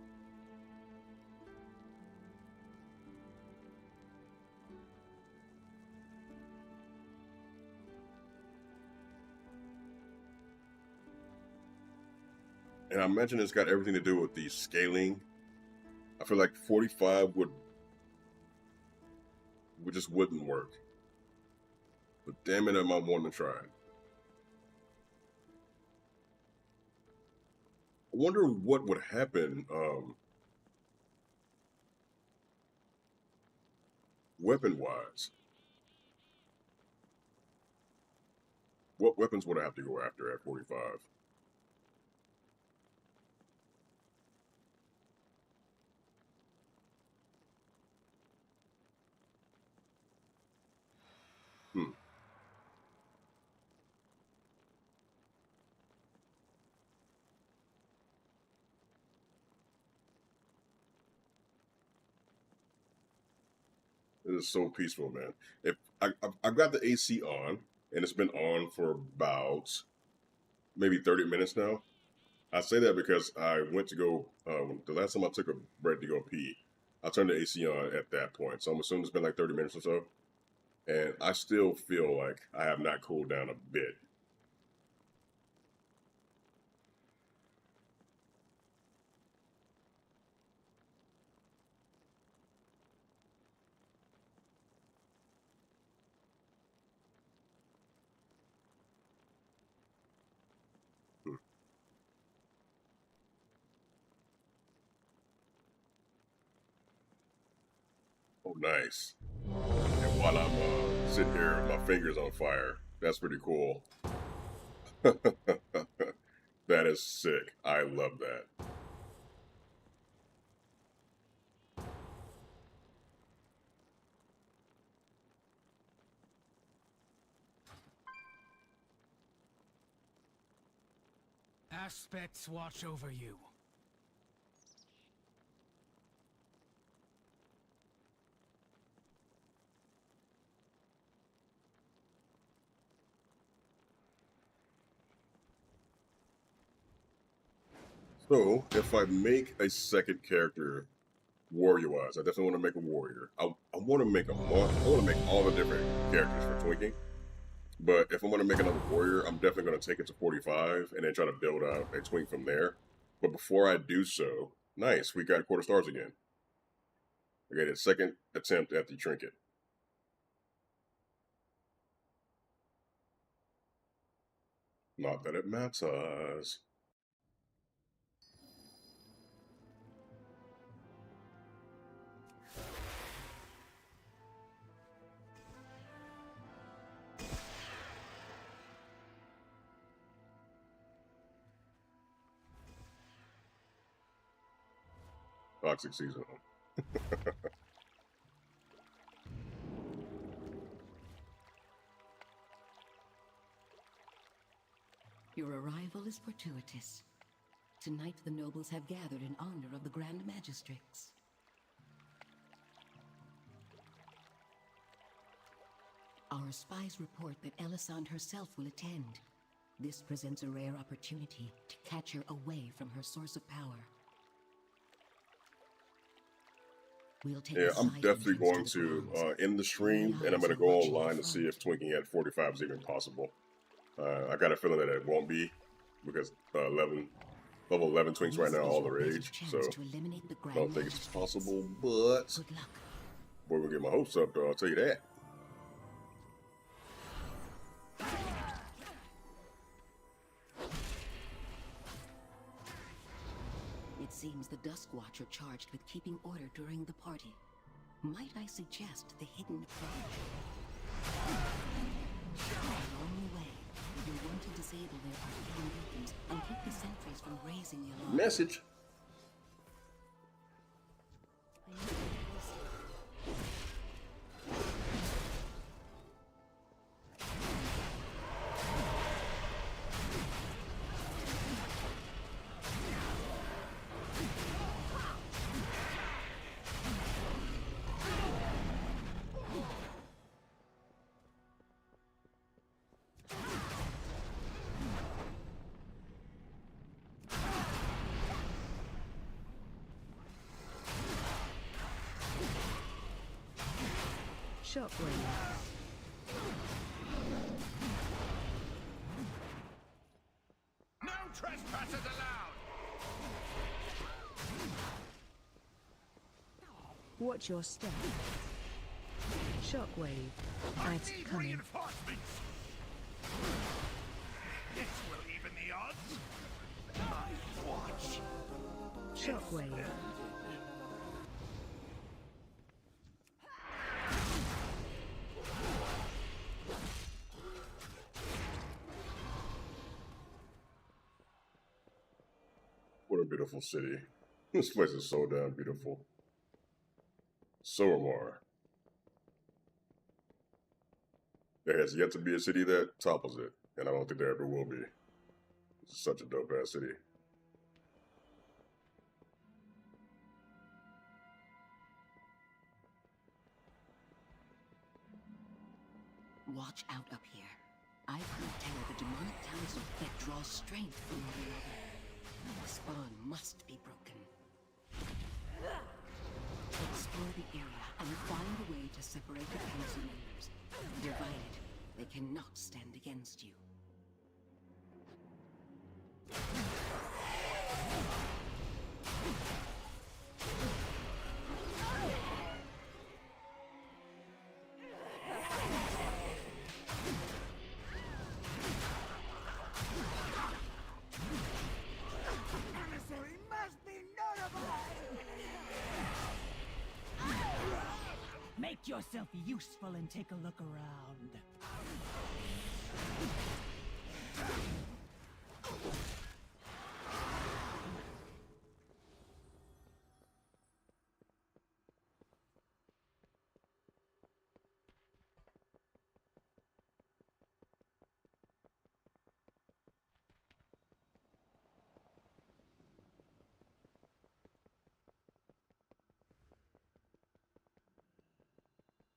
Speaker 1: And I imagine it's got everything to do with the scaling. I feel like 45 would just wouldn't work. But damn it, am I wanting to try it. I wonder what would happen weapon-wise. What weapons would I have to go after at 45? Hmm. It is so peaceful, man. If I've got the AC on, and it's been on for about maybe 30 minutes now. I say that because I went to go, the last time I took a break to go pee, I turned the AC on at that point. So I'm assuming it's been like 30 minutes or so. And I still feel like I have not cooled down a bit. Hmm. Oh, nice. And while I'm sitting here, my finger's on fire. That's pretty cool. That is sick. I love that.
Speaker 11: Aspects watch over you.
Speaker 1: So, if I make a second character warrior-wise, I definitely want to make a warrior. I want to make I want to make all the different characters for Twinking. But if I'm going to make another warrior, I'm definitely going to take it to 45 and then try to build out a twink from there. But before I do so, nice, we got quarter stars again. We got a second attempt at the trinket. Not that it matters. Toxic season.
Speaker 15: Your arrival is fortuitous. Tonight the nobles have gathered in honor of the Grand Magistrates. Our spies report that Elisande herself will attend. This presents a rare opportunity to catch her away from her source of power. We'll take
Speaker 1: I'm definitely going to end the stream, and I'm going to go online to see if twinking at 45 is even possible. I got a feeling that it won't be, because 11 Level 11 twinks right
Speaker 15: This
Speaker 1: now,
Speaker 15: is
Speaker 1: all the
Speaker 15: your better
Speaker 1: rage,
Speaker 15: chance
Speaker 1: so
Speaker 15: to eliminate the
Speaker 1: I
Speaker 15: Grand
Speaker 1: don't think it's
Speaker 15: Magistrates.
Speaker 1: possible, but
Speaker 15: Good luck.
Speaker 1: boy, we'll get my hopes up though, I'll tell you that.
Speaker 15: It seems the Dusk Watch are charged with keeping order during the party. Might I suggest the hidden approach? Along the way, you'll want to disable their arcane weapons and keep the sentries from raising the alarm.
Speaker 1: Message.
Speaker 10: Shockwave.
Speaker 8: No trespassers allowed!
Speaker 10: Watch your step. Shockwave. Adds coming.
Speaker 8: Reinforcements! This will even the odds! My watch!
Speaker 10: Shockwave.
Speaker 1: What a beautiful city. This place is so damn beautiful. Soromar. There has yet to be a city that topples it, and I don't think there ever will be. It's such a dope ass city.
Speaker 15: Watch out up here. I've heard tell of a demonic talisman that draws strength from one another. The spawn must be broken. Explore the area and find a way to separate the council members. Divided, they cannot stand against you.
Speaker 8: Emissary must be notified!
Speaker 11: Make yourself useful and take a look around.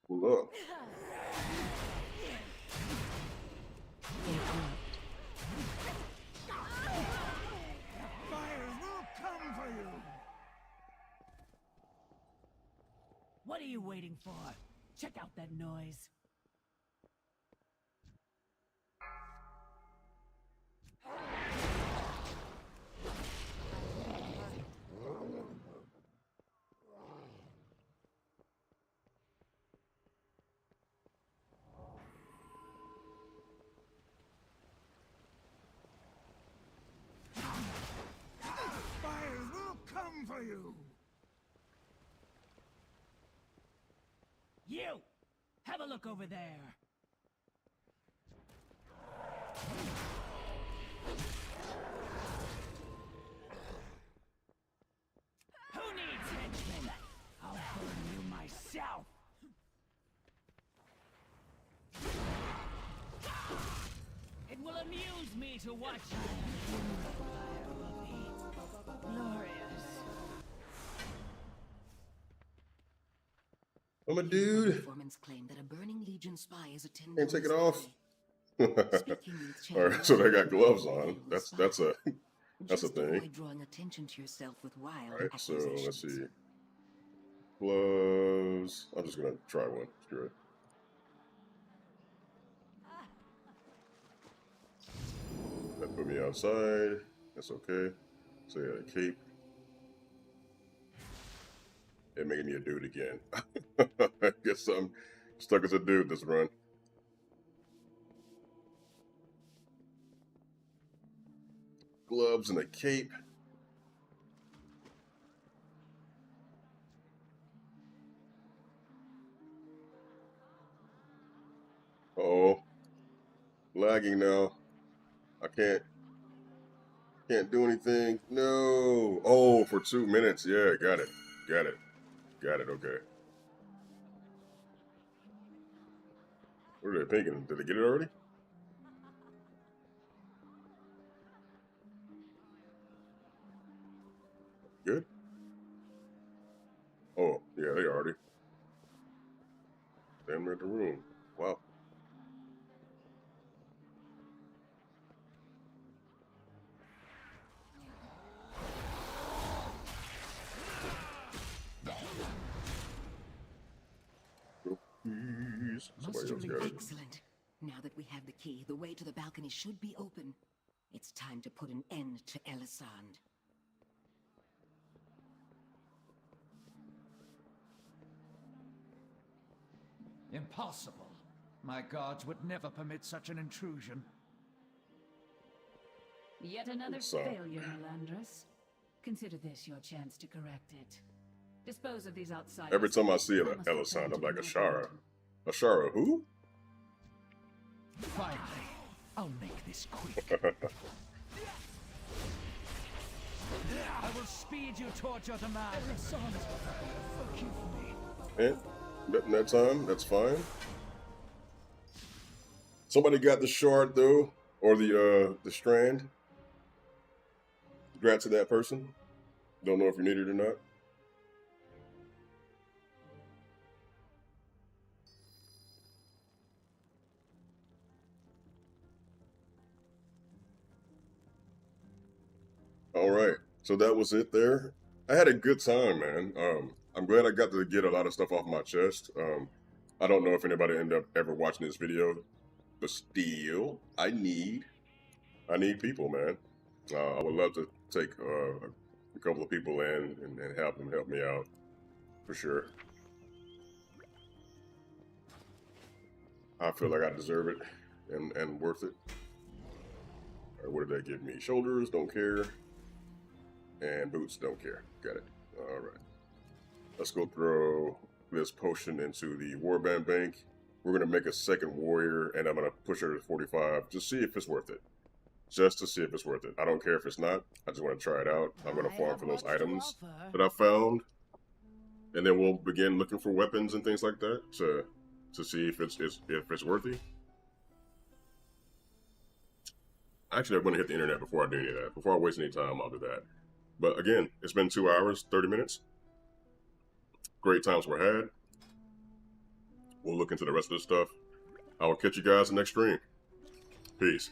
Speaker 1: Pull up.
Speaker 8: Fires will come for you!
Speaker 11: What are you waiting for? Check out that noise.
Speaker 8: Fires will come for you!
Speaker 11: You! Have a look over there. Who needs henchmen? I'll burn you myself. It will amuse me to watch you. Glorious.
Speaker 1: I'm a dude.
Speaker 15: Informants claim that a Burning Legion spy is attending.
Speaker 1: Can't take it off.
Speaker 15: Speaking with
Speaker 1: Alright, so they got gloves on. That's a
Speaker 15: Just
Speaker 1: thing.
Speaker 15: avoid drawing attention to yourself with wild
Speaker 1: Alright, so
Speaker 15: accusations.
Speaker 1: let's see. Gloves. I'm just gonna try one. Screw it. That put me outside. That's okay. So yeah, cape. It making me a dude again. I guess I'm stuck as a dude this run. Gloves and a cape. Oh, lagging now. I can't do anything. No. Oh, for 2 minutes. Yeah, got it. Got it. Got it. Okay. What are they thinking? Did they get it already? Good. Oh, yeah, they already. Damn, at the room. Wow. Somebody else got it.
Speaker 15: Excellent. Now that we have the key, the way to the balcony should be open. It's time to put an end to Elisand.
Speaker 11: Impossible. My guards would never permit such an intrusion.
Speaker 5: Yet another failure, Melandris. Consider this your chance to correct it. Dispose of these outsiders.
Speaker 1: Every time I see Elisand, I'm like, Ashara. Ashara, who?
Speaker 11: Finally, I'll make this quick. I will speed you towards your demand. Forgive me.
Speaker 1: And that time, that's fine. Somebody got the shard though, or the strand. Congrats to that person. Don't know if you need it or not. All right, so that was it there. I had a good time, man. I'm glad I got to get a lot of stuff off my chest. I don't know if anybody ended up ever watching this video, but still, I need people, man. I would love to take a couple of people in and have them help me out, for sure. I feel like I deserve it and worth it. All right, what did that give me? Shoulders, don't care. And boots, don't care. Got it. All right. Let's go throw this potion into the warband bank. We're going to make a second warrior, and I'm going to push her to 45. Just see if it's worth it. Just to see if it's worth it. I don't care if it's not. I just want to try it out. I'm going to farm for those items that I found. And then we'll begin looking for weapons and things like that to see if it's worthy. Actually, I'm going to hit the internet before I do any of that. Before I waste any time, I'll do that. But again, it's been 2 hours, 30 minutes. Great times were had. We'll look into the rest of this stuff. I will catch you guys in the next stream. Peace.